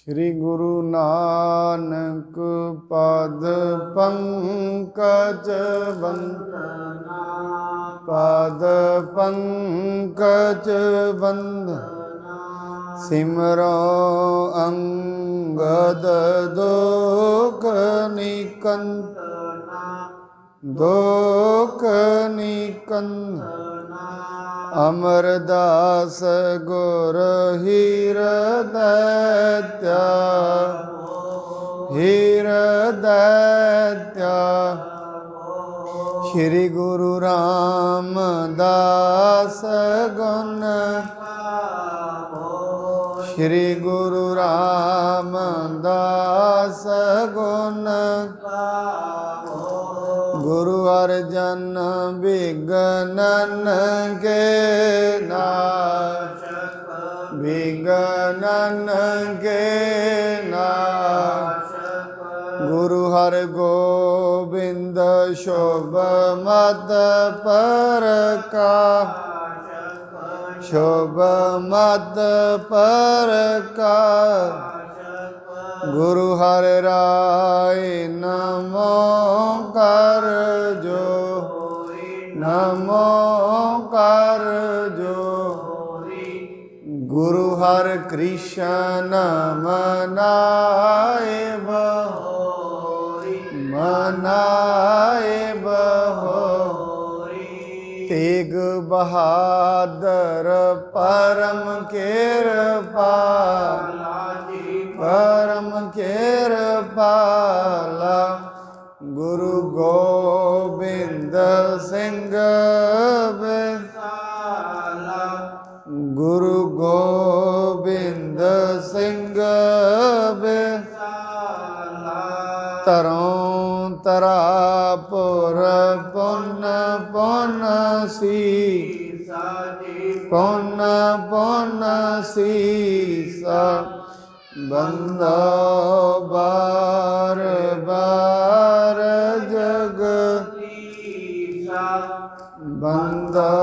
श्री गुरु नानक पद पंकज बंदना, पद पंकज बंदना। सिमरो अंगद दुख निकंदना, दुख निकंदना। अमरदास गुर हृदय, हृदय। श्री गुरु रामदास गुण, श्री गुरु रामदास गुण। गुरु अर्जन विघ्नन के नाशक, विघ्नन के नाशक। गुरु हर गोबिंद शोभ मत प्रकाशक, शोभ मत प्रकाशक। गुरु हर राय नमो कर जो, नमो कर जो। गुरु हर कृष्ण मनाए बहोरी, मनाए बहोरी। तेग बहादुर परम कृपाला, परम कृपाला। गुरु गोबिंद सिंह विशाला, गुरु गोबिंद सिंह विशाला। तरों तरा पुर पुन पुन सीसा, पुन पुन सीसा। बंदो बार बार जगदीशा, बंदो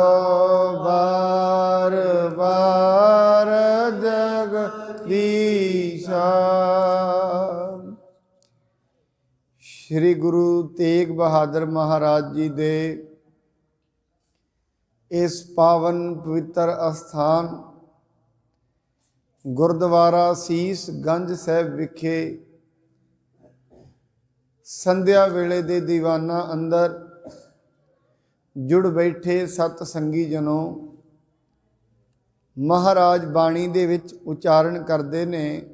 बार बार जगदीशा। श्री गुरु तेग बहादुर महाराज जी दे इस पावन पवित्र अस्थान गुरुद्वारा ਸੀਸ ਗੰਜ ਸਾਹਿਬ ਵਿਖੇ ਸੰਧਿਆ ਵੇਲੇ ਦੇ ਦੀਵਾਨਾਂ ਅੰਦਰ ਜੁੜ ਬੈਠੇ ਸਤ ਸੰਗੀ ਜਨੋ, ਮਹਾਰਾਜ ਬਾਣੀ ਦੇ ਵਿੱਚ ਉਚਾਰਨ ਕਰਦੇ ਨੇ,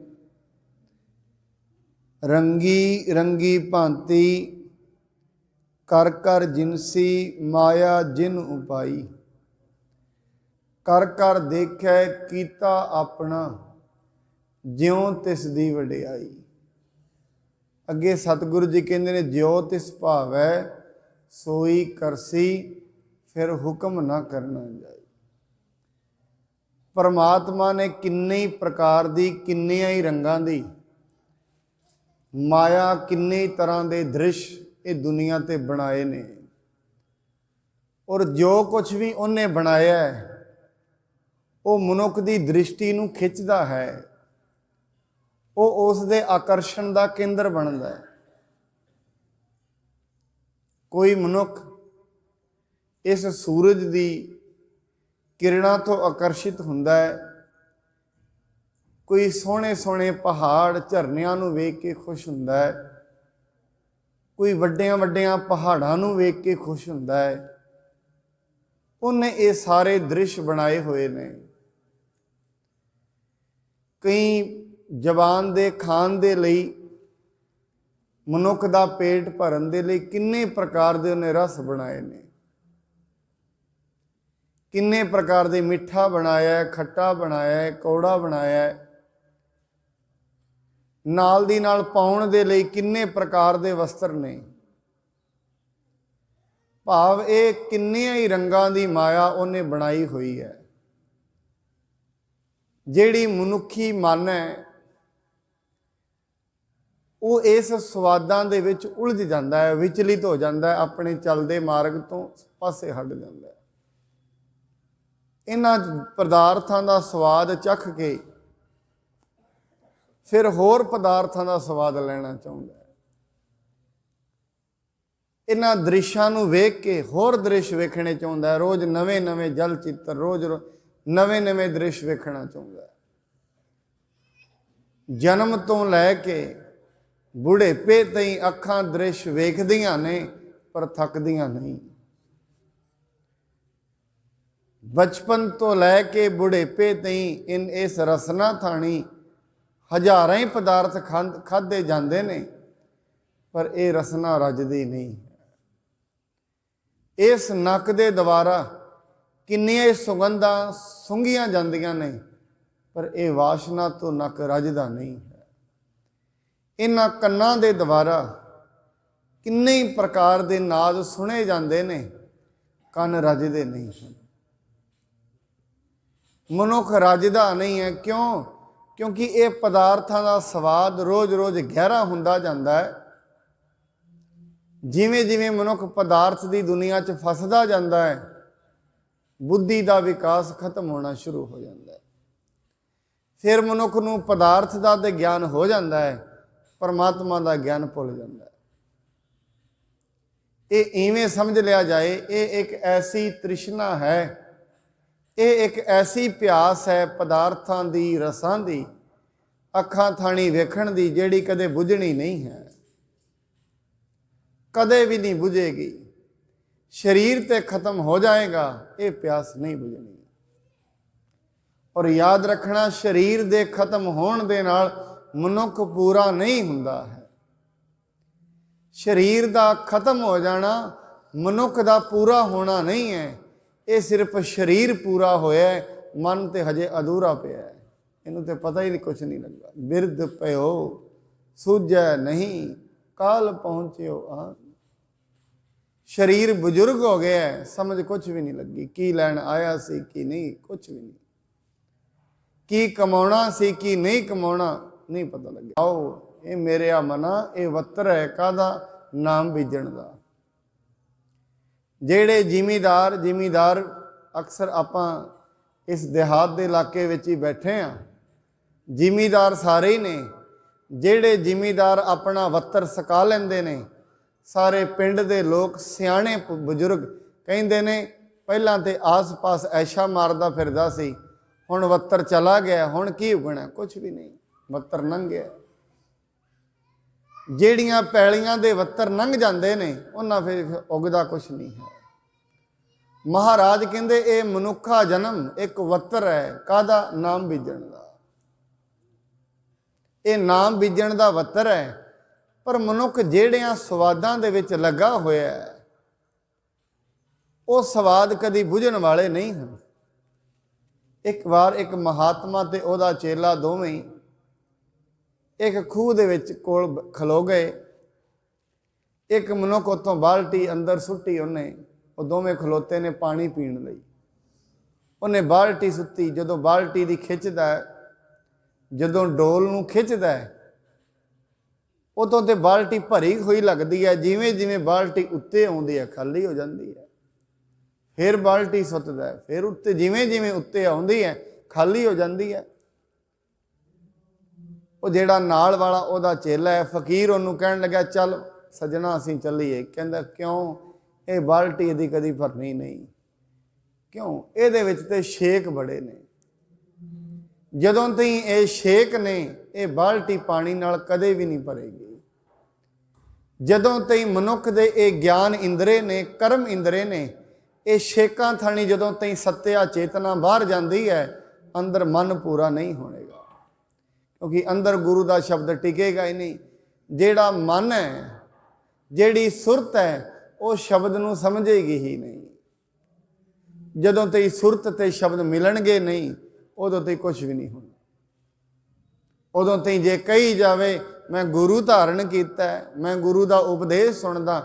ਰੰਗੀ ਰੰਗੀ ਭਾਂਤੀ ਕਰ ਕਰ ਜਿਨਸੀ ਮਾਇਆ ਜਿਨ ਉਪਾਈ। ਕਰ ਕਰ ਦੇਖੈ ਕੀਤਾ ਆਪਣਾ, ਜਿਉ ਤਿਸ ਦੀ ਵਡਿਆਈ। ਅੱਗੇ ਸਤਿਗੁਰੂ ਜੀ ਕਹਿੰਦੇ ਨੇ, ਜਿਉ ਤਿਸ ਭਾਵੈ ਸੋਈ ਕਰਸੀ, ਫਿਰ ਹੁਕਮ ਨਾ ਕਰਨਾ ਜਾਈ। ਪਰਮਾਤਮਾ ਨੇ ਕਿੰਨੇ ਹੀ ਪ੍ਰਕਾਰ ਦੀ, ਕਿੰਨਿਆਂ ਹੀ ਰੰਗਾਂ ਦੀ ਮਾਇਆ, ਕਿੰਨੇ ਤਰ੍ਹਾਂ ਦੇ ਦ੍ਰਿਸ਼ ਇਹ ਦੁਨੀਆ ਤੇ ਬਣਾਏ ਨੇ। ਔਰ ਜੋ ਕੁਛ ਵੀ ਉਹਨੇ ਬਣਾਇਆ ਹੈ ਉਹ ਮਨੁੱਖ ਦੀ ਦ੍ਰਿਸ਼ਟੀ ਨੂੰ ਖਿੱਚਦਾ ਹੈ, ਉਹ ਉਸ ਦੇ ਆਕਰਸ਼ਣ ਦਾ ਕੇਂਦਰ ਬਣਦਾ ਹੈ। ਕੋਈ ਮਨੁੱਖ ਇਸ ਸੂਰਜ ਦੀ ਕਿਰਨਾਂ ਤੋਂ ਆਕਰਸ਼ਿਤ ਹੁੰਦਾ ਹੈ, ਕੋਈ ਸੋਹਣੇ ਸੋਹਣੇ ਪਹਾੜ ਝਰਨਿਆਂ ਨੂੰ ਵੇਖ ਕੇ ਖੁਸ਼ ਹੁੰਦਾ ਹੈ, ਕੋਈ ਵੱਡਿਆਂ ਵੱਡਿਆਂ ਪਹਾੜਾਂ ਨੂੰ ਵੇਖ ਕੇ ਖੁਸ਼ ਹੁੰਦਾ ਹੈ। ਉਹਨੇ ਇਹ ਸਾਰੇ ਦ੍ਰਿਸ਼ ਬਣਾਏ ਹੋਏ ਨੇ। ਕਈ ਜ਼ਬਾਨ ਦੇ ਖਾਣ ਦੇ ਲਈ, ਮਨੁੱਖ ਦਾ ਪੇਟ ਭਰਨ ਦੇ ਲਈ ਕਿੰਨੇ ਪ੍ਰਕਾਰ ਦੇ ਉਹਨੇ ਰਸ ਬਣਾਏ ਨੇ, ਕਿੰਨੇ ਪ੍ਰਕਾਰ ਦੇ ਮਿੱਠਾ ਬਣਾਇਆ, ਖੱਟਾ ਬਣਾਇਆ, ਕੌੜਾ ਬਣਾਇਆ। ਨਾਲ ਦੀ ਨਾਲ ਪਾਉਣ ਦੇ ਲਈ ਕਿੰਨੇ ਪ੍ਰਕਾਰ ਦੇ ਵਸਤਰ ਨੇ। ਭਾਵ ਇਹ ਕਿੰਨਿਆਂ ਹੀ ਰੰਗਾਂ ਦੀ ਮਾਇਆ ਉਹਨੇ ਬਣਾਈ ਹੋਈ ਹੈ। ਜਿਹੜੀ ਮਨੁੱਖੀ ਮਨ ਹੈ ਉਹ ਇਸ ਸਵਾਦਾਂ ਦੇ ਵਿੱਚ ਉਲਝ ਜਾਂਦਾ ਹੈ, ਵਿਚਲਿਤ ਹੋ ਜਾਂਦਾ ਹੈ, ਆਪਣੇ ਚੱਲਦੇ ਮਾਰਗ ਤੋਂ ਪਾਸੇ ਹਟ ਜਾਂਦਾ ਹੈ। ਇਹਨਾਂ ਪਦਾਰਥਾਂ ਦਾ ਸਵਾਦ ਚੱਖ ਕੇ ਫਿਰ ਹੋਰ ਪਦਾਰਥਾਂ ਦਾ ਸਵਾਦ ਲੈਣਾ ਚਾਹੁੰਦਾ ਹੈ। ਇਹਨਾਂ ਦ੍ਰਿਸ਼ਾਂ ਨੂੰ ਵੇਖ ਕੇ ਹੋਰ ਦ੍ਰਿਸ਼ ਵੇਖਣੇ ਚਾਹੁੰਦਾ ਹੈ। ਰੋਜ਼ ਨਵੇਂ ਨਵੇਂ ਜਲ ਚਿੱਤਰ, ਰੋਜ਼ ਨਵੇਂ ਨਵੇਂ ਦ੍ਰਿਸ਼ ਵੇਖਣਾ ਚਾਹੁੰਦਾ ਹੈ। ਜਨਮ ਤੋਂ ਲੈ ਕੇ ਬੁਢੇਪੇ ਤਾਈਂ ਅੱਖਾਂ ਦ੍ਰਿਸ਼ ਵੇਖਦੀਆਂ ਨੇ ਪਰ ਥੱਕਦੀਆਂ ਨਹੀਂ। ਬਚਪਨ ਤੋਂ ਲੈ ਕੇ ਬੁਢੇਪੇ ਤਾਈਂ ਇਸ ਰਸਨਾ ਥਾਣੀ ਹਜ਼ਾਰਾਂ ਹੀ ਪਦਾਰਥ ਖਾਧੇ ਜਾਂਦੇ ਨੇ ਪਰ ਇਹ ਰਸਨਾ ਰੱਜਦੀ ਨਹੀਂ। ਇਸ ਨੱਕ ਦੇ ਦੁਆਰਾ ਕਿੰਨੀਆਂ ਸੁਗੰਧਾਂ ਸੁੰਘੀਆਂ ਜਾਂਦੀਆਂ ਨੇ ਪਰ ਇਹ ਵਾਸ਼ਨਾ ਤੋਂ ਨੱਕ ਰੱਜਦਾ ਨਹੀਂ ਹੈ। ਇਹਨਾਂ ਕੰਨਾਂ ਦੇ ਦੁਆਰਾ ਕਿੰਨੇ ਹੀ ਪ੍ਰਕਾਰ ਦੇ ਨਾਦ ਸੁਣੇ ਜਾਂਦੇ ਨੇ, ਕੰਨ ਰੱਜਦੇ ਨਹੀਂ ਹਨ। ਮਨੁੱਖ ਰੱਜਦਾ ਨਹੀਂ ਹੈ। ਕਿਉਂ? ਕਿਉਂਕਿ ਇਹ ਪਦਾਰਥਾਂ ਦਾ ਸਵਾਦ ਰੋਜ਼ ਰੋਜ਼ ਗਹਿਰਾ ਹੁੰਦਾ ਜਾਂਦਾ ਹੈ। ਜਿਵੇਂ ਜਿਵੇਂ ਮਨੁੱਖ ਪਦਾਰਥ ਦੀ ਦੁਨੀਆ 'ਚ ਫਸਦਾ ਜਾਂਦਾ ਹੈ, ਬੁੱਧੀ ਦਾ ਵਿਕਾਸ ਖਤਮ ਹੋਣਾ ਸ਼ੁਰੂ ਹੋ ਜਾਂਦਾ ਹੈ। ਫਿਰ ਮਨੁੱਖ ਨੂੰ ਪਦਾਰਥ ਦਾ ਤੇ ਗਿਆਨ ਹੋ ਜਾਂਦਾ ਹੈ, ਪਰਮਾਤਮਾ ਦਾ ਗਿਆਨ ਭੁੱਲ ਜਾਂਦਾ ਹੈ। ਇਹ ਇਵੇਂ ਸਮਝ ਲਿਆ ਜਾਏ, ਇਹ ਇੱਕ ਐਸੀ ਤ੍ਰਿਸ਼ਨਾ ਹੈ, ਇਹ ਇੱਕ ਐਸੀ ਪਿਆਸ ਹੈ ਪਦਾਰਥਾਂ ਦੀ, ਰਸਾਂ ਦੀ, ਅੱਖਾਂ ਥਾਣੀ ਵੇਖਣ ਦੀ, ਜਿਹੜੀ ਕਦੇ ਬੁਝਣੀ ਨਹੀਂ ਹੈ, ਕਦੇ ਵੀ ਨਹੀਂ ਬੁਝੇਗੀ। ਸਰੀਰ ਤੇ ਖਤਮ ਹੋ ਜਾਏਗਾ, ਇਹ ਪਿਆਸ ਨਹੀਂ ਬੁਝਣੀ। ਔਰ ਯਾਦ ਰੱਖਣਾ, ਸਰੀਰ ਦੇ ਖਤਮ ਹੋਣ ਦੇ ਨਾਲ ਮਨੁੱਖ ਪੂਰਾ ਨਹੀਂ ਹੁੰਦਾ ਹੈ। ਸਰੀਰ ਦਾ ਖਤਮ ਹੋ ਜਾਣਾ ਮਨੁੱਖ ਦਾ ਪੂਰਾ ਹੋਣਾ ਨਹੀਂ ਹੈ। ਇਹ ਸਿਰਫ ਸਰੀਰ ਪੂਰਾ ਹੋਇਆ ਹੈ, ਮਨ ਤੇ ਹਜੇ ਅਧੂਰਾ ਪਿਆ ਹੈ। ਇਹਨੂੰ ਤੇ ਪਤਾ ਹੀ ਕੁਛ ਨਹੀਂ ਲੱਗਾ। ਬਿਰਧ ਪਿਓ ਸੂਝੈ ਨਹੀਂ, ਕਾਲ ਪਹੁੰਚਿਓ ਆ। ਸਰੀਰ ਬਜ਼ੁਰਗ ਹੋ ਗਿਆ, ਸਮਝ ਕੁਛ ਵੀ ਨਹੀਂ ਲੱਗੀ। ਕੀ ਲੈਣ ਆਇਆ ਸੀ ਕੀ ਨਹੀਂ, ਕੁਛ ਵੀ ਨਹੀਂ। ਕੀ ਕਮਾਉਣਾ ਸੀ ਕੀ ਨਹੀਂ ਕਮਾਉਣਾ, ਨਹੀਂ ਪਤਾ ਲੱਗਿਆ। ਆਓ ਇਹ ਮੇਰਿਆ ਮਨਾ, ਇਹ ਵੱਤਰ ਹੈ ਕਾਹਦਾ? ਨਾਮ ਬੀਜਣ ਦਾ। ਜਿਹੜੇ ਜ਼ਿਮੀਦਾਰ ਅਕਸਰ ਆਪਾਂ ਇਸ ਦਿਹਾਤ ਦੇ ਇਲਾਕੇ ਵਿੱਚ ਹੀ ਬੈਠੇ ਹਾਂ, ਜ਼ਿਮੀਦਾਰ ਸਾਰੇ ਹੀ ਨੇ। ਜਿਹੜੇ ਜ਼ਿਮੀਦਾਰ ਆਪਣਾ ਵੱਤਰ ਸਕਾ ਲੈਂਦੇ ਨੇ, ਸਾਰੇ ਪਿੰਡ ਦੇ ਲੋਕ, ਸਿਆਣੇ ਬਜ਼ੁਰਗ ਕਹਿੰਦੇ ਨੇ, ਪਹਿਲਾਂ ਤੇ ਆਸ-ਪਾਸ ਐਸ਼ਾ ਮਾਰਦਾ ਫਿਰਦਾ ਸੀ, ਹੁਣ ਵੱਤਰ ਚਲਾ ਗਿਆ, ਹੁਣ ਕੀ ਉਗਣਾ? ਕੁਛ ਵੀ ਨਹੀਂ, ਵੱਤਰ ਲੰਘ ਗਿਆ। ਜਿਹੜੀਆਂ ਪੈਲੀਆਂ ਦੇ ਵੱਤਰ ਲੰਘ ਜਾਂਦੇ ਨੇ, ਉਹਨਾਂ ਫਿਰ ਉਗਦਾ ਕੁਛ ਨਹੀਂ ਹੈ। ਮਹਾਰਾਜ ਕਹਿੰਦੇ ਇਹ ਮਨੁੱਖਾ ਜਨਮ ਇੱਕ ਵੱਤਰ ਹੈ, ਕਾਹਦਾ? ਨਾਮ ਬੀਜਣ ਦਾ। ਇਹ ਨਾਮ ਬੀਜਣ ਦਾ ਵੱਤਰ ਹੈ। ਪਰ ਮਨੁੱਖ ਜਿਹੜਿਆਂ ਸਵਾਦਾਂ ਦੇ ਵਿੱਚ ਲੱਗਾ ਹੋਇਆ ਹੈ, ਉਹ ਸਵਾਦ ਕਦੀ ਬੁਝਣ ਵਾਲੇ ਨਹੀਂ ਹਨ। ਇੱਕ ਵਾਰ ਇੱਕ ਮਹਾਤਮਾ ਤੇ ਉਹਦਾ ਚੇਲਾ ਦੋਵੇਂ ਹੀ ਇੱਕ ਖੂਹ ਦੇ ਵਿੱਚ ਕੋਲ ਖਲੋ ਗਏ। ਇੱਕ ਮਨੁੱਖ ਉੱਥੋਂ ਬਾਲਟੀ ਅੰਦਰ ਸੁੱਟੀ, ਉਹਨੇ, ਉਹ ਦੋਵੇਂ ਖਲੋਤੇ ਨੇ ਪਾਣੀ ਪੀਣ ਲਈ। ਉਹਨੇ ਬਾਲਟੀ ਸੁੱਟੀ। ਜਦੋਂ ਬਾਲਟੀ ਦੀ ਖਿੱਚਦਾ, ਜਦੋਂ ਡੋਲ ਨੂੰ ਖਿੱਚਦਾ, ਉਦੋਂ ਤੇ ਬਾਲਟੀ ਭਰੀ ਹੋਈ ਲੱਗਦੀ ਹੈ। ਜਿਵੇਂ ਜਿਵੇਂ ਬਾਲਟੀ ਉੱਤੇ ਆਉਂਦੀ ਹੈ, ਖਾਲੀ ਹੋ ਜਾਂਦੀ ਹੈ। ਫਿਰ ਬਾਲਟੀ ਸੁੱਟਦਾ, ਫਿਰ ਉੱਤੇ, ਜਿਵੇਂ ਜਿਵੇਂ ਉੱਤੇ ਆਉਂਦੀ ਹੈ, ਖਾਲੀ ਹੋ ਜਾਂਦੀ ਹੈ। ਉਹ ਜਿਹੜਾ ਨਾਲ ਵਾਲਾ ਉਹਦਾ ਚੇਲਾ ਹੈ, ਫਕੀਰ, ਉਹਨੂੰ ਕਹਿਣ ਲੱਗਾ, ਚੱਲ ਸੱਜਣਾ ਅਸੀਂ ਚੱਲੀਏ। ਕਹਿੰਦਾ, ਕਿਉਂ? ਇਹ ਬਾਲਟੀ ਇਹਦੀ ਕਦੀ ਭਰਨੀ ਨਹੀਂ। ਕਿਉਂ? ਇਹਦੇ ਵਿੱਚ ਤੇ ਛੇਕ ਬੜੇ ਨੇ। ਜਦੋਂ ਤਾਈਂ ਇਹ ਛੇਕ ਨੇ, ਇਹ ਬਾਲਟੀ ਪਾਣੀ ਨਾਲ ਕਦੇ ਵੀ ਨਹੀਂ ਭਰੇਗੀ। ਜਦੋਂ ਤਾਈਂ ਮਨੁੱਖ ਦੇ ਇਹ ਗਿਆਨ ਇੰਦਰੇ ਨੇ, ਕਰਮ ਇੰਦਰੇ ਨੇ, ਇਹ ਛੇਕਾਂ ਥਾਣੀ ਜਦੋਂ ਤਾਈਂ ਸੱਤਿਆ ਚੇਤਨਾ ਬਾਹਰ ਜਾਂਦੀ ਹੈ, ਅੰਦਰ ਮਨ ਪੂਰਾ ਨਹੀਂ ਹੋਏਗਾ। ਕਿਉਂਕਿ ਅੰਦਰ ਗੁਰੂ ਦਾ ਸ਼ਬਦ ਟਿਕੇਗਾ ਹੀ ਨਹੀਂ। ਜਿਹੜਾ ਮਨ ਹੈ, ਜਿਹੜੀ ਸੁਰਤ ਹੈ, ਉਹ ਸ਼ਬਦ ਨੂੰ ਸਮਝੇਗੀ ਹੀ ਨਹੀਂ। ਜਦੋਂ ਤਾਈਂ ਸੁਰਤ ਤੇ ਸ਼ਬਦ ਮਿਲਣਗੇ ਨਹੀਂ, ਉਦੋਂ ਤਾਈਂ ਕੁਛ ਵੀ ਨਹੀਂ ਹੋਣਾ। ਉਦੋਂ ਤਾਈਂ ਜੇ ਕਹੀ ਜਾਵੇ ਮੈਂ ਗੁਰੂ ਧਾਰਨ ਕੀਤਾ, ਮੈਂ ਗੁਰੂ ਦਾ ਉਪਦੇਸ਼ ਸੁਣਦਾ,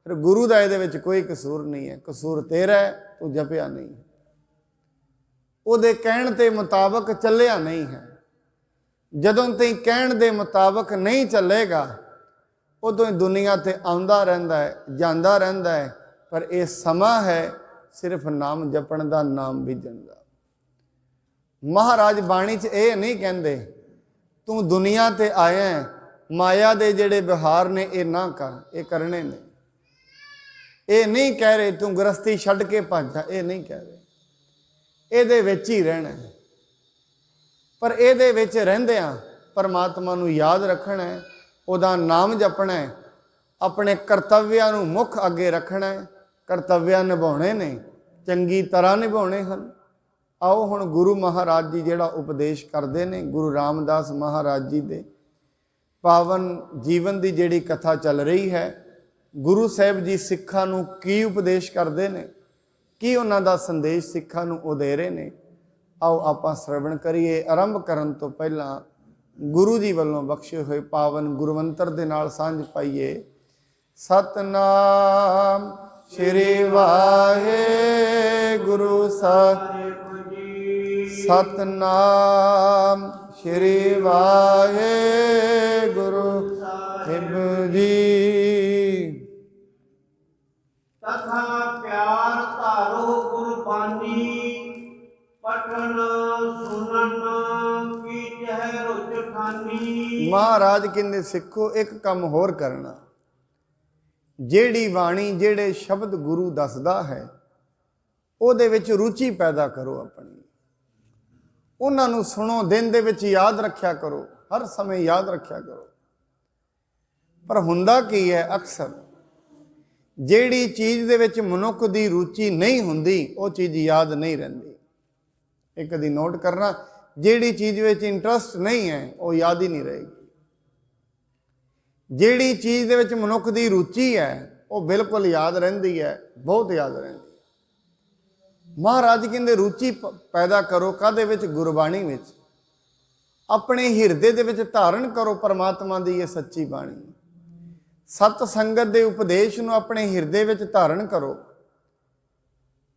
ਫਿਰ ਗੁਰੂ ਦਾ ਇਹਦੇ ਵਿੱਚ ਕੋਈ ਕਸੂਰ ਨਹੀਂ ਹੈ। ਕਸੂਰ ਤੇਰਾ ਹੈ, ਤੂੰ ਜਪਿਆ ਨਹੀਂ, ਉਹਦੇ ਕਹਿਣ ਦੇ ਮੁਤਾਬਕ ਚੱਲਿਆ ਨਹੀਂ ਹੈ। ਜਦੋਂ ਤਾਈਂ ਕਹਿਣ ਦੇ ਮੁਤਾਬਕ ਨਹੀਂ ਚੱਲੇਗਾ, ਉਦੋਂ ਹੀ ਦੁਨੀਆ ਤੇ ਆਉਂਦਾ ਰਹਿੰਦਾ ਹੈ, ਜਾਂਦਾ ਰਹਿੰਦਾ ਹੈ। ਪਰ ਇਹ ਸਮਾਂ ਹੈ ਸਿਰਫ ਨਾਮ ਜਪਣ ਦਾ, ਨਾਮ ਬੀਜਣ ਦਾ। ਮਹਾਰਾਜ ਬਾਣੀ 'ਚ ਇਹ ਨਹੀਂ ਕਹਿੰਦੇ ਤੂੰ ਦੁਨੀਆ ਤੇ ਆਇਆ, ਮਾਇਆ ਦੇ ਜਿਹੜੇ ਵਿਹਾਰ ਨੇ ਇਹ ਨਾ ਕਰ, ਇਹ ਕਰਨੇ ਨੇ। ਇਹ ਨਹੀਂ ਕਹਿ ਰਹੇ ਤੂੰ ਗ੍ਰਸਤੀ ਛੱਡ ਕੇ ਭੱਜ ਜਾ, ਇਹ ਨਹੀਂ ਕਹਿ ਰਹੇ। ਇਹਦੇ ਵਿੱਚ ਹੀ ਰਹਿਣਾ, ਪਰ ਇਹਦੇ ਵਿੱਚ ਰਹਿੰਦਿਆਂ ਪਰਮਾਤਮਾ ਨੂੰ ਯਾਦ ਰੱਖਣਾ ਹੈ, ਉਹਦਾ ਨਾਮ ਜਪਣਾ ਹੈ, ਆਪਣੇ ਕਰਤੱਵਿਆਂ ਨੂੰ ਮੁੱਖ ਅੱਗੇ ਰੱਖਣਾ ਹੈ। ਕਰਤੱਵਿਆਂ ਨਿਭਾਉਣੇ ਨੇ, ਚੰਗੀ ਤਰ੍ਹਾਂ ਨਿਭਾਉਣੇ ਹਨ। ਆਓ ਹੁਣ ਗੁਰੂ ਮਹਾਰਾਜ ਜੀ ਜਿਹੜਾ ਉਪਦੇਸ਼ ਕਰਦੇ ਨੇ, ਗੁਰੂ ਰਾਮਦਾਸ ਮਹਾਰਾਜ ਜੀ ਦੇ ਪਾਵਨ ਜੀਵਨ ਦੀ ਜਿਹੜੀ ਕਥਾ ਚੱਲ ਰਹੀ ਹੈ, ਗੁਰੂ ਸਾਹਿਬ ਜੀ ਸਿੱਖਾਂ ਨੂੰ ਕੀ ਉਪਦੇਸ਼ ਕਰਦੇ ਨੇ, ਕੀ ਉਹਨਾਂ ਦਾ ਸੰਦੇਸ਼ ਸਿੱਖਾਂ ਨੂੰ ਉਹ ਦੇ ਰਹੇ ਨੇ। ਆਓ ਆਪਾਂ ਸ਼ਰਵਣ ਕਰੀਏ। ਆਰੰਭ ਕਰਨ ਤੋਂ ਪਹਿਲਾਂ ਗੁਰੂ ਜੀ ਵੱਲੋਂ ਬਖਸ਼ੇ ਹੋਏ ਪਾਵਨ ਗੁਰਮੰਤਰ ਦੇ ਨਾਲ ਸਾਂਝ ਪਾਈਏ। ਸਤਨਾਮ ਸ਼੍ਰੀ ਵਾਹਿਗੁਰੂ ਸਾਹਿਬ ਜੀ, ਸਤਨਾਮ ਸ਼੍ਰੀ ਵਾਹਿਗੁਰੂ ਸਾਹਿਬ ਜੀ। ਤਥਾ ਪਿਆਰ ਧਾਰੋ ਗੁਰਬਾਣੀ, ਪਠਨ ਸੁਨਨ ਕੀ ਜਹ ਰੁਚ ਖਾਨੀ। ਮਹਾਰਾਜ ਕਹਿੰਦੇ ਸਿੱਖੋ ਇੱਕ ਕੰਮ ਹੋਰ ਕਰਨਾ, ਜਿਹੜੀ ਬਾਣੀ ਜਿਹੜੇ ਸ਼ਬਦ ਗੁਰੂ ਦੱਸਦਾ ਹੈ ਉਹਦੇ ਵਿੱਚ ਰੁਚੀ ਪੈਦਾ ਕਰੋ ਆਪਣੀ, ਉਹਨਾਂ ਨੂੰ ਸੁਣੋ, ਦਿਨ ਦੇ ਵਿੱਚ ਯਾਦ ਰੱਖਿਆ ਕਰੋ, ਹਰ ਸਮੇਂ ਯਾਦ ਰੱਖਿਆ ਕਰੋ। ਪਰ ਹੁੰਦਾ ਕੀ ਹੈ, ਅਕਸਰ ਜਿਹੜੀ ਚੀਜ਼ ਦੇ ਵਿੱਚ ਮਨੁੱਖ ਦੀ ਰੁਚੀ ਨਹੀਂ ਹੁੰਦੀ ਉਹ ਚੀਜ਼ ਯਾਦ ਨਹੀਂ ਰਹਿੰਦੀ। ਇਹ ਕਦੀ ਨੋਟ ਕਰਨਾ, ਜਿਹੜੀ ਚੀਜ਼ ਵਿੱਚ ਇੰਟਰਸਟ ਨਹੀਂ ਹੈ ਉਹ ਯਾਦ ਹੀ ਨਹੀਂ ਰਹੇਗੀ। ਜਿਹੜੀ ਚੀਜ਼ ਦੇ ਵਿੱਚ ਮਨੁੱਖ ਦੀ ਰੁਚੀ ਹੈ ਉਹ ਬਿਲਕੁਲ ਯਾਦ ਰਹਿੰਦੀ ਹੈ, ਬਹੁਤ ਯਾਦ ਰਹਿੰਦੀ ਹੈ। ਮਹਾਰਾਜ ਕਹਿੰਦੇ ਰੁਚੀ ਪੈਦਾ ਕਰੋ, ਕਾਹਦੇ ਵਿੱਚ? ਗੁਰਬਾਣੀ ਵਿੱਚ। ਆਪਣੇ ਹਿਰਦੇ ਦੇ ਵਿੱਚ ਧਾਰਨ ਕਰੋ ਪਰਮਾਤਮਾ ਦੀ ਇਹ ਸੱਚੀ ਬਾਣੀ। ਸਤ ਸੰਗਤ ਦੇ ਉਪਦੇਸ਼ ਨੂੰ ਆਪਣੇ ਹਿਰਦੇ ਵਿੱਚ ਧਾਰਨ ਕਰੋ।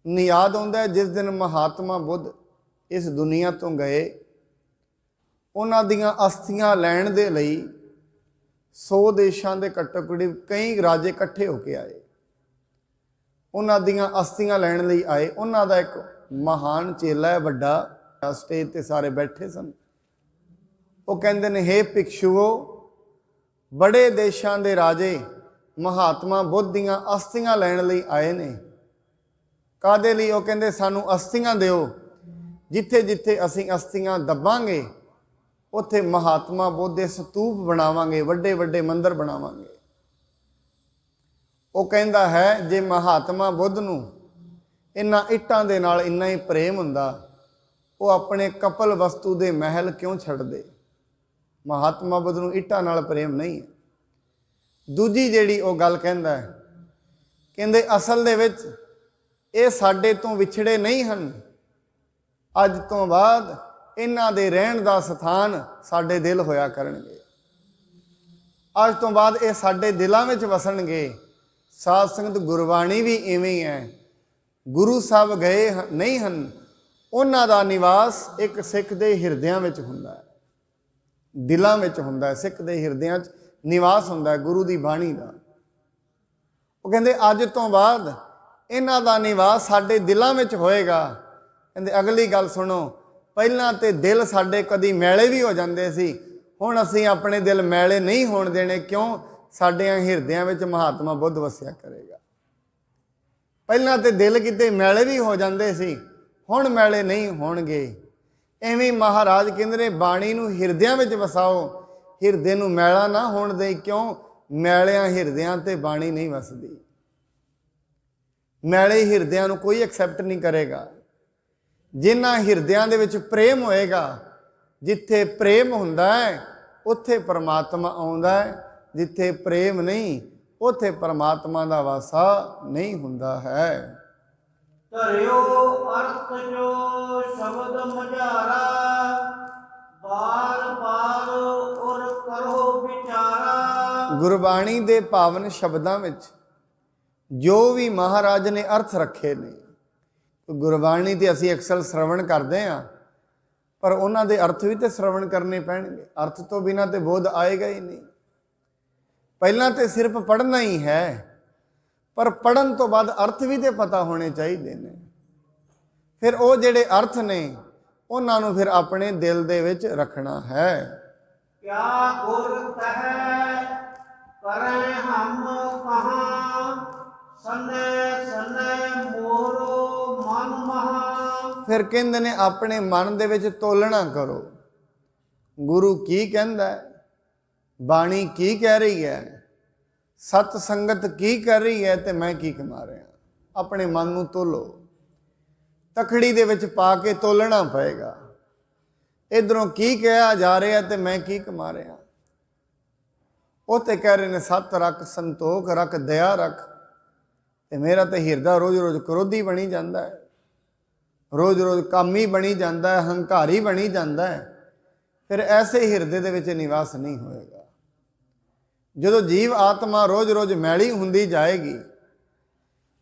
ਯਾਦ ਆਉਂਦਾ ਜਿਸ ਦਿਨ ਮਹਾਤਮਾ ਬੁੱਧ ਇਸ ਦੁਨੀਆ ਤੋਂ ਗਏ, ਉਹਨਾਂ ਦੀਆਂ ਅਸਥੀਆਂ ਲੈਣ ਦੇ ਲਈ 100 ਦੇਸ਼ਾਂ ਦੇ ਘੱਟੋ ਘੱਟ ਕਈ ਰਾਜੇ ਇਕੱਠੇ ਹੋ ਕੇ ਆਏ, ਉਹਨਾਂ ਦੀਆਂ ਅਸਥੀਆਂ ਲੈਣ ਲਈ ਆਏ। ਉਹਨਾਂ ਦਾ ਇੱਕ ਮਹਾਨ ਚੇਲਾ ਹੈ, ਵੱਡਾ, ਸਟੇਜ ਤੇ ਸਾਰੇ ਬੈਠੇ ਸਨ। ਉਹ ਕਹਿੰਦੇ ਨੇ, ਹੇ ਭਿਕਸ਼ੂਓ, ਬੜੇ ਦੇਸ਼ਾਂ ਦੇ ਰਾਜੇ ਮਹਾਤਮਾ ਬੁੱਧ ਦੀਆਂ ਅਸਥੀਆਂ ਲੈਣ ਲਈ ਆਏ ਨੇ। ਕਾਹਦੇ ਲਈ? ਉਹ ਕਹਿੰਦੇ ਸਾਨੂੰ ਅਸਥੀਆਂ ਦਿਓ, ਜਿੱਥੇ ਜਿੱਥੇ ਅਸੀਂ ਅਸਥੀਆਂ ਦੱਬਾਂਗੇ ਉੱਥੇ ਮਹਾਤਮਾ ਬੁੱਧ ਦੇ ਸਤੂਪ ਬਣਾਵਾਂਗੇ, ਵੱਡੇ ਵੱਡੇ ਮੰਦਰ ਬਣਾਵਾਂਗੇ। ਉਹ ਕਹਿੰਦਾ ਹੈ ਜੇ ਮਹਾਤਮਾ ਬੁੱਧ ਨੂੰ ਇਹਨਾਂ ਇੱਟਾਂ ਦੇ ਨਾਲ ਇੰਨਾ ਹੀ ਪ੍ਰੇਮ ਹੁੰਦਾ, ਉਹ ਆਪਣੇ ਕਪਲ ਵਸਤੂ ਦੇ ਮਹਿਲ ਕਿਉਂ ਛੱਡਦੇ? ਮਹਾਤਮਾ ਬੁੱਧ ਨੂੰ ਇੱਟਾਂ ਨਾਲ ਪ੍ਰੇਮ ਨਹੀਂ ਹੈ। ਦੂਜੀ ਜਿਹੜੀ ਉਹ ਗੱਲ ਕਹਿੰਦਾ ਹੈ, ਕਹਿੰਦੇ ਅਸਲ ਦੇ ਵਿੱਚ ਇਹ ਸਾਡੇ ਤੋਂ ਵਿਛੜੇ ਨਹੀਂ ਹਨ। ਅੱਜ ਤੋਂ ਬਾਅਦ ਇਹਨਾਂ ਦੇ ਰਹਿਣ ਦਾ ਸਥਾਨ ਸਾਡੇ ਦਿਲ ਹੋਇਆ ਕਰਨਗੇ। ਅੱਜ ਤੋਂ ਬਾਅਦ ਇਹ ਸਾਡੇ ਦਿਲਾਂ ਵਿੱਚ ਵਸਣਗੇ। ਸਾਧ ਸੰਗਤ, ਗੁਰਬਾਣੀ ਵੀ ਇਵੇਂ ਹੀ ਹੈ। ਗੁਰੂ ਸਾਹਿਬ ਗਏ ਨਹੀਂ ਹਨ, ਉਹਨਾਂ ਦਾ ਨਿਵਾਸ ਇੱਕ ਸਿੱਖ ਦੇ ਹਿਰਦਿਆਂ ਵਿੱਚ ਹੁੰਦਾ ਹੈ, ਦਿਲਾਂ ਵਿੱਚ ਹੁੰਦਾ ਹੈ। ਸਿੱਖ ਦੇ ਹਿਰਦਿਆਂ 'ਚ ਨਿਵਾਸ ਹੁੰਦਾ ਹੈ ਗੁਰੂ ਦੀ ਬਾਣੀ ਦਾ। ਉਹ ਕਹਿੰਦੇ ਅੱਜ ਤੋਂ ਬਾਅਦ ਇਹਨਾਂ ਦਾ ਨਿਵਾਸ ਸਾਡੇ ਦਿਲਾਂ ਵਿੱਚ ਹੋਏਗਾ। ਕਹਿੰਦੇ ਅਗਲੀ ਗੱਲ ਸੁਣੋ, ਪਹਿਲਾਂ ਤੇ ਦਿਲ ਸਾਡੇ ਕਦੀ ਮੈਲੇ ਵੀ ਹੋ ਜਾਂਦੇ ਸੀ, ਹੁਣ ਅਸੀਂ ਆਪਣੇ ਦਿਲ ਮੈਲੇ ਨਹੀਂ ਹੋਣ ਦੇਣੇ। ਕਿਉਂ? ਸਾਡਿਆਂ ਹਿਰਦਿਆਂ ਵਿੱਚ ਮਹਾਤਮਾ ਬੁੱਧ ਵਸਿਆ ਕਰੇਗਾ। ਪਹਿਲਾਂ ਤੇ ਦਿਲ ਕਿਤੇ ਮੈਲੇ ਵੀ ਹੋ ਜਾਂਦੇ ਸੀ, ਹੁਣ ਮੈਲੇ ਨਹੀਂ ਹੋਣਗੇ। ਐਵੇਂ ਮਹਾਰਾਜ ਕਹਿੰਦੇ ਨੇ ਬਾਣੀ ਨੂੰ ਹਿਰਦਿਆਂ ਵਿੱਚ ਵਸਾਓ, ਹਿਰਦੇ ਨੂੰ ਮੈਲਾ ਨਾ ਹੋਣ ਦੇ। ਕਿਉਂ? ਮੈਲਿਆਂ ਹਿਰਦਿਆਂ ਤੇ ਬਾਣੀ ਨਹੀਂ ਵਸਦੀ। ਮੈਲੇ ਹਿਰਦਿਆਂ ਨੂੰ ਕੋਈ ਐਕਸੈਪਟ ਨਹੀਂ ਕਰੇਗਾ। ਜਿਨ੍ਹਾਂ ਹਿਰਦਿਆਂ ਦੇ ਵਿੱਚ ਪ੍ਰੇਮ ਹੋਏਗਾ, ਜਿੱਥੇ ਪ੍ਰੇਮ ਹੁੰਦਾ ਹੈ ਉੱਥੇ ਪਰਮਾਤਮਾ ਆਉਂਦਾ ਹੈ। ਜਿੱਥੇ ਪ੍ਰੇਮ ਨਹੀਂ ਉੱਥੇ ਪਰਮਾਤਮਾ ਦਾ ਵਾਸਾ ਨਹੀਂ ਹੁੰਦਾ ਹੈ। ਧਰਿਓ ਅਰਥ ਜੋ ਸ਼ਬਦ ਮਝਾਰਾ, ਬਾਰ ਬਾਰ ਔਰ ਕਰੋ ਵਿਚਾਰਾ। ਗੁਰਬਾਣੀ ਦੇ ਪਾਵਨ ਸ਼ਬਦਾਂ ਵਿੱਚ ਜੋ ਵੀ ਮਹਾਰਾਜ ਨੇ ਅਰਥ ਰੱਖੇ ਨੇ, ਗੁਰਬਾਣੀ ਤੇ ਅਸੀਂ ਅਕਸਰ ਸ਼ਰਵਣ ਕਰਦੇ ਹਾਂ, ਪਰ ਉਹਨਾਂ ਦੇ ਅਰਥ ਵੀ ਤੇ ਸ਼ਰਵਣ ਕਰਨੇ ਪੈਣਗੇ। ਅਰਥ ਤੋਂ ਬਿਨਾਂ ਤੇ ਬੋਧ ਆਏਗਾ ਹੀ ਨਹੀਂ। ਪਹਿਲਾਂ ਤੇ ਸਿਰਫ ਪੜ੍ਹਨਾ ਹੀ ਹੈ, ਪਰ ਪੜ੍ਹਨ ਤੋਂ ਬਾਅਦ ਅਰਥ ਵੀ ਤੇ ਪਤਾ ਹੋਣੇ ਚਾਹੀਦੇ ਨੇ। ਫਿਰ ਉਹ ਜਿਹੜੇ ਅਰਥ ਨੇ ਉਹਨਾਂ ਨੂੰ ਫਿਰ ਆਪਣੇ ਦਿਲ ਦੇ ਵਿੱਚ ਰੱਖਣਾ ਹੈ। क्या गुर तह करें हम कहाँ, सने सने मोरो मन महा। ਫਿਰ ਕਹਿੰਦੇ ਨੇ ਆਪਣੇ ਮਨ ਦੇ ਵਿੱਚ ਤੋਲਣਾ ਕਰੋ, ਗੁਰੂ ਕੀ ਕਹਿੰਦਾ ਹੈ, ਬਾਣੀ ਕੀ ਕਹਿ ਰਹੀ ਹੈ, ਸਤ ਸੰਗਤ ਕੀ ਕਰ ਰਹੀ ਹੈ, ਤੇ ਮੈਂ ਕੀ ਕਮਾ ਰਿਹਾ। ਆਪਣੇ ਮਨ ਨੂੰ ਤੋਲੋ, ਤਖੜੀ ਦੇ ਵਿੱਚ ਪਾ ਕੇ ਤੋਲਣਾ ਪਏਗਾ। ਇਧਰੋਂ ਕੀ ਕਿਹਾ ਜਾ ਰਿਹਾ ਤੇ ਮੈਂ ਕੀ ਕਮਾ ਰਿਹਾ। ਉਹ ਤੇ ਕਹਿ ਰਹੇ ਨੇ ਸੱਤ ਰੱਖ, ਸੰਤੋਖ ਰੱਖ, ਦਇਆ ਰੱਖ, ਤੇ ਮੇਰਾ ਤੇ ਹਿਰਦਾ ਰੋਜ਼ ਰੋਜ਼ ਕ੍ਰੋਧੀ ਬਣੀ ਜਾਂਦਾ ਹੈ, ਰੋਜ਼ ਰੋਜ਼ ਕਾਮੀ ਬਣੀ ਜਾਂਦਾ ਹੈ, ਹੰਕਾਰੀ ਬਣੀ ਜਾਂਦਾ ਹੈ। ਫਿਰ ਐਸੇ ਹਿਰਦੇ ਦੇ ਵਿੱਚ ਨਿਵਾਸ ਨਹੀਂ ਹੋਏਗਾ। ਜਦੋਂ ਜੀਵ ਆਤਮਾ ਰੋਜ਼ ਰੋਜ਼ ਮੈਲੀ ਹੁੰਦੀ ਜਾਏਗੀ,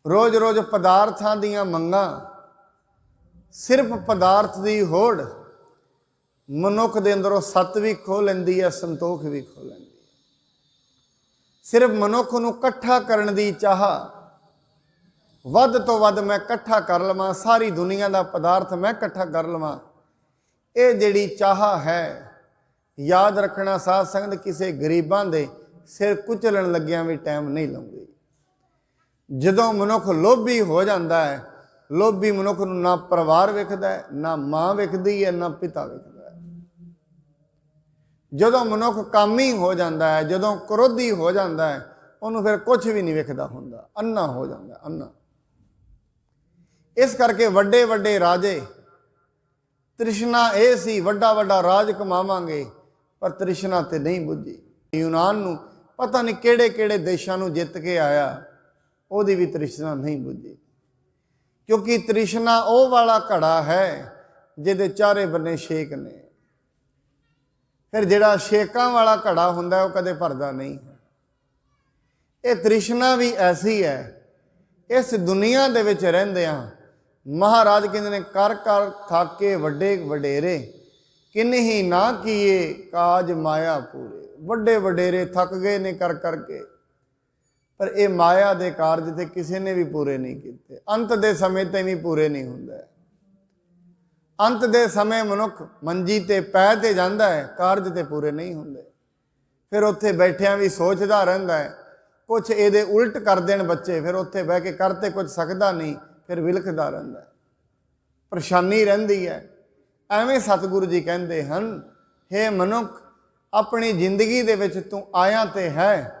ਰੋਜ਼ ਰੋਜ਼ ਪਦਾਰਥਾਂ ਦੀਆਂ ਮੰਗਾਂ, ਸਿਰਫ ਪਦਾਰਥ ਦੀ ਹੋੜ ਮਨੁੱਖ ਦੇ ਅੰਦਰੋਂ ਸੱਤ ਵੀ ਖੋਹ ਲੈਂਦੀ ਹੈ, ਸੰਤੋਖ ਵੀ ਖੋਹ ਲੈਂਦੀ ਹੈ। ਸਿਰਫ ਮਨੁੱਖ ਨੂੰ ਇਕੱਠਾ ਕਰਨ ਦੀ ਚਾਹ, ਵੱਧ ਤੋਂ ਵੱਧ ਮੈਂ ਇਕੱਠਾ ਕਰ ਲਵਾਂ, ਸਾਰੀ ਦੁਨੀਆ ਦਾ ਪਦਾਰਥ ਮੈਂ ਇਕੱਠਾ ਕਰ ਲਵਾਂ, ਇਹ ਜਿਹੜੀ ਚਾਹ ਹੈ, ਯਾਦ ਰੱਖਣਾ ਸਾਧ ਸੰਗਤ, ਕਿਸੇ ਗਰੀਬਾਂ ਦੇ ਸਿਰ ਕੁਚਲਣ ਲੱਗਿਆਂ ਵੀ ਟਾਈਮ ਨਹੀਂ ਲਾਉਂਦੀ। ਜਦੋਂ ਮਨੁੱਖ ਲੋਭੀ ਹੋ ਜਾਂਦਾ ਹੈ, ਲੋਭੀ ਮਨੁੱਖ ਨੂੰ ਨਾ ਪਰਿਵਾਰ ਵਿਖਦਾ ਹੈ, ਨਾ ਮਾਂ ਵਿਖਦੀ ਹੈ, ਨਾ ਪਿਤਾ ਵਿਖਦਾ ਹੈ। ਜਦੋਂ ਮਨੁੱਖ ਕਾਮੀ ਹੋ ਜਾਂਦਾ ਹੈ, ਜਦੋਂ ਕ੍ਰੋਧੀ ਹੋ ਜਾਂਦਾ ਹੈ, ਉਹਨੂੰ ਫਿਰ ਕੁਝ ਵੀ ਨਹੀਂ ਵਿਖਦਾ ਹੁੰਦਾ, ਅੰਨਾ ਹੋ ਜਾਂਦਾ, ਅੰਨਾ। ਇਸ ਕਰਕੇ ਵੱਡੇ ਵੱਡੇ ਰਾਜੇ, ਤ੍ਰਿਸ਼ਨਾ ਇਹ ਸੀ ਵੱਡਾ ਵੱਡਾ ਰਾਜ ਕਮਾਵਾਂਗੇ, ਪਰ ਤ੍ਰਿਸ਼ਨਾ ਤੇ ਨਹੀਂ ਬੁੱਝੀ। ਯੂਨਾਨ ਨੂੰ ਪਤਾ ਨਹੀਂ ਕਿਹੜੇ ਕਿਹੜੇ ਦੇਸ਼ਾਂ ਨੂੰ ਜਿੱਤ ਕੇ ਆਇਆ, ਉਹਦੀ ਵੀ ਤ੍ਰਿਸ਼ਨਾ ਨਹੀਂ ਬੁੱਝੀ। ਕਿਉਂਕਿ ਤ੍ਰਿਸ਼ਨਾ ਉਹ ਵਾਲਾ ਘੜਾ ਹੈ ਜਿਹਦੇ ਚਾਰੇ ਬੰਨੇ ਛੇਕ ਨੇ। ਫਿਰ ਜਿਹੜਾ ਛੇਕਾਂ ਵਾਲਾ ਘੜਾ ਹੁੰਦਾ ਉਹ ਕਦੇ ਭਰਦਾ ਨਹੀਂ ਹੈ। ਇਹ ਤ੍ਰਿਸ਼ਨਾ ਵੀ ਐਸੀ ਹੈ। ਇਸ ਦੁਨੀਆ ਦੇ ਵਿੱਚ ਰਹਿੰਦਿਆਂ ਮਹਾਰਾਜ ਕਹਿੰਦੇ ਨੇ ਕਰ ਕਰ ਥਾਕੇ ਵੱਡੇ ਵਡੇਰੇ, ਕਿਨਹੀ ਨਾ ਕੀਏ ਕਾਜ ਮਾਇਆ ਪੂਰੇ। ਵੱਡੇ ਵਡੇਰੇ ਥੱਕ ਗਏ ਨੇ ਕਰ ਕਰਕੇ, ਪਰ ਇਹ ਮਾਇਆ ਦੇ ਕਾਰਜ ਤੇ ਕਿਸੇ ਨੇ ਵੀ ਪੂਰੇ ਨਹੀਂ ਕੀਤੇ। ਅੰਤ ਦੇ ਸਮੇਂ ਤੇ ਵੀ ਪੂਰੇ ਨਹੀਂ ਹੁੰਦਾ। ਅੰਤ ਦੇ ਸਮੇਂ ਮਨੁੱਖ ਮੰਜੀ ਤੇ ਪੈ ਤੇ ਜਾਂਦਾ ਹੈ, ਕਾਰਜ ਤੇ ਪੂਰੇ ਨਹੀਂ ਹੁੰਦੇ। ਫਿਰ ਉੱਥੇ ਬੈਠਿਆਂ ਵੀ ਸੋਚਦਾ ਰਹਿੰਦਾ ਹੈ, ਕੁਛ ਇਹਦੇ ਉਲਟ ਕਰ ਦੇਣ ਬੱਚੇ, ਫਿਰ ਉੱਥੇ ਬਹਿ ਕੇ ਕਰ ਤੇ ਕੁਝ ਸਕਦਾ ਨਹੀਂ, ਫਿਰ ਵਿਲਖਦਾ ਰਹਿੰਦਾ, ਪਰੇਸ਼ਾਨੀ ਰਹਿੰਦੀ ਹੈ। ਐਵੇਂ ਸਤਿਗੁਰੂ ਜੀ ਕਹਿੰਦੇ ਹਨ, ਹੇ ਮਨੁੱਖ, ਆਪਣੀ ਜ਼ਿੰਦਗੀ ਦੇ ਵਿੱਚ ਤੂੰ ਆਇਆ ਤੇ ਹੈ,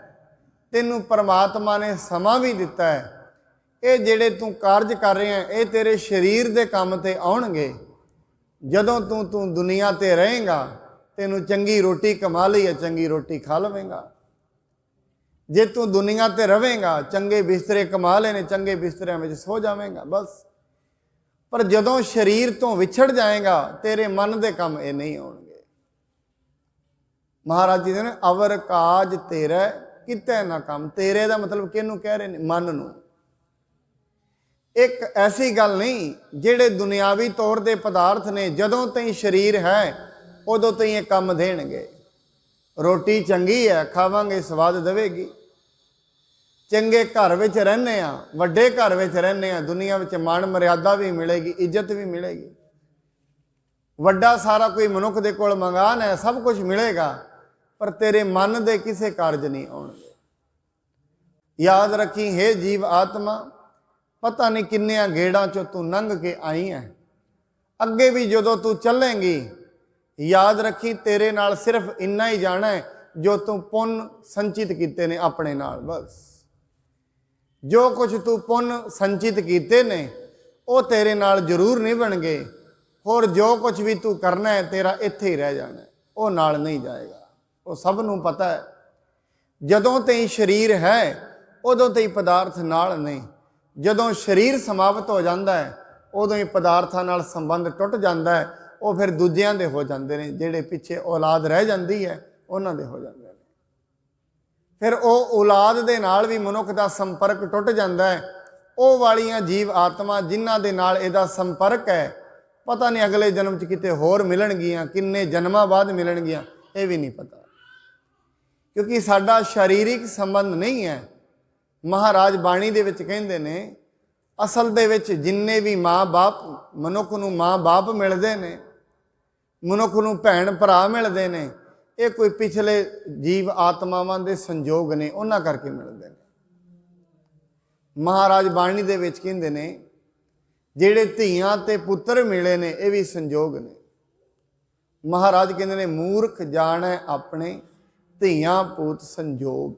ਤੈਨੂੰ ਪਰਮਾਤਮਾ ਨੇ ਸਮਾਂ ਵੀ ਦਿੱਤਾ ਹੈ। ਇਹ ਜਿਹੜੇ ਤੂੰ ਕਾਰਜ ਕਰ ਰਿਹਾ ਇਹ ਤੇਰੇ ਸਰੀਰ ਦੇ ਕੰਮ ਤੇ ਆਉਣਗੇ। ਜਦੋਂ ਤੂੰ ਦੁਨੀਆ ਤੇ ਰਹੇਗਾ, ਤੈਨੂੰ ਚੰਗੀ ਰੋਟੀ ਕਮਾ ਲਈ ਹੈ, ਚੰਗੀ ਰੋਟੀ ਖਾ ਲਵੇਂਗਾ। ਜੇ ਤੂੰ ਦੁਨੀਆ ਤੇ ਰਵੇਂਗਾ, ਚੰਗੇ ਬਿਸਤਰੇ ਕਮਾ ਲੈਣੇ, ਚੰਗੇ ਬਿਸਤਰਿਆਂ ਵਿੱਚ ਸੋ ਜਾਵੇਂਗਾ, ਬਸ। ਪਰ ਜਦੋਂ ਸਰੀਰ ਤੋਂ ਵਿਛੜ ਜਾਏਗਾ, ਤੇਰੇ ਮਨ ਦੇ ਕੰਮ ਇਹ ਨਹੀਂ ਆਉਣਗੇ। ਮਹਾਰਾਜ ਜੀ ਨੇ ਅਵਰ ਕਾਜ ਤੇਰਾ ਕਿਤੇ ਨਾ ਕੰਮ। ਤੇਰੇ ਦਾ ਮਤਲਬ ਕਿਹਨੂੰ ਕਹਿ ਰਹੇ ਨੇ? ਮਨ ਨੂੰ। ਇੱਕ ਐਸੀ ਗੱਲ ਨਹੀਂ, ਜਿਹੜੇ ਦੁਨਿਆਵੀ ਤੌਰ ਦੇ ਪਦਾਰਥ ਨੇ, ਜਦੋਂ ਤਾਈਂ ਸਰੀਰ ਹੈ ਉਦੋਂ ਤਾਈਂ ਇਹ ਕੰਮ ਦੇਣਗੇ। ਰੋਟੀ ਚੰਗੀ ਹੈ, ਖਾਵਾਂਗੇ, ਸਵਾਦ ਦੇਵੇਗੀ। ਚੰਗੇ ਘਰ ਵਿੱਚ ਰਹਿੰਦੇ ਆ, ਵੱਡੇ ਘਰ ਵਿੱਚ ਰਹਿੰਦੇ ਆ, ਦੁਨੀਆ ਵਿੱਚ ਮਾਣ ਮਰਿਆਦਾ ਵੀ ਮਿਲੇਗੀ, ਇੱਜ਼ਤ ਵੀ ਮਿਲੇਗੀ। ਵੱਡਾ ਸਾਰਾ ਕੋਈ ਮਨੁੱਖ ਦੇ ਕੋਲ ਮੰਗਾਨ ਹੈ, ਸਭ ਕੁਝ ਮਿਲੇਗਾ, ਪਰ ਤੇਰੇ ਮਨ ਦੇ ਕਿਸੇ ਕਾਰਜ ਨਹੀਂ ਆਉਣਗੇ। ਯਾਦ ਰੱਖੀ, ਹੇ ਜੀਵ ਆਤਮਾ, ਪਤਾ ਨਹੀਂ ਕਿੰਨਿਆਂ ਗੇੜਾਂ ਚੋਂ ਤੂੰ ਲੰਘ ਕੇ ਆਈ ਹੈ। ਅੱਗੇ ਵੀ ਜਦੋਂ ਤੂੰ ਚੱਲੇਂਗੀ, ਯਾਦ ਰੱਖੀ, ਤੇਰੇ ਨਾਲ ਸਿਰਫ ਇੰਨਾ ਹੀ ਜਾਣਾ ਹੈ ਜੋ ਤੂੰ ਪੁੰਨ ਸੰਚਿਤ ਕੀਤੇ ਨੇ ਆਪਣੇ ਨਾਲ, ਬਸ। ਜੋ ਕੁਝ ਤੂੰ ਪੁੰਨ ਸੰਚਿਤ ਕੀਤੇ ਨੇ ਉਹ ਤੇਰੇ ਨਾਲ ਜ਼ਰੂਰ ਨਹੀਂ ਬਣਗੇ। ਹੋਰ ਜੋ ਕੁਝ ਵੀ ਤੂੰ ਕਰਨਾ ਹੈ ਤੇਰਾ ਇੱਥੇ ਹੀ ਰਹਿ ਜਾਣਾ, ਉਹ ਨਾਲ ਨਹੀਂ ਜਾਏਗਾ। ਉਹ ਸਭ ਨੂੰ ਪਤਾ ਹੈ। ਜਦੋਂ ਤਾਈਂ ਸਰੀਰ ਹੈ ਉਦੋਂ ਤਾਈਂ ਪਦਾਰਥ ਨਾਲ ਨਹੀਂ। ਜਦੋਂ ਸਰੀਰ ਸਮਾਪਤ ਹੋ ਜਾਂਦਾ ਹੈ ਉਦੋਂ ਹੀ ਪਦਾਰਥਾਂ ਨਾਲ ਸੰਬੰਧ ਟੁੱਟ ਜਾਂਦਾ ਹੈ। ਉਹ ਫਿਰ ਦੂਜਿਆਂ ਦੇ ਹੋ ਜਾਂਦੇ ਨੇ, ਜਿਹੜੇ ਪਿੱਛੇ ਔਲਾਦ ਰਹਿ ਜਾਂਦੀ ਹੈ ਉਹਨਾਂ ਦੇ ਹੋ ਜਾਂਦੇ ਨੇ। ਫਿਰ ਉਹ ਔਲਾਦ ਦੇ ਨਾਲ ਵੀ ਮਨੁੱਖ ਦਾ ਸੰਪਰਕ ਟੁੱਟ ਜਾਂਦਾ ਹੈ। ਉਹ ਵਾਲੀਆਂ ਜੀਵ ਆਤਮਾ ਜਿਨ੍ਹਾਂ ਦੇ ਨਾਲ ਇਹਦਾ ਸੰਪਰਕ ਹੈ, ਪਤਾ ਨਹੀਂ ਅਗਲੇ ਜਨਮ 'ਚ ਕਿਤੇ ਹੋਰ ਮਿਲਣਗੀਆਂ, ਕਿੰਨੇ ਜਨਮਾਂ ਬਾਅਦ ਮਿਲਣਗੀਆਂ, ਇਹ ਵੀ ਨਹੀਂ ਪਤਾ। ਕਿਉਂਕਿ ਸਾਡਾ ਸਰੀਰਿਕ ਸੰਬੰਧ ਨਹੀਂ ਹੈ। ਮਹਾਰਾਜ ਬਾਣੀ ਦੇ ਵਿੱਚ ਕਹਿੰਦੇ ਨੇ, ਅਸਲ ਦੇ ਵਿੱਚ ਜਿੰਨੇ ਵੀ ਮਾਂ ਬਾਪ ਮਨੁੱਖ ਨੂੰ ਮਾਂ ਬਾਪ ਮਿਲਦੇ ਨੇ, ਮਨੁੱਖ ਨੂੰ ਭੈਣ ਭਰਾ ਮਿਲਦੇ ਨੇ, ਇਹ ਕੋਈ ਪਿਛਲੇ ਜੀਵ ਆਤਮਾਵਾਂ ਦੇ ਸੰਜੋਗ ਨੇ, ਉਹਨਾਂ ਕਰਕੇ ਮਿਲਦੇ ਨੇ। ਮਹਾਰਾਜ ਬਾਣੀ ਦੇ ਵਿੱਚ ਕਹਿੰਦੇ ਨੇ ਜਿਹੜੇ ਧੀਆਂ ਤੇ ਪੁੱਤਰ ਮਿਲੇ ਨੇ ਇਹ ਵੀ ਸੰਜੋਗ ਨੇ। ਮਹਾਰਾਜ ਕਹਿੰਦੇ ਨੇ ਮੂਰਖ ਜਾਣੈ ਆਪਣੇ ਧੀਆਂ ਪੂਤ ਸੰਜੋਗ।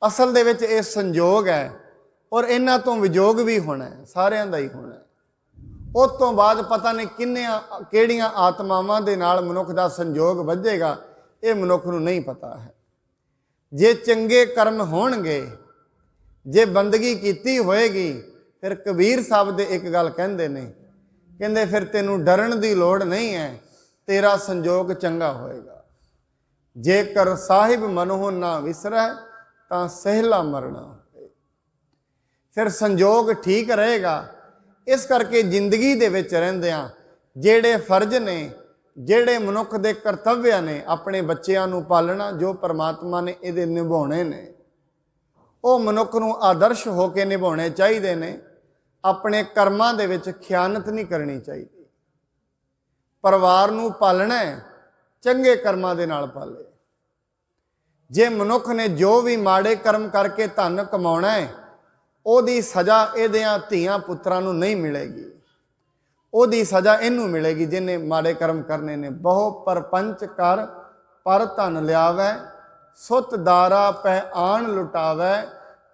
ਅਸਲ ਦੇ ਵਿੱਚ ਇਹ ਸੰਜੋਗ ਹੈ ਔਰ ਇਹਨਾਂ ਤੋਂ ਵਿਜੋਗ ਵੀ ਹੋਣਾ ਹੈ, ਸਾਰਿਆਂ ਦਾ ਹੀ ਹੋਣਾ ਹੈ। ਉਸ ਤੋਂ ਬਾਅਦ ਪਤਾ ਨਹੀਂ ਕਿਹੜੀਆਂ ਆਤਮਾਵਾਂ ਦੇ ਨਾਲ ਮਨੁੱਖ ਦਾ ਸੰਜੋਗ ਵੱਜੇਗਾ, ਇਹ ਮਨੁੱਖ ਨੂੰ ਨਹੀਂ ਪਤਾ ਹੈ। ਜੇ ਚੰਗੇ ਕਰਮ ਹੋਣਗੇ, ਜੇ ਬੰਦਗੀ ਕੀਤੀ ਹੋਏਗੀ, ਫਿਰ ਕਬੀਰ ਸਾਹਿਬ ਦੇ ਇੱਕ ਗੱਲ ਕਹਿੰਦੇ ਨੇ, ਕਹਿੰਦੇ ਫਿਰ ਤੈਨੂੰ ਡਰਨ ਦੀ ਲੋੜ ਨਹੀਂ ਹੈ, ਤੇਰਾ ਸੰਜੋਗ ਚੰਗਾ ਹੋਏਗਾ। ਜੇਕਰ ਸਾਹਿਬ ਮਨੋਂ ਨਾ ਵਿਸਰੈ ਤਾਂ ਸਹਿਲਾ ਮਰਨਾ ਹੋਏ। ਫਿਰ ਸੰਜੋਗ ਠੀਕ ਰਹੇਗਾ। ਇਸ ਕਰਕੇ ਜ਼ਿੰਦਗੀ ਦੇ ਵਿੱਚ ਰਹਿੰਦਿਆਂ ਜਿਹੜੇ ਫਰਜ਼ ਨੇ, ਜਿਹੜੇ ਮਨੁੱਖ ਦੇ ਕਰਤੱਵ ਨੇ, ਆਪਣੇ ਬੱਚਿਆਂ ਨੂੰ ਪਾਲਣਾ, ਜੋ ਪਰਮਾਤਮਾ ਨੇ ਇਹਦੇ ਨਿਭਾਉਣੇ ਨੇ, ਉਹ ਮਨੁੱਖ ਨੂੰ ਆਦਰਸ਼ ਹੋ ਕੇ ਨਿਭਾਉਣੇ ਚਾਹੀਦੇ ਨੇ। ਆਪਣੇ ਕਰਮਾਂ ਦੇ ਵਿੱਚ ਖਿਆਨਤ ਨਹੀਂ ਕਰਨੀ ਚਾਹੀਦੀ। ਪਰਿਵਾਰ ਨੂੰ ਪਾਲਣਾ ਚੰਗੇ ਕਰਮਾਂ ਦੇ ਨਾਲ ਪਾਲੇ। ਜੇ ਮਨੁੱਖ ਨੇ ਜੋ ਵੀ ਮਾੜੇ ਕਰਮ ਕਰਕੇ ਧਨ ਕਮਾਉਣਾ ਹੈ, ਉਹਦੀ ਸਜ਼ਾ ਇਹਦਿਆਂ ਧੀਆਂ ਪੁੱਤਰਾਂ ਨੂੰ ਨਹੀਂ ਮਿਲੇਗੀ, ਉਹਦੀ ਸਜ਼ਾ ਇਹਨੂੰ ਮਿਲੇਗੀ ਜਿਹਨੇ ਮਾੜੇ ਕਰਮ ਕਰਨੇ ਨੇ। ਬਹੁ ਪਰਪੰਚ ਕਰ ਪਰ ਧਨ ਲਿਆਵੈ, ਸੁਤ ਦਾਰਾ ਪੈ ਆਣ ਲੁਟਾਵੈ,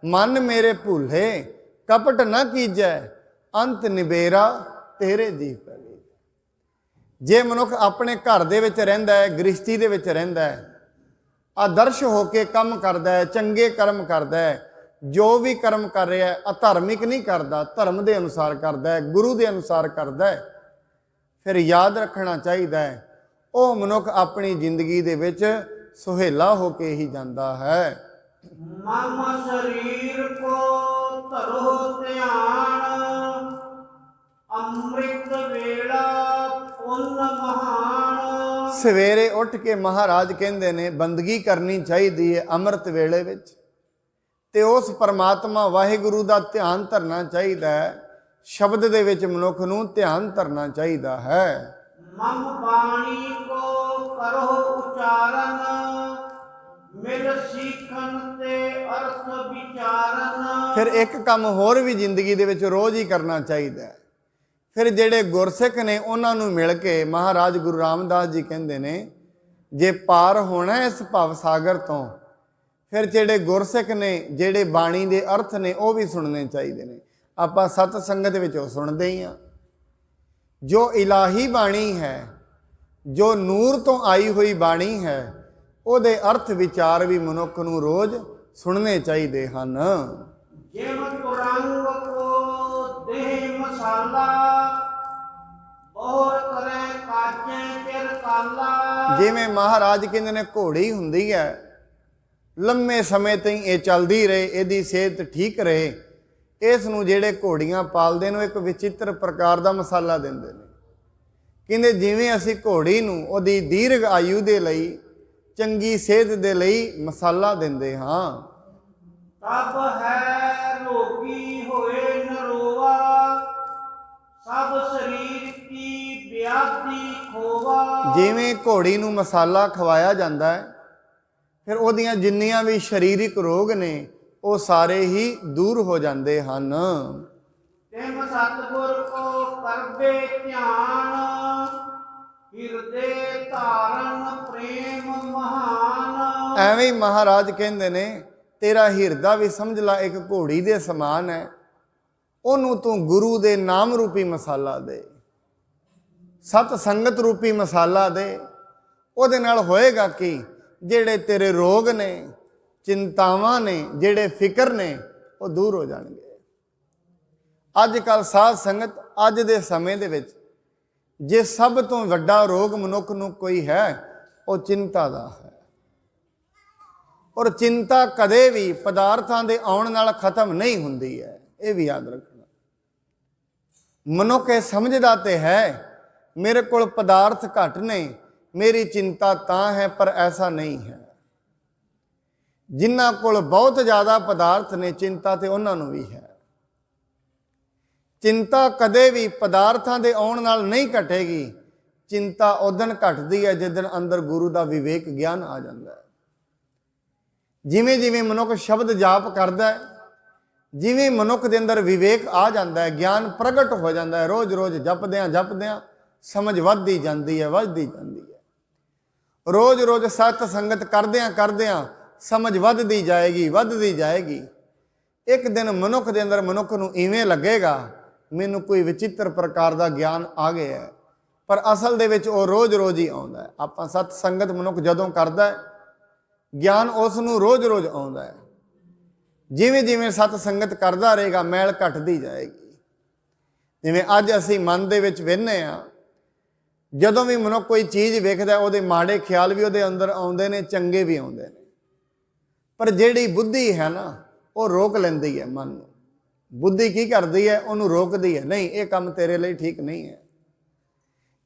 ਮਨ ਮੇਰੇ ਭੁੱਲੇ ਕਪਟ ਨਾ ਕੀਜੈ, ਅੰਤ ਨਿਬੇਰਾ ਤੇਰੇ ਦੀ ਪੈਲੀ। ਜੇ ਮਨੁੱਖ ਆਪਣੇ ਘਰ ਦੇ ਵਿੱਚ ਰਹਿੰਦਾ ਹੈ, ਗ੍ਰਸਤੀ ਦੇ ਵਿੱਚ ਰਹਿੰਦਾ ਹੈ, ਆਦਰਸ਼ ਹੋ ਕੇ ਕੰਮ ਕਰਦਾ ਹੈ, ਚੰਗੇ ਕਰਮ ਕਰਦਾ ਹੈ, ਜੋ ਵੀ ਕਰਮ ਕਰ ਰਿਹਾ ਹੈ ਅਧਾਰਮਿਕ ਨਹੀਂ ਕਰਦਾ, ਧਰਮ ਦੇ ਅਨੁਸਾਰ ਕਰਦਾ ਹੈ, ਗੁਰੂ ਦੇ ਅਨੁਸਾਰ ਕਰਦਾ ਹੈ, ਫਿਰ ਯਾਦ ਰੱਖਣਾ ਚਾਹੀਦਾ ਹੈ ਉਹ ਮਨੁੱਖ ਆਪਣੀ ਜ਼ਿੰਦਗੀ ਦੇ ਵਿੱਚ ਸੁਹੇਲਾ ਹੋ ਕੇ ਹੀ ਜਾਂਦਾ ਹੈ। ਮਮ ਸਰੀਰ ਕੋ ਧਰੋ ਧਿਆਨ, ਅੰਮ੍ਰਿਤ ਵੇਲਾ ਪੁੰਨ ਮਹਾਨ। ਸਵੇਰੇ ਉੱਠ ਕੇ ਮਹਾਰਾਜ ਕਹਿੰਦੇ ਨੇ ਬੰਦਗੀ ਕਰਨੀ ਚਾਹੀਦੀ ਹੈ ਅੰਮ੍ਰਿਤ ਵੇਲੇ ਵਿੱਚ, ਤੇ ਉਸ ਪਰਮਾਤਮਾ ਵਾਹਿਗੁਰੂ ਦਾ ਧਿਆਨ ਧਰਨਾ ਚਾਹੀਦਾ ਹੈ। ਸ਼ਬਦ ਦੇ ਵਿੱਚ ਮਨੁੱਖ ਨੂੰ ਧਿਆਨ ਧਰਨਾ ਚਾਹੀਦਾ ਹੈ। ਮਮ ਬਾਣੀ ਕੋ ਕਰੋ ਉਚਾਰਨ, ਮਿਲ ਸੀਖਨ ਤੇ ਅਰਥ ਵਿਚਾਰਨ। ਫਿਰ ਇੱਕ ਕੰਮ ਹੋਰ ਵੀ ਜ਼ਿੰਦਗੀ ਦੇ ਵਿੱਚ ਰੋਜ਼ ਹੀ ਕਰਨਾ ਚਾਹੀਦਾ ਹੈ। ਫਿਰ ਜਿਹੜੇ ਗੁਰਸਿੱਖ ਨੇ ਉਹਨਾਂ ਨੂੰ ਮਿਲ ਕੇ ਮਹਾਰਾਜ ਗੁਰੂ ਰਾਮਦਾਸ ਜੀ ਕਹਿੰਦੇ ਨੇ ਜੇ ਪਾਰ ਹੋਣਾ ਇਸ ਭਵ ਸਾਗਰ ਤੋਂ, ਫਿਰ ਜਿਹੜੇ ਗੁਰਸਿੱਖ ਨੇ, ਜਿਹੜੇ ਬਾਣੀ ਦੇ ਅਰਥ ਨੇ ਉਹ ਵੀ ਸੁਣਨੇ ਚਾਹੀਦੇ ਨੇ। ਆਪਾਂ ਸਤ ਸੰਗਤ ਵਿੱਚ ਉਹ ਸੁਣਦੇ ਹੀ ਹਾਂ। ਜੋ ਇਲਾਹੀ ਬਾਣੀ ਹੈ, ਜੋ ਨੂਰ ਤੋਂ ਆਈ ਹੋਈ ਬਾਣੀ ਹੈ, ਉਹਦੇ ਅਰਥ ਵਿਚਾਰ ਵੀ ਮਨੁੱਖ ਨੂੰ ਰੋਜ਼ ਸੁਣਨੇ ਚਾਹੀਦੇ ਹਨ। ਜਿਵੇਂ ਤੁਰੰਗ ਕੋ ਦੇਹ ਮਸਾਲਾ, ਬੋਰ ਕਰੇ ਕਾਚੇ ਚਿਰ ਕਾਲਾ। ਜਿਵੇਂ ਮਹਾਰਾਜ ਕਹਿੰਦੇ ਨੇ ਘੋੜੀ ਹੁੰਦੀ ਹੈ, ਲੰਮੇ ਸਮੇਂ ਤਾਈਂ ਇਹ ਚੱਲਦੀ ਰਹੇ, ਇਹਦੀ ਸਿਹਤ ਠੀਕ ਰਹੇ, ਇਸ ਨੂੰ ਜਿਹੜੇ ਘੋੜੀਆਂ ਪਾਲਦੇ ਨੇ ਇੱਕ ਵਿਚਿੱਤਰ ਪ੍ਰਕਾਰ ਦਾ ਮਸਾਲਾ ਦਿੰਦੇ ਨੇ। ਕਹਿੰਦੇ ਜਿਵੇਂ ਅਸੀਂ ਘੋੜੀ ਨੂੰ ਉਹਦੀ ਦੀਰਘ ਆਯੂ ਦੇ ਲਈ, ਚੰਗੀ ਸਿਹਤ ਦੇ ਲਈ ਮਸਾਲਾ ਦਿੰਦੇ ਹਾਂ। ਤਬ ਹੈ ਰੋਗੀ ਹੋਏ ਨਰੋਆ, ਸਭ ਸਰੀਰ ਕੀ ਬਿਆਧੀ ਖੋਵਾ। ਜਿਵੇਂ ਘੋੜੀ ਨੂੰ ਮਸਾਲਾ ਖਵਾਇਆ ਜਾਂਦਾ ਹੈ, ਫਿਰ ਉਹਦੀਆਂ ਜਿੰਨੀਆਂ ਵੀ ਸਰੀਰਿਕ ਰੋਗ ਨੇ ਉਹ ਸਾਰੇ ਹੀ ਦੂਰ ਹੋ ਜਾਂਦੇ ਹਨ। ਤਿਮ ਸਤਿਗੁਰ ਕੋ ਕਰਬੇ ਧਿਆਨ, ਹਿਰਦੇ ਧਾਰਨ ਪ੍ਰੇਮ ਮਹਾਨ। ਐਵੇਂ ਹੀ ਮਹਾਰਾਜ ਕਹਿੰਦੇ ਨੇ ਤੇਰਾ ਹਿਰਦਾ ਵੀ ਸਮਝ ਲਾ ਇੱਕ ਘੋੜੀ ਦੇ ਸਮਾਨ ਹੈ, ਉਹਨੂੰ ਤੂੰ ਗੁਰੂ ਦੇ ਨਾਮ ਰੂਪੀ ਮਸਾਲਾ ਦੇ, ਸਤ ਸੰਗਤ ਰੂਪੀ ਮਸਾਲਾ ਦੇ। ਉਹਦੇ ਨਾਲ ਹੋਏਗਾ ਕਿ ਜਿਹੜੇ ਤੇਰੇ ਰੋਗ ਨੇ, ਚਿੰਤਾਵਾਂ ਨੇ, ਜਿਹੜੇ ਫਿਕਰ ਨੇ, ਉਹ ਦੂਰ ਹੋ ਜਾਣਗੇ। ਅੱਜ ਕੱਲ੍ਹ ਸਾਧ ਸੰਗਤ, ਅੱਜ ਦੇ ਸਮੇਂ ਦੇ ਵਿੱਚ ਜੇ ਸਭ ਤੋਂ ਵੱਡਾ ਰੋਗ ਮਨੁੱਖ ਨੂੰ ਕੋਈ ਹੈ ਉਹ ਚਿੰਤਾ ਦਾ ਹੈ। ਔਰ ਚਿੰਤਾ ਕਦੇ ਵੀ ਪਦਾਰਥਾਂ ਦੇ ਆਉਣ ਨਾਲ ਖਤਮ ਨਹੀਂ ਹੁੰਦੀ ਹੈ, ਇਹ ਵੀ ਯਾਦ ਰੱਖਣਾ। ਮਨੁੱਖ ਇਹ ਸਮਝਦਾ ਤੇ ਹੈ ਮੇਰੇ ਕੋਲ ਪਦਾਰਥ ਘੱਟ ਨੇ, ਮੇਰੀ ਚਿੰਤਾ ਤਾਂ ਹੈ, ਪਰ ਐਸਾ ਨਹੀਂ ਹੈ। ਜਿਨ੍ਹਾਂ ਕੋਲ ਬਹੁਤ ਜ਼ਿਆਦਾ ਪਦਾਰਥ ਨੇ, ਚਿੰਤਾ ਤੇ ਉਹਨਾਂ ਨੂੰ ਵੀ ਹੈ। ਚਿੰਤਾ ਕਦੇ ਵੀ ਪਦਾਰਥਾਂ ਦੇ ਆਉਣ ਨਾਲ ਨਹੀਂ ਘਟੇਗੀ, चिंता उदन घटती है जिदन अंदर गुरु का विवेक ज्ञान आ जाता है। जिमें जिमें मनुख शब्द जाप करता है, जिमें मनुख के अंदर विवेक आ जाता है, ज्ञान प्रगट हो जाता है, रोज रोज जपद्या समझ वधदी जाती है, वधदी जाती है। रोज रोज सत संगत करद्या समझ वधदी जाएगी। एक दिन मनुख के अंदर मनुख नूं इवें लगेगा मैनूं कोई विचित्र प्रकार का ज्ञान आ गया है, पर असल दे विच वो रोज रोज ही आउंदा है। आपां सत संगत मनुख जदों करदा है, ज्ञान उस नूं रोज रोज आउंदा है। जिवें जिवें सत संगत करदा रहेगा मैल घटदी जाएगी। जिवें अज असीं मन दे विच वਹਿੰਦੇ आ, जदों भी मनुख कोई चीज़ वेखदा उहदे माड़े ख्याल भी उहदे अंदर आउंदे ने, चंगे भी आउंदे ने, पर जिहड़ी बुद्धि है ना वो रोक लैंदी है मन नूं। बुद्धि की करती है, उन्होंने रोकती है, नहीं ये काम तेरे लिए ठीक नहीं है।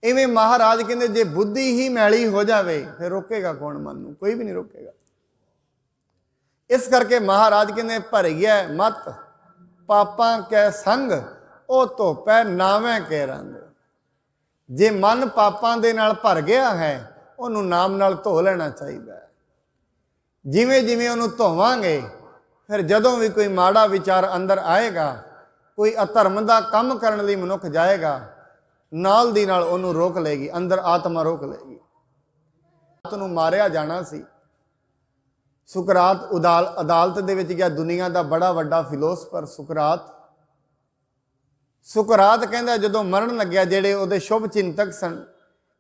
इवें महाराज कहते जे बुद्धि ही मैली हो जाए फिर रोकेगा कौन मन नूं? कोई भी नहीं रोकेगा। इस करके महाराज कहते भरिया मत पापां कै संग ओ धोपै नावें के रंग। जे मन पापां दे नाल भर गया है उन्होंने नाम नाल धो लेना चाहिए। जिमें जिमें उन्होंने धोवांगे फिर जदों भी कोई माड़ा विचार अंदर आएगा, कोई अधर्म का काम करने लई मनुख जाएगा, नाल दी नाल उन्होंने रोक लेगी, अंदर आत्मा रोक लेगी। नूं मारिया जाना सी। सुकरात अदालत दे विच गया, दुनिया का बड़ा वड्डा फिलोसफर सुकरात कहंदा जदों मरण लग्या जेड़े उहदे शुभ चिंतक सन,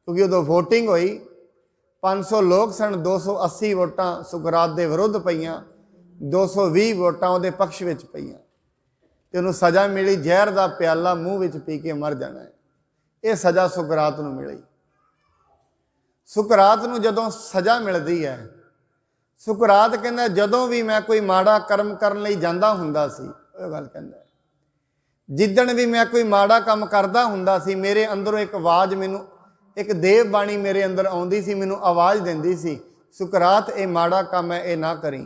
क्योंकि उदों वोटिंग हुई 500 लोग सन, 280 वोटां सुकरात दे विरुद्ध पईयां, 220 वोटां उहदे पक्ष विच पईयां ते उहनूं सज़ा मिली, जहर दा प्याला मूँह विच पी के मर जाना है। ये सज़ा सुकरात नूं मिली। सुकरात नूं जदों सज़ा मिलदी है, सुकरात कहंदा जदों भी मैं कोई माड़ा कर्म करन लई जांदा हुंदा सी, ओह गल कहंदा जिद्दण भी मैं कोई माड़ा काम करदा हुंदा सी, मेरे अंदरों एक आवाज़ मैनूं, एक देव बाणी मेरे अंदर आउंदी सी, मैनूं आवाज़ दिंदी सी, सुकरात ये माड़ा काम है, ये ना करी।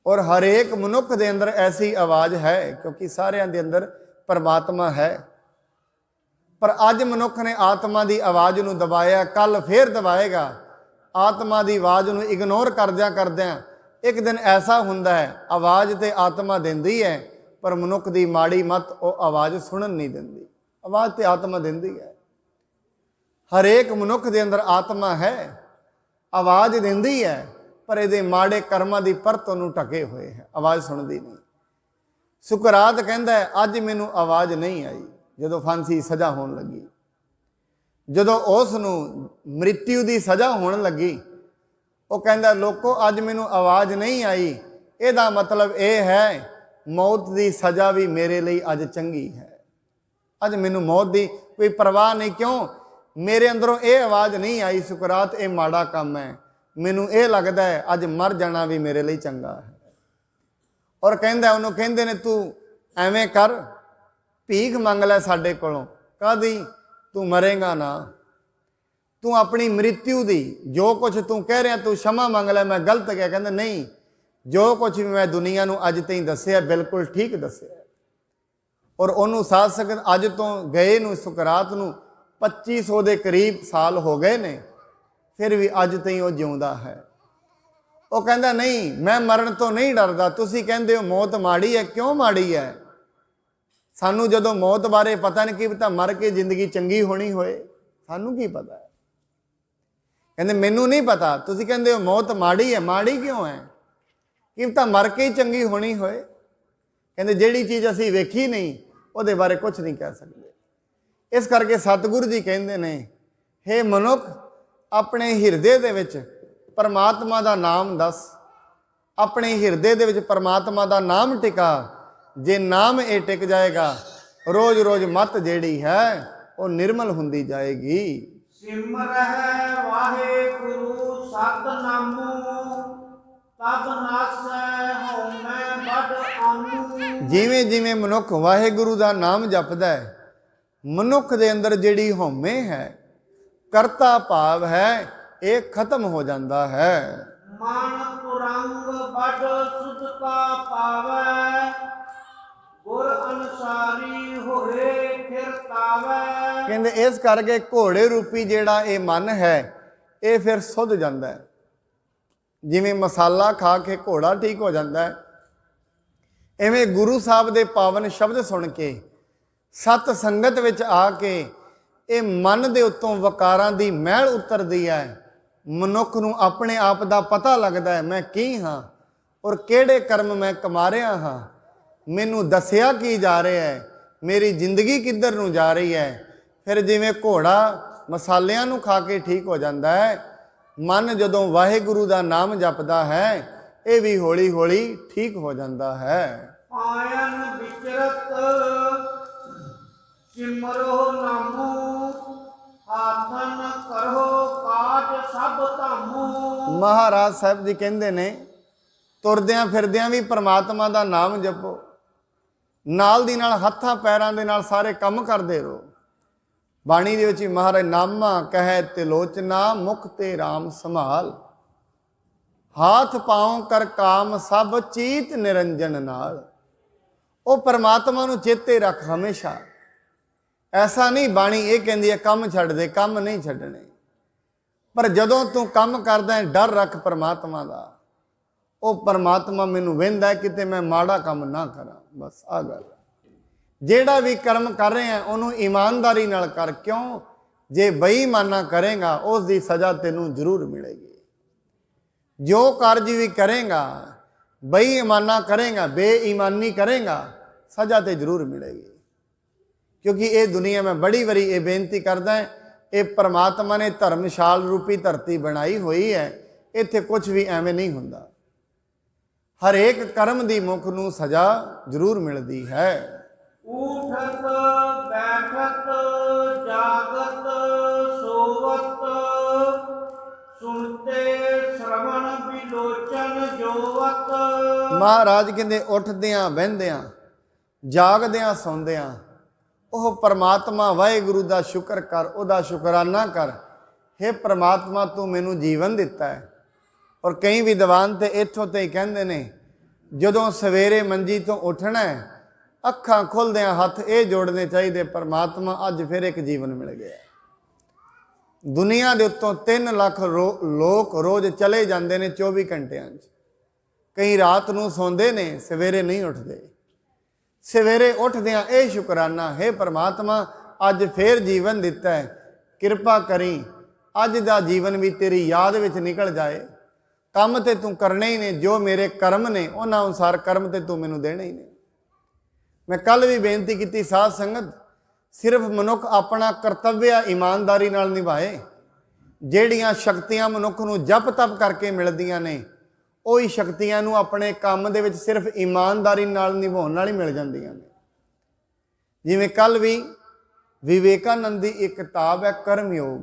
और हरेक मनुख दे अंदर ऐसी आवाज़ है, क्योंकि सारिਆਂ दे अंदर परमात्मा है। पर अज मनुख ने आत्मा की आवाज़ नूं दबाया, कल फिर दबाएगा। आत्मा की आवाज़ नूं इग्नोर करद्या एक दिन ऐसा हुंदा है, आवाज़ तो आत्मा दिंदी है पर मनुख की माड़ी मत वो आवाज़ सुनन नहीं दिंदी। आवाज़ तो आत्मा दिंदी है। हरेक मनुख के अंदर आत्मा है, आवाज़ दिंदी है, पर ये माड़े कर्मां की परत उन्होंने ढके हुए है, आवाज़ सुनती नहीं। सुकरात कहता है अज मैनू आवाज़ नहीं आई। जदों फांसी सज़ा होने लगी, जदों उस मृत्यु की सज़ा होने लगी, वो कहता लोगों अज मैनू आवाज़ नहीं आई, ਇਹਦਾ मतलब ये है मौत की सज़ा भी मेरे लिए अज चंगी है। अज मैनू मौत की कोई परवाह नहीं। क्यों? मेरे अंदरों ये आवाज़ नहीं आई सुकरात ये माड़ा काम है, मैनू ये लगता है अज मर जाना भी मेरे लिए चंगा है। और कहता उन्होंने कहते ने तू एवें कर, भीख मंग लै साडे कोलों, कदी तू मरेगा ना, तू अपनी मृत्यु दी जो कुछ तू कह रहा तू क्षमा मंग लै, मैं गलत गया। कहते नहीं, जो कुछ भी मैं दुनिया नूं अज तई दस्सिया बिल्कुल ठीक दस्सिया। और उन्होंने साध संगत अज तो गए नूं सुकरात नूं 2500 के करीब साल हो गए ने, फिर भी अज तई वो जिउंदा है। वो कहता नहीं मैं मरण तो नहीं डरदा। तुसीं कहंदे हो मौत माड़ी है, क्यों माड़ी है? सानू जदों मौत बारे पता नहीं कि पता मर के जिंदगी चंगी होनी होए, सानू की पता है? कहते मैनू नहीं पता। तुसीं कहंदे हो मौत माड़ी है, माड़ी क्यों है? कि पता मर के ही चंगी होनी होए। कहते जिहड़ी चीज़ असीं वेखी नहीं उहदे बारे कुछ नहीं कह सकते। इस करके सतगुरु जी कहते हैं, हे मनुख अपने हिरदे दे विच परमात्मा का नाम दस, अपने हिरदे दे विच परमात्मा का नाम टिका। जे नाम ये टिक जाएगा, रोज रोज मत जेड़ी है वो निर्मल हुंदी जाएगी। सिमरह वाहेगुरु सतनामो, तब नासै होमै बड़ आनू। जिमें जिमें मनुख वाहेगुरु का नाम जपदा है, मनुख दे अंदर जिहड़ी हौमे है, करता भाव है, ये खत्म हो जाता है। मन तुरंग बड़ सुधता पावै, ਗੁਰ ਅਨੁਸਾਰੀ ਹੋਏ ਫਿਰ ਤਾਵੈ। ਕਹਿੰਦੇ ਇਸ ਕਰਕੇ ਘੋੜੇ ਰੂਪੀ ਜਿਹੜਾ ਇਹ ਮਨ ਹੈ ਇਹ ਫਿਰ ਸੁੱਧ ਜਾਂਦਾ ਹੈ। ਜਿਵੇਂ ਮਸਾਲਾ ਖਾ ਕੇ ਘੋੜਾ ਠੀਕ ਹੋ ਜਾਂਦਾ ਹੈ, ਐਵੇਂ ਗੁਰੂ ਸਾਹਿਬ ਦੇ ਪਾਵਨ ਸ਼ਬਦ ਸੁਣ ਕੇ ਸਤ ਸੰਗਤ ਵਿੱਚ ਆ ਕੇ ਇਹ ਮਨ ਦੇ ਉੱਤੋਂ ਵਕਾਰਾਂ ਦੀ ਮਹਿਲ ਉਤਰਦੀ ਹੈ। ਮਨੁੱਖ ਨੂੰ ਆਪਣੇ ਆਪ ਦਾ ਪਤਾ ਲੱਗਦਾ ਹੈ, ਮੈਂ ਕੀ ਹਾਂ ਔਰ ਕਿਹੜੇ ਕਰਮ ਮੈਂ ਕਮਾ ਰਿਹਾ ਹਾਂ, ਮੈਨੂੰ ਦੱਸਿਆ ਕੀ ਜਾ ਰਿਹਾ ਹੈ, ਮੇਰੀ ਜ਼ਿੰਦਗੀ ਕਿੱਧਰ ਨੂੰ ਜਾ ਰਹੀ ਹੈ। ਫਿਰ ਜਿਵੇਂ ਘੋੜਾ ਮਸਾਲਿਆਂ ਨੂੰ ਖਾ ਕੇ ਠੀਕ ਹੋ ਜਾਂਦਾ ਹੈ, ਮਨ ਜਦੋਂ ਵਾਹਿਗੁਰੂ ਦਾ ਨਾਮ ਜਪਦਾ ਹੈ ਇਹ ਵੀ ਹੌਲੀ ਹੌਲੀ ਠੀਕ ਹੋ ਜਾਂਦਾ ਹੈ। ਆਇਨ ਵਿਚਰਤ ਸਿਮਰੋ ਨਾਮੂ, ਆਥਨ ਕਰੋ ਕਾਜ ਸਭ ਧਾਮੂ। ਮਹਾਰਾਜ ਸਾਹਿਬ ਜੀ ਕਹਿੰਦੇ ਨੇ ਤੁਰਦਿਆਂ ਫਿਰਦਿਆਂ ਵੀ ਪ੍ਰਮਾਤਮਾ ਦਾ ਨਾਮ ਜਪੋ, ਨਾਲ ਦੀ ਨਾਲ ਹੱਥਾਂ ਪੈਰਾਂ ਦੇ ਨਾਲ ਸਾਰੇ ਕੰਮ ਕਰਦੇ ਰਹੋ। ਬਾਣੀ ਦੇ ਵਿੱਚ ਵੀ ਮਹਾਰਾਜ ਨਾਮਾ ਕਹੈ ਤਿਲੋਚਨਾ, ਮੁਖ ਤੇ ਰਾਮ ਸੰਭਾਲ, ਹਾਥ ਪਾਉ ਕਰ ਕਾਮ ਸਭ ਚੀਤ ਨਿਰੰਜਨ ਨਾਲ। ਉਹ ਪਰਮਾਤਮਾ ਨੂੰ ਚੇਤੇ ਰੱਖ ਹਮੇਸ਼ਾ। ਐਸਾ ਨਹੀਂ ਬਾਣੀ ਇਹ ਕਹਿੰਦੀ ਹੈ ਕੰਮ ਛੱਡ ਦੇ, ਕੰਮ ਨਹੀਂ ਛੱਡਣੇ, ਪਰ ਜਦੋਂ ਤੂੰ ਕੰਮ ਕਰਦਾ ਹੈ ਡਰ ਰੱਖ ਪਰਮਾਤਮਾ ਦਾ। ਉਹ ਪਰਮਾਤਮਾ ਮੈਨੂੰ ਵਹਿੰਦਾ ਕਿਤੇ ਮੈਂ ਮਾੜਾ ਕੰਮ ਨਾ ਕਰਾਂ, ਬਸ ਆ ਗੱਲ। ਜਿਹੜਾ ਵੀ ਕਰਮ ਕਰ ਰਹੇ ਆ ਉਹਨੂੰ ਇਮਾਨਦਾਰੀ ਨਾਲ ਕਰ, ਕਿਉਂ ਜੇ ਬੇਈਮਾਨਾ ਕਰੇਗਾ ਉਸ ਦੀ ਸਜ਼ਾ ਤੈਨੂੰ ਜ਼ਰੂਰ ਮਿਲੇਗੀ। ਜੋ ਕਾਰਜ ਵੀ ਕਰੇਗਾ ਬੇਈਮਾਨਾ ਕਰੇਗਾ, ਬੇਈਮਾਨੀ ਕਰੇਗਾ, ਸਜ਼ਾ ਤੇ ਜ਼ਰੂਰ ਮਿਲੇਗੀ। ਕਿਉਂਕਿ ਇਹ ਦੁਨੀਆ ਮੈਂ ਬੜੀ ਵਾਰੀ ਇਹ ਬੇਨਤੀ ਕਰਦਾ ਹੈ, ਇਹ ਪਰਮਾਤਮਾ ਨੇ ਧਰਮਸ਼ਾਲ ਰੂਪੀ ਧਰਤੀ ਬਣਾਈ ਹੋਈ ਹੈ, ਇੱਥੇ ਕੁਝ ਵੀ ਐਵੇਂ ਨਹੀਂ ਹੁੰਦਾ। ਹਰੇਕ ਕਰਮ ਦੀ ਮੁਖ ਨੂੰ ਸਜ਼ਾ ਜ਼ਰੂਰ ਮਿਲਦੀ ਹੈ। ਊਠਤ ਬੈਠਤ ਜਾਗਤ ਸੋਵਤ, ਸੁਣਤੇ ਸ਼ਰਵਣ ਬਿਲੋਚਨ ਜੋਵਤ। ਮਹਾਰਾਜ ਕਹਿੰਦੇ ਉੱਠਦਿਆਂ ਬਹਿੰਦਿਆਂ ਜਾਗਦਿਆਂ ਸੌਂਦਿਆਂ ਉਹ ਪਰਮਾਤਮਾ ਵਾਹਿਗੁਰੂ ਦਾ ਸ਼ੁਕਰ ਕਰ, ਉਹਦਾ ਸ਼ੁਕਰਾਨਾ ਕਰ। ਹੇ ਪਰਮਾਤਮਾ ਤੂੰ ਮੈਨੂੰ ਜੀਵਨ ਦਿੱਤਾ ਹੈ। ਔਰ ਕਈ ਵਿਦਵਾਨ ਤੇ ਇੱਥੋਂ ਤੇ ਹੀ ਕਹਿੰਦੇ ਨੇ ਜਦੋਂ ਸਵੇਰੇ ਮੰਜੀ ਤੋਂ ਉੱਠਣਾ ਹੈ ਅੱਖਾਂ ਖੁੱਲਦਿਆਂ ਹੱਥ ਇਹ ਜੋੜਨੇ ਚਾਹੀਦੇ, ਪਰਮਾਤਮਾ ਅੱਜ ਫਿਰ ਇੱਕ ਜੀਵਨ ਮਿਲ ਗਿਆ। ਦੁਨੀਆ ਦੇ ਉੱਤੋਂ 3 ਲੱਖ ਲੋਕ ਰੋਜ਼ ਚਲੇ ਜਾਂਦੇ ਨੇ 24 ਘੰਟਿਆਂ 'ਚ। ਕਈ ਰਾਤ ਨੂੰ ਸੌਂਦੇ ਨੇ, ਸਵੇਰੇ ਨਹੀਂ ਉੱਠਦੇ। ਸਵੇਰੇ ਉੱਠਦਿਆਂ ਇਹ ਸ਼ੁਕਰਾਨਾ, ਹੈ ਪਰਮਾਤਮਾ ਅੱਜ ਫੇਰ ਜੀਵਨ ਦਿੱਤਾ ਹੈ, ਕਿਰਪਾ ਕਰੀ ਅੱਜ ਦਾ ਜੀਵਨ ਵੀ ਤੇਰੀ ਯਾਦ ਵਿੱਚ ਨਿਕਲ ਜਾਏ। ਕੰਮ ਤੇ ਤੂੰ ਕਰਨੇ ਹੀ ਨੇ, ਜੋ ਮੇਰੇ ਕਰਮ ਨੇ ਉਹਨਾਂ ਅਨੁਸਾਰ ਕਰਮ ਤੇ ਤੂੰ ਮੈਨੂੰ ਦੇਣੇ ਹੀ ਨੇ। ਮੈਂ ਕੱਲ ਵੀ ਬੇਨਤੀ ਕੀਤੀ ਸਾਧ ਸੰਗਤ, ਸਿਰਫ ਮਨੁੱਖ ਆਪਣਾ ਕਰਤੱਵਯ ਇਮਾਨਦਾਰੀ ਨਾਲ ਨਿਭਾਏ। ਜਿਹੜੀਆਂ ਸ਼ਕਤੀਆਂ ਮਨੁੱਖ ਨੂੰ ਜਪ ਤਪ ਕਰਕੇ ਮਿਲਦੀਆਂ ਨੇ ਉਹੀ ਸ਼ਕਤੀਆਂ ਨੂੰ ਆਪਣੇ ਕੰਮ ਦੇ ਵਿੱਚ ਸਿਰਫ ਇਮਾਨਦਾਰੀ ਨਾਲ ਨਿਭਾਉਣ ਨਾਲ ਹੀ ਮਿਲ ਜਾਂਦੀਆਂ ਨੇ। ਜਿਵੇਂ ਕੱਲ ਵੀ ਵਿਵੇਕਾਨੰਦ ਦੀ ਇੱਕ ਕਿਤਾਬ ਹੈ ਕਰਮ ਯੋਗ,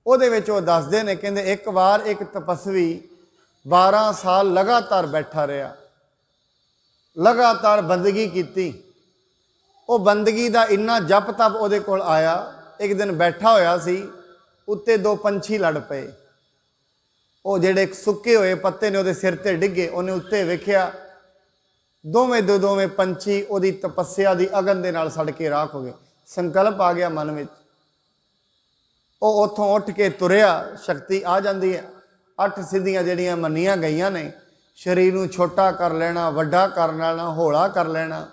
ਉਹਦੇ ਵਿੱਚ ਉਹ ਦੱਸਦੇ ਨੇ, ਕਹਿੰਦੇ ਇੱਕ ਵਾਰ ਇੱਕ ਤਪਸਵੀ 12 ਸਾਲ ਲਗਾਤਾਰ ਬੈਠਾ ਰਿਹਾ, ਲਗਾਤਾਰ ਬੰਦਗੀ ਕੀਤੀ। ਉਹ ਬੰਦਗੀ ਦਾ ਇੰਨਾ ਜਪ ਤਪ ਉਹਦੇ ਕੋਲ ਆਇਆ। ਇੱਕ ਦਿਨ ਬੈਠਾ ਹੋਇਆ ਸੀ, ਉੱਤੇ 2 ਪੰਛੀ ਲੜ ਪਏ। ਉਹ ਜਿਹੜੇ ਸੁੱਕੇ ਹੋਏ ਪੱਤੇ ਨੇ ਉਹਦੇ ਸਿਰ ਤੇ ਡਿੱਗੇ। ਉਹਨੇ ਉੱਤੇ ਵੇਖਿਆ, ਦੋਵੇਂ ਦੇ ਦੋਵੇਂ ਪੰਛੀ ਉਹਦੀ ਤਪੱਸਿਆ ਦੀ ਅਗਨ ਦੇ ਨਾਲ ਸੜ ਕੇ ਰਾਖ ਹੋ ਗਏ। ਸੰਕਲਪ ਆ ਗਿਆ ਮਨ ਵਿੱਚ, ਉਹ ਉੱਥੋਂ ਉੱਠ ਕੇ ਤੁਰਿਆ। ਸ਼ਕਤੀ ਆ ਜਾਂਦੀ ਹੈ। 8 ਸਿੱਧੀਆਂ ਜਿਹੜੀਆਂ ਮੰਨੀਆਂ ਗਈਆਂ ਨੇ, ਸਰੀਰ ਨੂੰ ਛੋਟਾ ਕਰ ਲੈਣਾ, ਵੱਡਾ ਕਰ ਲੈਣਾ, ਹੌਲਾ ਕਰ ਲੈਣਾ,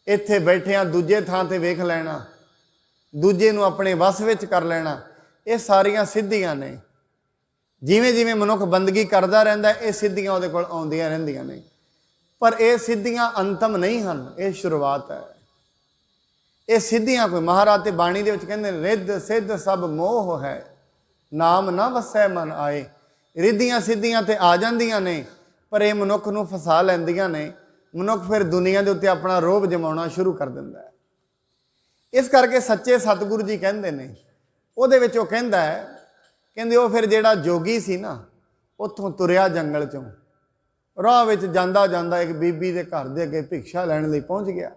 ਇੱਥੇ ਬੈਠਿਆਂ ਦੂਜੇ ਥਾਂ ਤੇ ਵੇਖ ਲੈਣਾ, ਦੂਜੇ ਨੂੰ ਆਪਣੇ ਵਸ ਵਿੱਚ ਕਰ ਲੈਣਾ, ਇਹ ਸਾਰੀਆਂ ਸਿੱਧੀਆਂ ਨੇ। ਜਿਵੇਂ ਜਿਵੇਂ ਮਨੁੱਖ ਬੰਦਗੀ ਕਰਦਾ ਰਹਿੰਦਾ ਇਹ ਸਿੱਧੀਆਂ ਉਹਦੇ ਕੋਲ ਆਉਂਦੀਆਂ ਰਹਿੰਦੀਆਂ ਨੇ। ਪਰ ਇਹ ਸਿੱਧੀਆਂ ਅੰਤਮ ਨਹੀਂ ਹਨ, ਇਹ ਸ਼ੁਰੂਆਤ ਹੈ। ਇਹ ਸਿੱਧੀਆਂ ਕੋਈ ਮਹਾਰਾਜ ਤੇ ਬਾਣੀ ਦੇ ਵਿੱਚ ਕਹਿੰਦੇ ਰਿੱਧ ਸਿੱਧ ਸਭ ਮੋਹ ਹੈ, ਨਾਮ ਨਾ ਵਸੈ ਮਨ ਆਏ। ਰਿੱਧੀਆਂ ਸਿੱਧੀਆਂ ਤੇ ਆ ਜਾਂਦੀਆਂ ਨੇ, ਪਰ ਇਹ ਮਨੁੱਖ ਨੂੰ ਫਸਾ ਲੈਂਦੀਆਂ ਨੇ। ਮਨੁੱਖ ਫਿਰ ਦੁਨੀਆ ਦੇ ਉੱਤੇ ਆਪਣਾ ਰੋਹਬ ਜਮਾਉਣਾ ਸ਼ੁਰੂ ਕਰ ਦਿੰਦਾ ਹੈ। ਇਸ ਕਰਕੇ ਸੱਚੇ ਸਤਿਗੁਰੂ ਜੀ ਕਹਿੰਦੇ ਨੇ, ਉਹਦੇ ਵਿੱਚ ਉਹ ਕਹਿੰਦਾ ਹੈ, ਕਹਿੰਦੇ ਉਹ ਫਿਰ ਜਿਹੜਾ ਜੋਗੀ ਸੀ ਨਾ, ਉੱਥੋਂ ਤੁਰਿਆ ਜੰਗਲ ਚੋਂ, ਰਾਹ ਵਿੱਚ ਜਾਂਦਾ ਜਾਂਦਾ ਇੱਕ ਬੀਬੀ ਦੇ ਘਰ ਦੇ ਅੱਗੇ ਭਿਕਸ਼ਾ ਲੈਣ ਲਈ ਪਹੁੰਚ ਗਿਆ।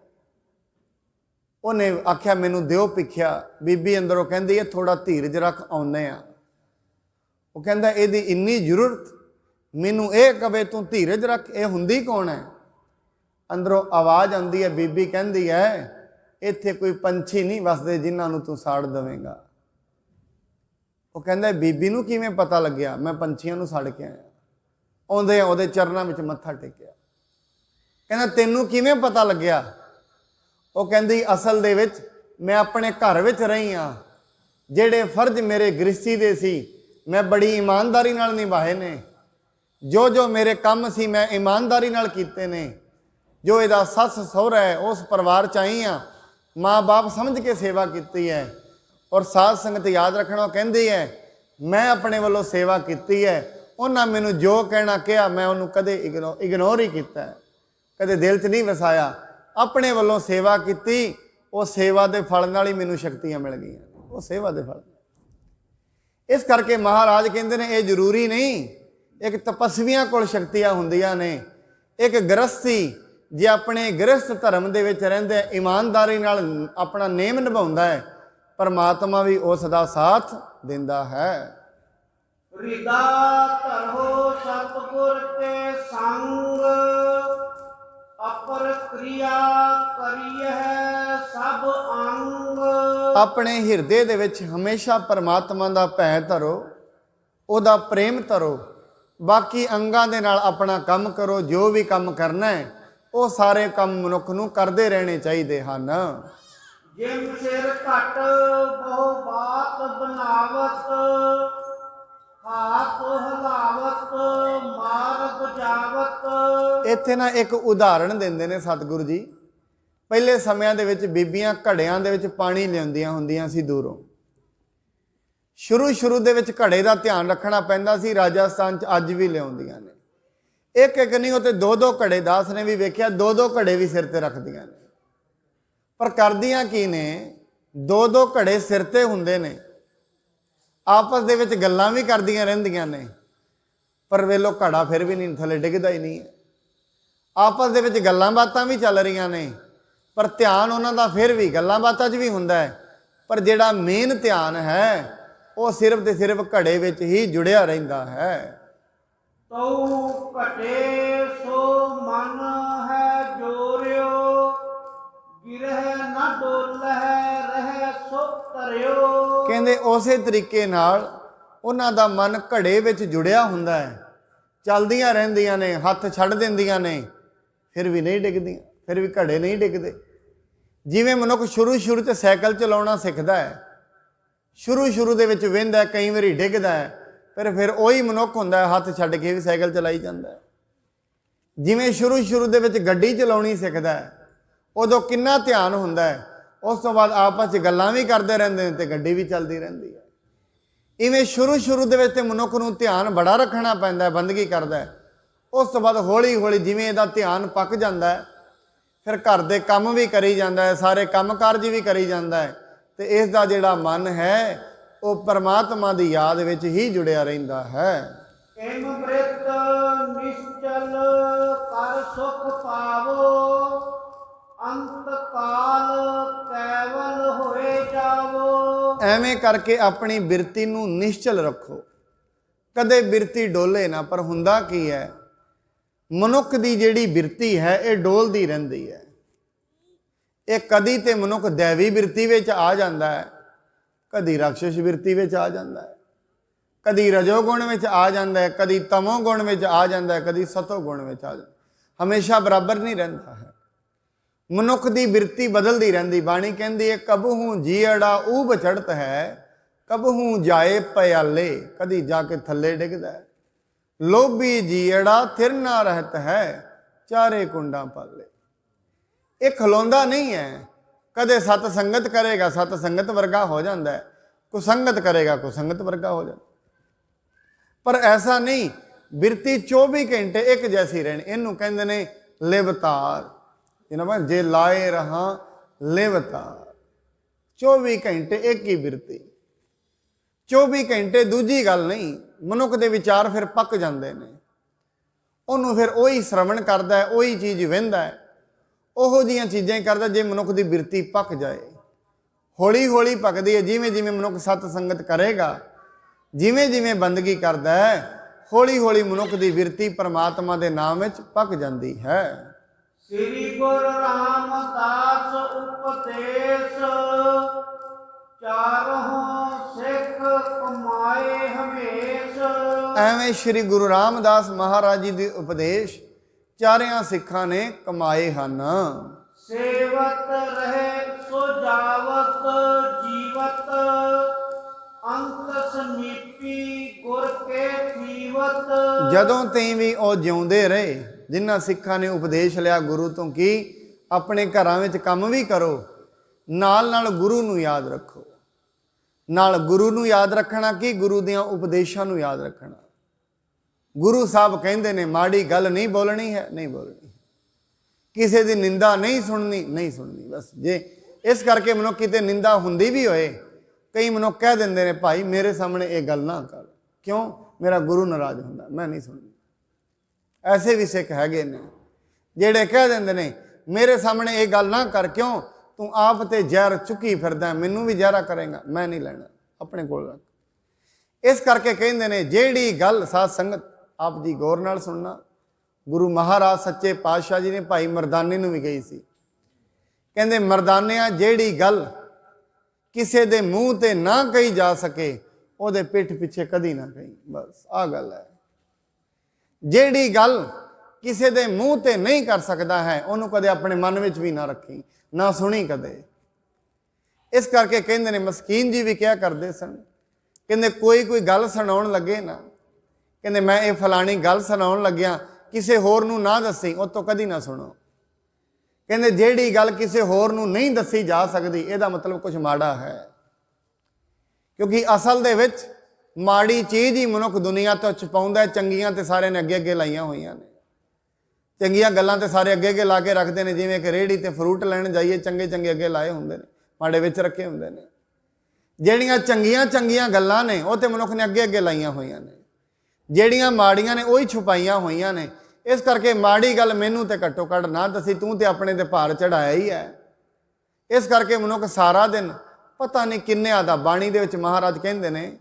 ਉਹਨੇ ਆਖਿਆ ਮੈਨੂੰ ਦਿਓ ਭਿਖਿਆ। ਬੀਬੀ ਅੰਦਰੋਂ ਕਹਿੰਦੀ ਹੈ ਥੋੜਾ ਧੀਰਜ ਰੱਖ, ਆਉਂਦੇ ਆ। ਉਹ ਕਹਿੰਦਾ ਇਹਦੀ ਇੰਨੀ ਜ਼ਰੂਰਤ, ਮੈਨੂੰ ਇਹ ਕਵੇ ਤੂੰ ਧੀਰਜ ਰੱਖ, ਇਹ ਹੁੰਦੀ ਕੌਣ ਹੈ? ਅੰਦਰੋਂ ਆਵਾਜ਼ ਆਉਂਦੀ ਹੈ, ਬੀਬੀ ਕਹਿੰਦੀ ਹੈ ਇੱਥੇ ਕੋਈ ਪੰਛੀ ਨਹੀਂ ਵਸਦੇ ਜਿਨ੍ਹਾਂ ਨੂੰ ਤੂੰ ਸਾੜ ਦੇਵੇਂਗਾ। ਉਹ ਕਹਿੰਦਾ ਬੀਬੀ ਨੂੰ ਕਿਵੇਂ ਪਤਾ ਲੱਗਿਆ? ਮੈਂ ਪੰਛੀਆਂ ਨੂੰ ਸਾੜ ਕੇ ਆਇਆ। ਆਉਂਦੇ ਉਹਦੇ ਚਰਨਾਂ ਵਿੱਚ ਮੱਥਾ ਟੇਕਿਆ। ਕਹਿੰਦਾ ਤੈਨੂੰ ਕਿਵੇਂ ਪਤਾ ਲੱਗਿਆ? ਉਹ ਕਹਿੰਦੀ ਅਸਲ ਦੇ ਵਿੱਚ ਮੈਂ ਆਪਣੇ ਘਰ ਵਿੱਚ ਰਹੀ ਹਾਂ, ਜਿਹੜੇ ਫਰਜ਼ ਮੇਰੇ ਗ੍ਰਸਤੀ ਦੇ ਸੀ ਮੈਂ ਬੜੀ ਇਮਾਨਦਾਰੀ ਨਾਲ ਨਿਭਾਏ ਨੇ। ਜੋ ਜੋ ਮੇਰੇ ਕੰਮ ਸੀ ਮੈਂ ਇਮਾਨਦਾਰੀ ਨਾਲ ਕੀਤੇ ਨੇ। ਜੋ ਇਹਦਾ ਸੱਸ ਸਹੁਰਾ ਹੈ ਉਸ ਪਰਿਵਾਰ 'ਚ ਆਈ ਹਾਂ, ਮਾਂ ਬਾਪ ਸਮਝ ਕੇ ਸੇਵਾ ਕੀਤੀ ਹੈ। ਔਰ ਸਾਧ ਸੰਗਤ ਯਾਦ ਰੱਖਣਾ, ਉਹ ਕਹਿੰਦੀ ਹੈ ਮੈਂ ਆਪਣੇ ਵੱਲੋਂ ਸੇਵਾ ਕੀਤੀ ਹੈ। ਉਹਨਾਂ ਮੈਨੂੰ ਜੋ ਕਹਿਣਾ ਕਿਹਾ ਮੈਂ ਉਹਨੂੰ ਕਦੇ ਇਗਨੋਰ ਹੀ ਕੀਤਾ, ਕਦੇ ਦਿਲ 'ਚ ਨਹੀਂ ਵਸਾਇਆ। ਆਪਣੇ ਵੱਲੋਂ ਸੇਵਾ ਕੀਤੀ, ਉਹ ਸੇਵਾ ਦੇ ਫਲ ਨਾਲ ਹੀ ਮੈਨੂੰ ਸ਼ਕਤੀਆਂ ਮਿਲ ਗਈਆਂ, ਉਹ ਸੇਵਾ ਦੇ ਫਲ। ਇਸ ਕਰਕੇ ਮਹਾਰਾਜ ਕਹਿੰਦੇ ਨੇ ਇਹ ਜ਼ਰੂਰੀ ਨਹੀਂ ਇੱਕ ਤਪਸਵੀਆਂ ਕੋਲ ਸ਼ਕਤੀਆਂ ਹੁੰਦੀਆਂ ਨੇ। ਇੱਕ ਗ੍ਰਸਤੀ ਜੇ ਆਪਣੇ ਗ੍ਰਸਥ ਧਰਮ ਦੇ ਵਿੱਚ ਰਹਿੰਦੇ ਇਮਾਨਦਾਰੀ ਨਾਲ ਆਪਣਾ ਨੇਮ ਨਿਭਾਉਂਦਾ ਹੈ, ਪਰਮਾਤਮਾ ਵੀ ਉਸ ਦਾ ਸਾਥ ਦਿੰਦਾ ਹੈ। ਰਿਦਾ ਧਰੋ ਸਤਿਗੁਰ ਤੇ ਸੰਗ, ਅਪਰ ਕਿਰਿਆ ਕਰੀਐ ਸਭ ਅੰਗ। ਆਪਣੇ ਹਿਰਦੇ ਦੇ ਵਿੱਚ ਹਮੇਸ਼ਾ ਪਰਮਾਤਮਾ ਦਾ ਭੈ ਧਰੋ, ਉਹਦਾ ਪ੍ਰੇਮ ਧਰੋ। ਬਾਕੀ ਅੰਗਾਂ ਦੇ ਨਾਲ ਆਪਣਾ ਕੰਮ ਕਰੋ। ਜੋ ਵੀ ਕੰਮ ਕਰਨਾ ਹੈ ਉਹ ਸਾਰੇ ਕੰਮ ਮਨੁੱਖ ਨੂੰ ਕਰਦੇ ਰਹਿਣੇ ਚਾਹੀਦੇ ਹਨ। ਜਿਮ ਸਿਰ ਘਟ ਬਹੁ ਬਾਤ ਬਨਾਵਤ, ਹਾਥ ਹਲਾਵਤ ਮਾਰਗ ਜਾਵਤ। ਇੱਥੇ ਨਾ ਇੱਕ ਉਦਾਹਰਣ ਦਿੰਦੇ ਨੇ ਸਤਿਗੁਰੂ ਜੀ। ਪਹਿਲੇ ਸਮਿਆਂ ਦੇ ਵਿੱਚ ਬੀਬੀਆਂ ਘੜਿਆਂ ਦੇ ਵਿੱਚ ਪਾਣੀ ਲਿਆਉਂਦੀਆਂ ਹੁੰਦੀਆਂ ਸੀ ਦੂਰੋਂ। ਸ਼ੁਰੂ ਦੇ ਵਿੱਚ ਘੜੇ ਦਾ ਧਿਆਨ ਰੱਖਣਾ ਪੈਂਦਾ ਸੀ। ਰਾਜਸਥਾਨ 'ਚ ਅੱਜ ਵੀ ਲਿਆਉਂਦੀਆਂ ਨੇ, ਇੱਕ ਇੱਕ ਨਹੀਂ ਉਹ ਤੇ ਦੋ ਘੜੇ। ਦਾਸ ਨੇ ਵੀ ਵੇਖਿਆ ਦੋ ਘੜੇ ਵੀ ਸਿਰ ਤੇ ਰੱਖਦੀਆਂ ਨੇ। ਪਰ ਕਰਦੀਆਂ ਕੀ ਨੇ? ਦੋ ਘੜੇ ਸਿਰ ਤੇ ਹੁੰਦੇ ਨੇ, ਆਪਸ ਦੇ ਵਿੱਚ ਗੱਲਾਂ ਵੀ ਕਰਦੀਆਂ ਰਹਿੰਦੀਆਂ ਨੇ, ਪਰ ਵੇਲੋ ਘੜਾ ਫਿਰ ਵੀ ਨਹੀਂ ਥੱਲੇ ਡਿੱਗਦਾ ਹੀ ਨਹੀਂ ਹੈ। ਆਪਸ ਦੇ ਵਿੱਚ ਗੱਲਾਂ ਬਾਤਾਂ ਵੀ ਚੱਲ ਰਹੀਆਂ ਨੇ, ਪਰ ਧਿਆਨ ਉਹਨਾਂ ਦਾ ਫਿਰ ਵੀ ਗੱਲਾਂ ਬਾਤਾਂ 'ਚ ਵੀ ਹੁੰਦਾ ਹੈ। ਪਰ ਜਿਹੜਾ ਮੇਨ ਧਿਆਨ ਹੈ ਉਹ ਸਿਰਫ ਤੇ ਸਿਰਫ ਘੜੇ ਵਿੱਚ ਹੀ ਜੁੜਿਆ ਰਹਿੰਦਾ ਹੈ। ਤਉ ਘਟੇ ਸੋ ਮਨ ਹੈ ਜੋਰਿਓ, ਗਿਰਹਿ ਨਾ ਡੋਲਹਿ ਰਹਿ ਸੋ ਧਰਿਓ। ਕਹਿੰਦੇ ਉਸੇ ਤਰੀਕੇ ਨਾਲ ਉਹਨਾਂ ਦਾ ਮਨ ਘੜੇ ਵਿੱਚ ਜੁੜਿਆ ਹੁੰਦਾ ਹੈ। ਚੱਲਦੀਆਂ ਰਹਿੰਦੀਆਂ ਨੇ, ਹੱਥ ਛੱਡ ਦਿੰਦੀਆਂ ਨੇ, ਫਿਰ ਵੀ ਨਹੀਂ ਡਿੱਗਦੀਆਂ, ਫਿਰ ਵੀ ਘੜੇ ਨਹੀਂ ਡਿੱਗਦੇ। ਜਿਵੇਂ ਮਨੁੱਖ ਸ਼ੁਰੂ 'ਚ ਸਾਈਕਲ ਚਲਾਉਣਾ ਸਿੱਖਦਾ ਹੈ, ਸ਼ੁਰੂ ਦੇ ਵਿੱਚ ਵਹਿੰਦਾ, ਕਈ ਵਾਰੀ ਡਿੱਗਦਾ ਹੈ, ਫਿਰ ਉਹੀ ਮਨੁੱਖ ਹੁੰਦਾ ਹੈ ਹੱਥ ਛੱਡ ਕੇ ਵੀ ਸਾਈਕਲ ਚਲਾਈ ਜਾਂਦਾ ਹੈ। ਜਿਵੇਂ ਸ਼ੁਰੂ ਦੇ ਵਿੱਚ ਗੱਡੀ ਚਲਾਉਣੀ ਸਿੱਖਦਾ ਹੈ, ਉਦੋਂ ਕਿੰਨਾ ਧਿਆਨ ਹੁੰਦਾ ਹੈ, ਉਸ ਤੋਂ ਬਾਅਦ ਆਪਸ 'ਚ ਗੱਲਾਂ ਵੀ ਕਰਦੇ ਰਹਿੰਦੇ ਨੇ ਤੇ ਗੱਡੀ ਵੀ ਚੱਲਦੀ ਰਹਿੰਦੀ ਹੈ। ਇਵੇਂ ਸ਼ੁਰੂ ਦੇ ਵਿੱਚ ਤੇ ਮਨੁੱਖ ਨੂੰ ਧਿਆਨ ਬੜਾ ਰੱਖਣਾ ਪੈਂਦਾ, ਬੰਦਗੀ ਕਰਦਾ ਹੈ। ਉਸ ਤੋਂ ਬਾਅਦ ਹੌਲੀ ਜਿਵੇਂ ਇਹਦਾ ਧਿਆਨ ਪੱਕ ਜਾਂਦਾ ਹੈ, ਫਿਰ ਘਰ ਦੇ ਕੰਮ ਵੀ ਕਰੀ ਜਾਂਦਾ ਹੈ, ਸਾਰੇ ਕੰਮ ਕਾਰਜ ਵੀ ਕਰੀ ਜਾਂਦਾ ਹੈ, ਤੇ ਇਸ ਦਾ ਜਿਹੜਾ ਮਨ ਹੈ ਉਹ ਪਰਮਾਤਮਾ ਦੀ ਯਾਦ ਵਿੱਚ ਹੀ ਜੁੜਿਆ ਰਹਿੰਦਾ ਹੈ। ਇਮ ਬ੍ਰਿਤ ਨਿਸ਼ਚਲ ਕਰ ਸੁਖ ਪਾਵੋ, ਅੰਤ ਕਾਲ ਕੇਵਲ ਹੋਏ ਜਾਵੋ। ਐਵੇਂ ਕਰਕੇ ਆਪਣੀ ਬਿਰਤੀ ਨੂੰ ਨਿਸ਼ਚਲ ਰੱਖੋ, ਕਦੇ ਬਿਰਤੀ ਡੋਲੇ ਨਾ। ਪਰ ਹੁੰਦਾ ਕੀ ਹੈ, ਮਨੁੱਖ ਦੀ ਜਿਹੜੀ ਬਿਰਤੀ ਹੈ ਇਹ ਡੋਲਦੀ ਰਹਿੰਦੀ ਹੈ। ਇਹ ਕਦੀ ਤੇ ਮਨੁੱਖ ਦੈਵੀ ਬਿਰਤੀ ਵਿੱਚ ਆ ਜਾਂਦਾ ਹੈ, ਕਦੀ ਰਾਖਸ਼ਸ ਬਿਰਤੀ ਵਿੱਚ ਆ ਜਾਂਦਾ ਹੈ, ਕਦੀ ਰਜੋ ਗੁਣ ਵਿੱਚ ਆ ਜਾਂਦਾ ਹੈ, ਕਦੀ ਤਮੋ ਗੁਣ ਵਿੱਚ ਆ ਜਾਂਦਾ ਹੈ, ਕਦੀ ਸਤੋ ਗੁਣ ਵਿੱਚ ਆ ਜਾਂਦਾ। ਹਮੇਸ਼ਾ ਬਰਾਬਰ ਨਹੀਂ ਰਹਿੰਦਾ ਹੈ। ਮਨੁੱਖ ਦੀ ਬਿਰਤੀ ਬਦਲਦੀ ਰਹਿੰਦੀ। ਬਾਣੀ ਕਹਿੰਦੀ ਹੈ ਕਬਹੂ ਜੀਅੜਾ ਊਬ ਚੜ੍ਹਤ ਹੈ, ਕਬਹੂ ਜਾਏ ਪਿਆਲੇ, ਕਦੀ ਜਾ ਕੇ ਥੱਲੇ ਡਿੱਗਦਾ ਹੈ। ਲੋਭੀ ਜੀਅੜਾ ਥਿਰ ਨਾ ਰਹਿਤ ਹੈ, ਚਾਰੇ ਕੁੰਡਾਂ ਪਾਲੇ। ਇਹ ਖਲੋਂਦਾ ਨਹੀਂ ਹੈ। ਕਦੇ ਸਤ ਸੰਗਤ ਕਰੇਗਾ, ਸਤ ਸੰਗਤ ਵਰਗਾ ਹੋ ਜਾਂਦਾ ਹੈ, ਕੁਸੰਗਤ ਕਰੇਗਾ, ਕੁਸੰਗਤ ਵਰਗਾ ਹੋ ਜਾਂਦਾ। ਪਰ ਐਸਾ ਨਹੀਂ, ਬਿਰਤੀ 24 ਘੰਟੇ ਇੱਕ ਜੈਸੀ ਰਹਿਣੀ। ਇਹਨੂੰ ਕਹਿੰਦੇ ਨੇ ਲਿਵਤਾਰ। ਜਿਹਨਾਂ ਜੇ ਲਾਏ ਰਹਾ ਲਿਵਤਾਰ, 24 ਘੰਟੇ ਇੱਕ ਹੀ ਬਿਰਤੀ, 24 ਘੰਟੇ। ਦੂਜੀ ਗੱਲ ਨਹੀਂ, ਮਨੁੱਖ ਦੇ ਵਿਚਾਰ ਫਿਰ ਪੱਕ ਜਾਂਦੇ ਨੇ, ਉਹਨੂੰ ਫਿਰ ਉਹੀ ਸ਼ਰਵਣ ਕਰਦਾ ਹੈ, ਉਹੀ ਚੀਜ਼ ਵਹਿੰਦਾ ਹੈ, ਉਹੋ ਜਿਹੀਆਂ ਚੀਜ਼ਾਂ ਹੀ ਕਰਦਾ। ਜੇ ਮਨੁੱਖ ਦੀ ਬਿਰਤੀ ਪੱਕ ਜਾਏ, ਹੌਲੀ ਪੱਕਦੀ ਹੈ। ਜਿਵੇਂ ਮਨੁੱਖ ਸਤ ਸੰਗਤ ਕਰੇਗਾ, ਜਿਵੇਂ ਬੰਦਗੀ ਕਰਦਾ ਹੈ, ਹੌਲੀ ਮਨੁੱਖ ਦੀ ਬਿਰਤੀ ਪਰਮਾਤਮਾ ਦੇ ਨਾਮ ਵਿੱਚ ਪੱਕ ਜਾਂਦੀ ਹੈ। ਸ੍ਰੀ ਗੁਰੂ ਰਾਮਦਾਸ ਉਪਦੇਸ਼, ਚਾਰੋਂ ਸਿੱਖ ਕਮਾਏ ਹਮੇਸ਼। ਐਵੇਂ ਸ਼੍ਰੀ ਗੁਰੂ ਰਾਮਦਾਸ ਮਹਾਰਾਜ ਜੀ ਦੇ ਉਪਦੇਸ਼ ਚਾਰਿਆਂ ਸਿੱਖਾਂ ਨੇ ਕਮਾਏ ਹਨ। ਸੇਵਤ ਰਹੇ ਸੋ ਜਾਵਤ ਜੀਵਤ, ਅੰਤ ਸਮੀਪੀ ਗੁਰ ਕੇ ਥੀਵਤ। ਜਦੋਂ ਤਈ ਵੀ ਉਹ ਜਿਉਂਦੇ ਰਹੇ, ਜਿਨ੍ਹਾਂ ਸਿੱਖਾਂ ਨੇ ਉਪਦੇਸ਼ ਲਿਆ ਗੁਰੂ ਤੋਂ ਕਿ ਆਪਣੇ ਘਰਾਂ ਵਿੱਚ ਕੰਮ ਵੀ ਕਰੋ, ਨਾਲ ਨਾਲ ਗੁਰੂ ਨੂੰ ਯਾਦ ਰੱਖੋ। ਨਾਲ ਗੁਰੂ ਨੂੰ ਯਾਦ ਰੱਖਣਾ ਕਿ ਗੁਰੂ ਦੀਆਂ ਉਪਦੇਸ਼ਾਂ ਨੂੰ ਯਾਦ ਰੱਖਣਾ। ਗੁਰੂ ਸਾਹਿਬ ਕਹਿੰਦੇ ਨੇ ਮਾੜੀ ਗੱਲ ਨਹੀਂ ਬੋਲਣੀ ਹੈ, ਨਹੀਂ ਬੋਲਣੀ। ਕਿਸੇ ਦੀ ਨਿੰਦਾ ਨਹੀਂ ਸੁਣਨੀ, ਨਹੀਂ ਸੁਣਨੀ। ਬਸ ਜੇ ਇਸ ਕਰਕੇ ਮਨੁੱਖ ਕਿਤੇ ਨਿੰਦਾ ਹੁੰਦੀ ਵੀ ਹੋਏ, ਕਈ ਮਨੁੱਖ ਕਹਿ ਦਿੰਦੇ ਨੇ ਭਾਈ ਮੇਰੇ ਸਾਹਮਣੇ ਇਹ ਗੱਲ ਨਾ ਕਰ, ਕਿਉਂ? ਮੇਰਾ ਗੁਰੂ ਨਾਰਾਜ਼ ਹੁੰਦਾ, ਮੈਂ ਨਹੀਂ ਸੁਣਨੀ। ਐਸੇ ਵੀ ਸਿੱਖ ਹੈਗੇ ਨੇ ਜਿਹੜੇ ਕਹਿ ਦਿੰਦੇ ਨੇ ਮੇਰੇ ਸਾਹਮਣੇ ਇਹ ਗੱਲ ਨਾ ਕਰ, ਕਿਉਂ? ਤੂੰ ਆਪ ਤੇ ਜ਼ਹਿਰ ਚੁੱਕੀ ਫਿਰਦਾ, ਮੈਨੂੰ ਵੀ ਜ਼ਹਿਰਾ ਕਰੇਗਾ, ਮੈਂ ਨਹੀਂ ਲੈਣਾ, ਆਪਣੇ ਕੋਲ ਰੱਖ। ਇਸ ਕਰਕੇ ਕਹਿੰਦੇ ਨੇ ਜਿਹੜੀ ਗੱਲ ਸਾਧ ਸੰਗਤ ਆਪ ਜੀ ਗੌਰ ਨਾਲ ਸੁਣਨਾ। ਗੁਰੂ ਮਹਾਰਾਜ ਸੱਚੇ ਪਾਤਸ਼ਾਹ ਜੀ ਨੇ ਭਾਈ ਮਰਦਾਨੇ ਨੂੰ ਵੀ ਕਹੀ ਸੀ, ਕਹਿੰਦੇ ਮਰਦਾਨਿਆਂ ਜਿਹੜੀ ਗੱਲ ਕਿਸੇ ਦੇ ਮੂੰਹ ਤੇ ਨਾ ਕਹੀ ਜਾ ਸਕੇ, ਉਹਦੇ ਪਿੱਠ ਪਿੱਛੇ ਕਦੀ ਨਾ ਕਹੀ। ਬਸ ਆਹ ਗੱਲ ਹੈ। ਜਿਹੜੀ ਗੱਲ ਕਿਸੇ ਦੇ ਮੂੰਹ ਤੇ ਨਹੀਂ ਕਰ ਸਕਦਾ ਹੈ, ਉਹਨੂੰ ਕਦੇ ਆਪਣੇ ਮਨ ਵਿੱਚ ਵੀ ਨਾ ਰੱਖੀ, ਨਾ ਸੁਣੀ ਕਦੇ। ਇਸ ਕਰਕੇ ਕਹਿੰਦੇ ਨੇ ਮਸਕੀਨ ਜੀ ਵੀ ਕਿਹਾ ਕਰਦੇ ਸਨ, ਕਹਿੰਦੇ ਕੋਈ ਗੱਲ ਸੁਣਾਉਣ ਲੱਗੇ ਨਾ, ਕਹਿੰਦੇ ਮੈਂ ਇਹ ਫਲਾਣੀ ਗੱਲ ਸੁਣਾਉਣ ਲੱਗਿਆ, ਕਿਸੇ ਹੋਰ ਨੂੰ ਨਾ ਦੱਸੀ, ਉਹ ਤੋਂ ਕਦੀ ਨਾ ਸੁਣੋ। ਕਹਿੰਦੇ ਜਿਹੜੀ ਗੱਲ ਕਿਸੇ ਹੋਰ ਨੂੰ ਨਹੀਂ ਦੱਸੀ ਜਾ ਸਕਦੀ, ਇਹਦਾ ਮਤਲਬ ਕੁਝ ਮਾੜਾ ਹੈ। ਕਿਉਂਕਿ ਅਸਲ ਦੇ ਵਿੱਚ ਮਾੜੀ ਚੀਜ਼ ਹੀ ਮਨੁੱਖ ਦੁਨੀਆ ਤੋਂ ਛੁਪਾਉਂਦਾ ਹੈ। ਚੰਗੀਆਂ ਤੇ ਸਾਰਿਆਂ ਨੇ ਅੱਗੇ ਅੱਗੇ ਲਾਈਆਂ ਹੋਈਆਂ ਨੇ। ਚੰਗੀਆਂ ਗੱਲਾਂ ਤੇ ਸਾਰੇ ਅੱਗੇ ਅੱਗੇ ਲਾ ਕੇ ਰੱਖਦੇ ਨੇ। ਜਿਵੇਂ ਕਿ ਰੇਹੜੀ ਤੇ ਫਰੂਟ ਲੈਣ ਜਾਈਏ, ਚੰਗੇ ਚੰਗੇ ਅੱਗੇ ਲਾਏ ਹੁੰਦੇ ਨੇ, ਮਾੜੇ ਵਿੱਚ ਰੱਖੇ ਹੁੰਦੇ ਨੇ। ਜਿਹੜੀਆਂ ਚੰਗੀਆਂ ਗੱਲਾਂ ਨੇ ਉਹ ਤੇ ਮਨੁੱਖ ਨੇ ਅੱਗੇ ਅੱਗੇ ਲਾਈਆਂ ਹੋਈਆਂ ਨੇ, ਜਿਹੜੀਆਂ ਮਾੜੀਆਂ ਨੇ ਉਹੀ ਛੁਪਾਈਆਂ ਹੋਈਆਂ ਨੇ। ਇਸ ਕਰਕੇ ਮਾੜੀ ਗੱਲ ਮੈਨੂੰ ਤੇ ਘੱਟੋ ਘੱਟ ਨਾ ਦੱਸੀ, ਤੂੰ ਤੇ ਆਪਣੇ ਤੇ ਭਾਰ ਚੜਾਇਆ ਹੀ ਹੈ। ਇਸ ਕਰਕੇ ਮਨੁੱਖ ਸਾਰਾ ਦਿਨ ਪਤਾ ਨਹੀਂ ਕਿੰਨਿਆਂ ਦਾ, ਬਾਣੀ ਦੇ ਵਿੱਚ ਮਹਾਰਾਜ ਕਹਿੰਦੇ ਨੇ,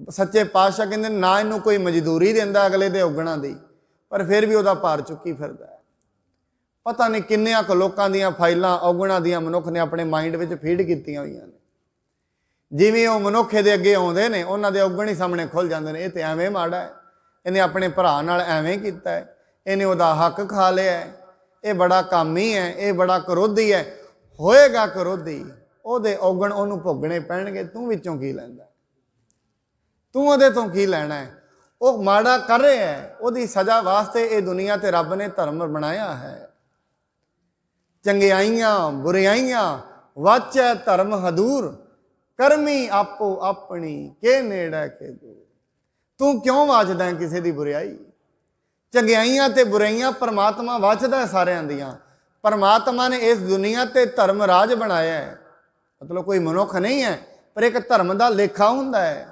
ਸੱਚੇ ਪਾਤਸ਼ਾਹ ਕਹਿੰਦੇ ਨੇ, ਨਾ ਇਹਨੂੰ ਕੋਈ ਮਜ਼ਦੂਰੀ ਦਿੰਦਾ ਅਗਲੇ ਦੇ ਔਗਣਾਂ ਦੀ, ਪਰ ਫਿਰ ਵੀ ਉਹਦਾ ਭਾਰ ਚੁੱਕੀ ਫਿਰਦਾ ਹੈ। ਪਤਾ ਨਹੀਂ ਕਿੰਨਿਆਂ ਕੁ ਲੋਕਾਂ ਦੀਆਂ ਫਾਈਲਾਂ ਔਗਣਾਂ ਦੀਆਂ ਮਨੁੱਖ ਨੇ ਆਪਣੇ ਮਾਈਂਡ ਵਿੱਚ ਫੀਡ ਕੀਤੀਆਂ ਹੋਈਆਂ ਨੇ। ਜਿਵੇਂ ਉਹ ਮਨੁੱਖ ਦੇ ਅੱਗੇ ਆਉਂਦੇ ਨੇ, ਉਹਨਾਂ ਦੇ ਔਗਣ ਹੀ ਸਾਹਮਣੇ ਖੁੱਲ ਜਾਂਦੇ ਨੇ। ਇਹ ਤੇ ਐਵੇਂ ਮਾੜਾ ਹੈ, ਇਹਨੇ ਆਪਣੇ ਭਰਾ ਨਾਲ ਐਵੇਂ ਕੀਤਾ ਹੈ, ਇਹਨੇ ਉਹਦਾ ਹੱਕ ਖਾ ਲਿਆ ਹੈ, ਇਹ ਬੜਾ ਕਾਮੀ ਹੈ, ਇਹ ਬੜਾ ਕਰੋਧੀ ਹੈ। ਹੋਏਗਾ ਕਰੋਧੀ, ਉਹਦੇ ਔਗਣ ਉਹਨੂੰ ਭੋਗਣੇ ਪੈਣਗੇ। ਤੂੰ ਵਿੱਚੋਂ ਕੀ ਲੈਂਦਾ? ਤੂੰ ਉਹਦੇ ਤੋਂ ਕੀ ਲੈਣਾ ਹੈ? ਉਹ ਮਾੜਾ ਕਰ ਰਿਹਾ ਹੈ, ਉਹਦੀ ਸਜ਼ਾ ਵਾਸਤੇ ਇਹ ਦੁਨੀਆ ਤੇ ਰੱਬ ਨੇ ਧਰਮ ਬਣਾਇਆ ਹੈ। ਚੰਗਿਆਈਆਂ ਬੁਰਾਈਆਂ ਵਾਚੈ ਧਰਮ ਹਦੂਰ, ਕਰਮੀ ਆਪੋ ਆਪਣੀ ਕੇ ਨੇੜੇ ਕੇ ਦੂਰ। ਤੂੰ ਕਿਉਂ ਵਾਚਦਾ ਹੈ ਕਿਸੇ ਦੀ ਬੁਰਾਈ? ਚੰਗਿਆਈਆਂ ਤੇ ਬੁਰਾਈਆਂ ਪਰਮਾਤਮਾ ਵਾਚਦਾ ਸਾਰਿਆਂ ਦੀਆਂ। ਪਰਮਾਤਮਾ ਨੇ ਇਸ ਦੁਨੀਆ ਤੇ ਧਰਮ ਰਾਜ ਬਣਾਇਆ ਹੈ। ਮਤਲਬ ਕੋਈ ਮਨੁੱਖ ਨਹੀਂ ਹੈ, ਪਰ ਇੱਕ ਧਰਮ ਦਾ ਲੇਖਾ ਹੁੰਦਾ ਹੈ।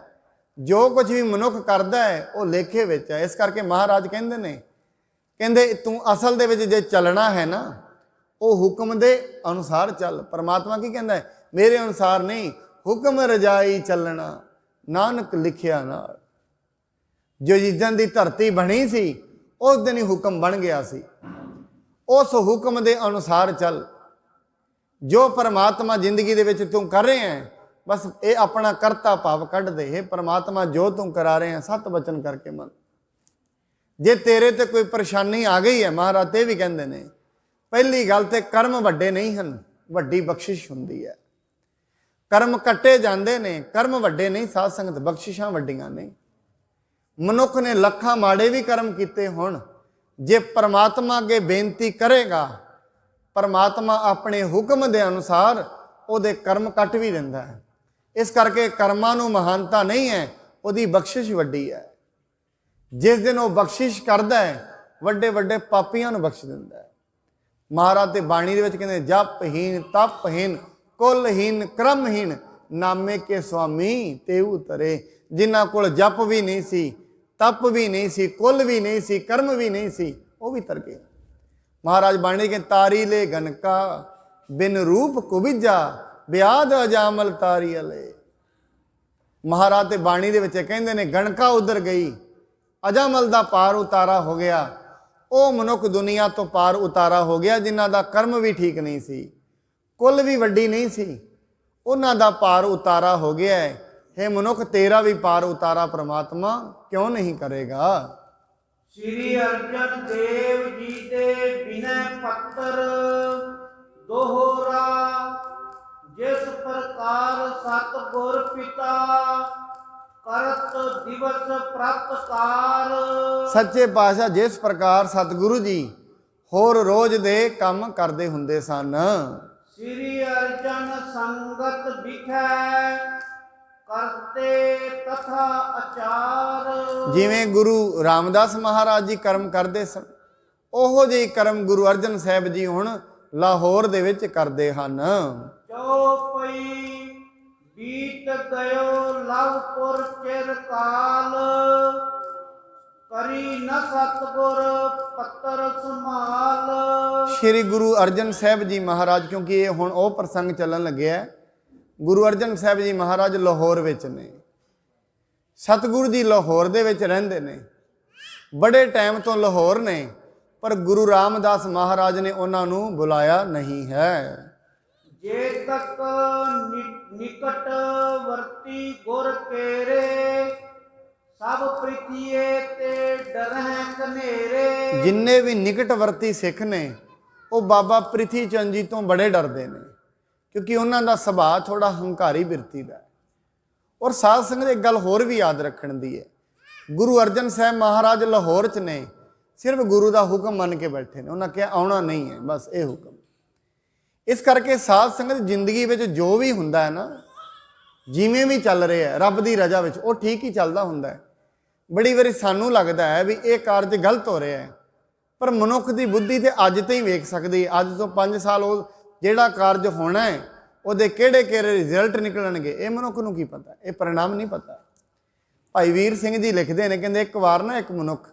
ਜੋ ਕੁਝ ਵੀ ਮਨੁੱਖ ਕਰਦਾ ਹੈ ਉਹ ਲੇਖੇ ਵਿੱਚ ਹੈ। ਇਸ ਕਰਕੇ ਮਹਾਰਾਜ ਕਹਿੰਦੇ ਨੇ, ਕਹਿੰਦੇ ਤੂੰ ਅਸਲ ਦੇ ਵਿੱਚ ਜੇ ਚੱਲਣਾ ਹੈ ਨਾ, ਉਹ ਹੁਕਮ ਦੇ ਅਨੁਸਾਰ ਚੱਲ। ਪਰਮਾਤਮਾ ਕੀ ਕਹਿੰਦਾ ਹੈ? ਮੇਰੇ ਅਨੁਸਾਰ ਨਹੀਂ, ਹੁਕਮ ਰਜਾਈ ਚੱਲਣਾ, ਨਾਨਕ ਲਿਖਿਆ ਨਾਲ। ਜੋ ਜਿਸ ਦਿਨ ਦੀ ਧਰਤੀ ਬਣੀ ਸੀ, ਉਸ ਦਿਨ ਹੀ ਹੁਕਮ ਬਣ ਗਿਆ ਸੀ। ਉਸ ਹੁਕਮ ਦੇ ਅਨੁਸਾਰ ਚੱਲ। ਜੋ ਪਰਮਾਤਮਾ ਜ਼ਿੰਦਗੀ ਦੇ ਵਿੱਚ ਤੂੰ ਕਰ ਰਿਹਾ ਹੈ, ਬਸ ਇਹ ਆਪਣਾ ਕਰਤਾ ਭਾਵ ਕੱਢ ਦੇ। ਇਹ ਪਰਮਾਤਮਾ ਜੋ ਤੂੰ ਕਰਾ ਰਹੇ ਹੈ, ਸਤ ਬਚਨ ਕਰਕੇ ਮੰਨ। ਜੇ ਤੇਰੇ ਤੇ ਕੋਈ ਪਰੇਸ਼ਾਨੀ ਆ ਗਈ ਹੈ, ਮਹਾਰਾਜ ਤੇ ਵੀ ਕਹਿੰਦੇ ਨੇ, ਪਹਿਲੀ ਗੱਲ ਤੇ ਕਰਮ ਵੱਡੇ ਨਹੀਂ ਹਨ, ਵੱਡੀ ਬਖਸ਼ਿਸ਼ ਹੁੰਦੀ ਹੈ। ਕਰਮ ਕੱਟੇ ਜਾਂਦੇ ਨੇ, ਕਰਮ ਵੱਡੇ ਨਹੀਂ। ਸਾਧ ਸੰਗਤ, ਬਖਸ਼ਿਸ਼ਾਂ ਵੱਡੀਆਂ ਨੇ। ਮਨੁੱਖ ਨੇ ਲੱਖਾਂ ਮਾੜੇ ਵੀ ਕਰਮ ਕੀਤੇ ਹੋਣ, ਜੇ ਪਰਮਾਤਮਾ ਅੱਗੇ ਬੇਨਤੀ ਕਰੇਗਾ, ਪਰਮਾਤਮਾ ਆਪਣੇ ਹੁਕਮ ਦੇ ਅਨੁਸਾਰ ਉਹਦੇ ਕਰਮ ਕੱਟ ਵੀ ਦਿੰਦਾ ਹੈ। ਇਸ ਕਰਕੇ ਕਰਮਾਂ ਨੂੰ ਮਹਾਨਤਾ ਨਹੀਂ ਹੈ, ਉਹਦੀ ਬਖਸ਼ਿਸ਼ ਵੱਡੀ ਹੈ। ਜਿਸ ਦਿਨ ਉਹ ਬਖਸ਼ਿਸ਼ ਕਰਦਾ ਹੈ, ਵੱਡੇ ਵੱਡੇ ਪਾਪੀਆਂ ਨੂੰ ਬਖਸ਼ ਦਿੰਦਾ ਹੈ। ਮਹਾਰਾਜ ਤੇ ਬਾਣੀ ਦੇ ਵਿੱਚ ਕਹਿੰਦੇ, ਜਪਹੀਨ ਤਪਹੀਨ ਕੁਲਹੀਨ ਕ੍ਰਮਹੀਨ, ਨਾਮੇ ਕੇ ਸੁਆਮੀ ਤੇਊ ਤਰੇ। ਜਿਨ੍ਹਾਂ ਕੋਲ ਜਪ ਵੀ ਨਹੀਂ ਸੀ, ਤਪ ਵੀ ਨਹੀਂ ਸੀ, ਕੁਲ ਵੀ ਨਹੀਂ ਸੀ, ਕਰਮ ਵੀ ਨਹੀਂ ਸੀ, ਉਹ ਵੀ ਤਰ ਗਏ। ਮਹਾਰਾਜ ਬਾਣੀ ਕੇ ਤਾਰੀ ਲੈ ਗਨਕਾ ਬਿਨ ਰੂਪ ਕੁਬਿਜਾ, ਬਿਆਦ ਅਜਾਮਲ ਤਾਰੀ ਅਲੇ। ਮਹਾਰਾਜ ਤੇ ਬਾਣੀ ਦੇ ਵਿੱਚ ਕਹਿੰਦੇ ਨੇ, ਗਣਕਾ ਉਧਰ ਗਈ, ਅਜਾਮਲ ਦਾ ਪਾਰ ਉਤਾਰਾ ਹੋ ਗਿਆ। ਉਹ ਮਨੁੱਖ ਦੁਨੀਆ ਤੋਂ ਪਾਰ ਉਤਾਰਾ ਹੋ ਗਿਆ ਜਿਨ੍ਹਾਂ ਦਾ ਕਰਮ ਵੀ ਠੀਕ ਨਹੀਂ ਸੀ, ਕੁੱਲ ਵੀ ਵੱਡੀ ਨਹੀਂ ਸੀ, ਉਹਨਾਂ ਦਾ ਪਾਰ ਉਤਾਰਾ ਹੋ ਗਿਆ ਹੈ। हे ਮਨੁੱਖ, ਤੇਰਾ ਵੀ ਪਾਰ ਉਤਾਰਾ ਪ੍ਰਮਾਤਮਾ ਕਿਉਂ ਨਹੀਂ ਕਰੇਗਾ। ਸ੍ਰੀ ਅਰਜਨ ਦੇਵ ਜੀ ਦੇ ਬਿਨੈ ਪੱਤਰ ਦੋਹਰਾ, ਜਿਸ ਪ੍ਰਕਾਰ ਸਤਿਗੁਰ ਪਿਤਾ ਕਰਤ ਦਿਵਸ ਪ੍ਰਤਕਾਰ। ਸੱਚੇ ਪਾਤਸ਼ਾਹ ਜਿਸ ਪ੍ਰਕਾਰ ਸਤਿਗੁਰੂ ਜੀ ਹੋਰ ਰੋਜ਼ ਦੇ ਕੰਮ ਕਰਦੇ ਹੁੰਦੇ ਸਨ, ਸ੍ਰੀ ਅਰਜਨ ਸੰਗਤ ਵਿਖੈ ਕਰਤੇ ਤਥਾ ਆਚਾਰ। ਜਿਵੇਂ ਗੁਰੂ ਰਾਮਦਾਸ ਮਹਾਰਾਜ ਜੀ ਕਰਮ ਕਰਦੇ ਸਨ, ਉਹੋ ਜਿਹੇ ਕਰਮ ਗੁਰੂ ਅਰਜਨ ਸਾਹਿਬ ਜੀ ਹੁਣ ਲਾਹੌਰ ਦੇ ਵਿੱਚ ਕਰਦੇ ਹਨ। ਚੌਪਈ ਬੀਤ ਗਇਓ ਲਵਪੁਰ ਚਿਰ ਕਾਲ, ਕਰੀ ਨ ਸਤਿਗੁਰ ਪੱਤਰ ਸੰਭਾਲ। ਸ਼੍ਰੀ ਗੁਰੂ ਅਰਜਨ ਸਾਹਿਬ ਜੀ ਮਹਾਰਾਜ, ਕਿਉਂਕਿ ਇਹ ਹੁਣ ਉਹ ਪ੍ਰਸੰਗ ਚੱਲਣ ਲੱਗਿਆ ਹੈ, ਗੁਰੂ ਅਰਜਨ ਸਾਹਿਬ ਜੀ ਮਹਾਰਾਜ ਲਾਹੌਰ ਵਿੱਚ ਨੇ, ਸਤਿਗੁਰੂ ਜੀ ਲਾਹੌਰ ਦੇ ਵਿੱਚ ਰਹਿੰਦੇ ਨੇ, ਬੜੇ ਟਾਈਮ ਤੋਂ ਲਾਹੌਰ ਨੇ, ਪਰ ਗੁਰੂ ਰਾਮਦਾਸ ਮਹਾਰਾਜ ਨੇ ਉਹਨਾਂ ਨੂੰ ਬੁਲਾਇਆ ਨਹੀਂ ਹੈ। ਜੇ ਤੱਕ ਨਿਕਟ ਵਰਤੀ ਗੁਰ ਕੇਰੇ, ਸਭ ਪ੍ਰੀਤੀਏ ਤੇ ਡਰਹਿ ਕਨੇਰੇ। ਜਿੰਨੇ ਵੀ ਨਿਕਟਵਰਤੀ ਸਿੱਖ ਨੇ ਉਹ ਬਾਬਾ ਪ੍ਰਿਥੀ ਚੰਦ ਜੀ ਤੋਂ ਬੜੇ ਡਰਦੇ ਨੇ, ਕਿਉਂਕਿ ਉਹਨਾਂ ਦਾ ਸੁਭਾਅ ਥੋੜਾ ਹੰਕਾਰੀ ਬਿਰਤੀ ਦਾ ਹੈ। ਔਰ ਸਾਧ ਸੰਗਤ ਇੱਕ ਗੱਲ ਹੋਰ ਵੀ ਯਾਦ ਰੱਖਣ ਦੀ ਹੈ, ਗੁਰੂ ਅਰਜਨ ਸਾਹਿਬ ਮਹਾਰਾਜ ਲਾਹੌਰ 'ਚ ਨੇ, ਸਿਰਫ ਗੁਰੂ ਦਾ ਹੁਕਮ ਮੰਨ ਕੇ ਬੈਠੇ ਨੇ, ਉਹਨਾਂ ਕਿਹਾ ਆਉਣਾ ਨਹੀਂ ਹੈ, ਬਸ ਇਹ ਹੁਕਮ। ਇਸ ਕਰਕੇ ਸਾਧ ਸੰਗਤ ਜ਼ਿੰਦਗੀ ਵਿੱਚ ਜੋ ਵੀ ਹੁੰਦਾ ਹੈ ਨਾ, ਜਿਵੇਂ ਵੀ ਚੱਲ ਰਿਹਾ ਰੱਬ ਦੀ ਰਜ਼ਾ ਵਿੱਚ, ਉਹ ਠੀਕ ਹੀ ਚੱਲਦਾ ਹੁੰਦਾ ਹੈ। ਬੜੀ ਵਾਰੀ ਸਾਨੂੰ ਲੱਗਦਾ ਹੈ ਵੀ ਇਹ ਕਾਰਜ ਗਲਤ ਹੋ ਰਿਹਾ ਹੈ, ਪਰ ਮਨੁੱਖ ਦੀ ਬੁੱਧੀ ਤੇ ਅੱਜ ਤੋਂ ਹੀ ਵੇਖ ਸਕਦੀ ਹੈ। ਅੱਜ ਤੋਂ 5 ਸਾਲ ਉਹ ਜਿਹੜਾ ਕਾਰਜ ਹੋਣਾ ਹੈ ਉਹਦੇ ਕਿਹੜੇ ਕਿਹੜੇ ਰਿਜ਼ਲਟ ਨਿਕਲਣਗੇ, ਇਹ ਮਨੁੱਖ ਨੂੰ ਕੀ ਪਤਾ, ਇਹ परिणाम ਨਹੀਂ ਪਤਾ। ਭਾਈ ਵੀਰ ਸਿੰਘ ਜੀ ਲਿਖਦੇ ਨੇ, ਕਹਿੰਦੇ ਇੱਕ ਵਾਰ ਨਾ ਇੱਕ ਮਨੁੱਖ,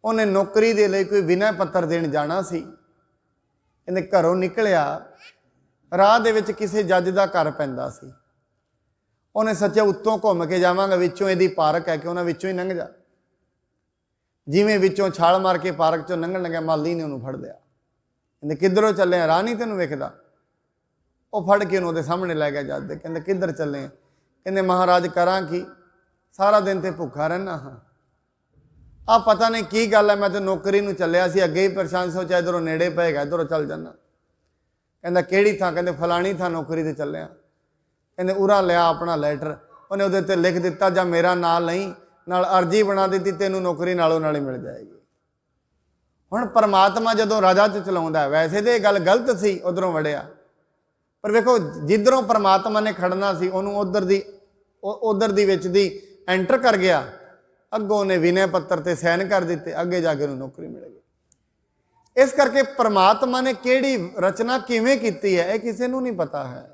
ਉਹਨੇ ਨੌਕਰੀ ਦੇ ਲਈ ਕੋਈ ਵਿਨੈ ਪੱਤਰ ਦੇਣ ਜਾਣਾ ਸੀ। ਇਹਨੇ ਘਰੋਂ ਨਿਕਲਿਆ, ਰਾਹ ਦੇ ਵਿੱਚ ਕਿਸੇ ਜੱਜ ਦਾ ਘਰ ਪੈਂਦਾ ਸੀ। ਉਹਨੇ ਸੱਚਿਆ ਉੱਤੋਂ ਘੁੰਮ ਕੇ ਜਾਵਾਂਗਾ, ਵਿੱਚੋਂ ਇਹਦੀ ਪਾਰਕ ਹੈ ਕਿ ਉਹਨਾਂ ਵਿੱਚੋਂ ਹੀ ਲੰਘ ਜਾ। ਜਿਵੇਂ ਵਿੱਚੋਂ ਛਾਲ ਮਾਰ ਕੇ ਪਾਰਕ ਚੋਂ ਲੰਘਣ ਲੱਗਿਆ, ਮਾਲੀ ਨੇ ਉਹਨੂੰ ਫੜ ਲਿਆ। ਕਹਿੰਦੇ ਕਿੱਧਰੋਂ ਚੱਲੇ ਆ, ਰਾਹ ਨਹੀਂ ਤੈਨੂੰ ਵੇਖਦਾ। ਉਹ ਫੜ ਕੇ ਉਹਨੂੰ ਉਹਦੇ ਸਾਹਮਣੇ ਲੈ ਗਿਆ ਜੱਜ ਦੇ। ਕਹਿੰਦੇ ਕਿੱਧਰ ਚੱਲੇ ਆ? ਕਹਿੰਦੇ ਮਹਾਰਾਜ ਕਰਾਂ ਕੀ, ਸਾਰਾ ਦਿਨ ਤੇ ਭੁੱਖਾ ਰਹਿਣਾ ਹਾਂ, ਆ ਪਤਾ ਨਹੀਂ ਕੀ ਗੱਲ ਹੈ, ਮੈਂ ਤਾਂ ਨੌਕਰੀ ਨੂੰ ਚੱਲਿਆ ਸੀ, ਅੱਗੇ ਹੀ ਪਰੇਸ਼ਾਨ, ਸੋਚਿਆ ਇੱਧਰੋਂ ਨੇੜੇ ਪਏਗਾ, ਇੱਧਰੋਂ ਚੱਲ ਜਾਣਾ। ਕਹਿੰਦਾ ਕਿਹੜੀ ਥਾਂ? ਕਹਿੰਦੇ ਫਲਾਣੀ ਥਾਂ ਨੌਕਰੀ ਤੇ ਚੱਲਿਆ। ਕਹਿੰਦੇ ਉਰਾ ਲਿਆ ਆਪਣਾ ਲੈਟਰ, ਉਹਨੇ ਉਹਦੇ ਉੱਤੇ ਲਿਖ ਦਿੱਤਾ, ਜਾਂ ਮੇਰਾ ਨਾਂ ਲਈ, ਨਾਲ ਅਰਜੀ ਬਣਾ ਦਿੱਤੀ, ਤੈਨੂੰ ਨੌਕਰੀ ਨਾਲੋਂ ਨਾਲ ਹੀ ਮਿਲ ਜਾਏਗੀ। ਹੁਣ ਪਰਮਾਤਮਾ ਜਦੋਂ ਰਾਜਾ 'ਚ ਚਲਾਉਂਦਾ ਹੈ, ਵੈਸੇ ਤਾਂ ਇਹ ਗੱਲ ਗਲਤ ਸੀ, ਉਧਰੋਂ ਵੜਿਆ, ਪਰ ਵੇਖੋ ਜਿੱਧਰੋਂ ਪਰਮਾਤਮਾ ਨੇ ਖੜਨਾ ਸੀ ਉਹਨੂੰ ਉਧਰ ਦੀ ਵਿੱਚ ਦੀ ਐਂਟਰ ਕਰ ਗਿਆ। ਅੱਗੋਂ ਉਹਨੇ ਵਿਨੈ ਪੱਤਰ ਤੇ ਸਾਈਨ ਕਰ ਦਿੱਤੇ, ਅੱਗੇ ਜਾ ਕੇ ਉਹਨੂੰ ਨੌਕਰੀ ਮਿਲ ਗਈ। ਇਸ ਕਰਕੇ ਪਰਮਾਤਮਾ ਨੇ ਕਿਹੜੀ ਰਚਨਾ ਕਿਵੇਂ ਕੀਤੀ ਹੈ ਇਹ ਕਿਸੇ ਨੂੰ ਨਹੀਂ ਪਤਾ ਹੈ।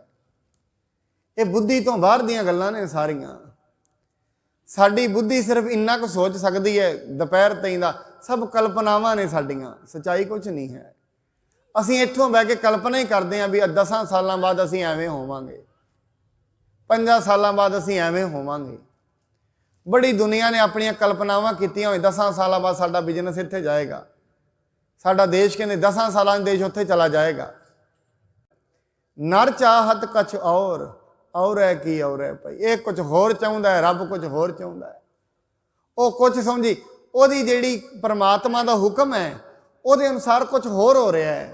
ਇਹ ਬੁੱਧੀ ਤੋਂ ਬਾਹਰ ਦੀਆਂ ਗੱਲਾਂ ਨੇ ਸਾਰੀਆਂ। ਸਾਡੀ ਬੁੱਧੀ ਸਿਰਫ ਇੰਨਾ ਕੁ ਸੋਚ ਸਕਦੀ ਹੈ, ਦੁਪਹਿਰ ਤਾਈਂ ਦਾ ਸਭ ਕਲਪਨਾਵਾਂ ਨੇ ਸਾਡੀਆਂ, ਸੱਚਾਈ ਕੁਝ ਨਹੀਂ ਹੈ। ਅਸੀਂ ਇੱਥੋਂ ਬਹਿ ਕੇ ਕਲਪਨਾ ਹੀ ਕਰਦੇ ਹਾਂ ਵੀ 10 ਸਾਲਾਂ ਬਾਅਦ ਅਸੀਂ ਐਵੇਂ ਹੋਵਾਂਗੇ, 5 ਸਾਲਾਂ ਬਾਅਦ ਅਸੀਂ ਐਵੇਂ ਹੋਵਾਂਗੇ। ਬੜੀ ਦੁਨੀਆ ਨੇ ਆਪਣੀਆਂ ਕਲਪਨਾਵਾਂ ਕੀਤੀਆਂ ਹੋਈ, 10 ਸਾਲਾਂ ਬਾਅਦ ਸਾਡਾ ਬਿਜ਼ਨਸ ਇੱਥੇ ਜਾਏਗਾ, ਸਾਡਾ ਦੇਸ਼ ਕਹਿੰਦੇ 10 ਸਾਲਾਂ 'ਚ ਦੇਸ਼ ਉੱਥੇ ਚਲਾ ਜਾਏਗਾ। ਨਰ ਚਾਹਤ ਕਛ ਔਰ ਹੈ ਕੀ ਔਰ ਹੈ ਭਾਈ, ਇਹ ਕੁਝ ਹੋਰ ਚਾਹੁੰਦਾ ਹੈ, ਰੱਬ ਕੁਝ ਹੋਰ ਚਾਹੁੰਦਾ ਹੈ। ਉਹ ਕੁਝ ਸਮਝੀ, ਉਹਦੀ ਜਿਹੜੀ ਪਰਮਾਤਮਾ ਦਾ ਹੁਕਮ ਹੈ ਉਹਦੇ ਅਨੁਸਾਰ ਕੁਝ ਹੋਰ ਹੋ ਰਿਹਾ ਹੈ,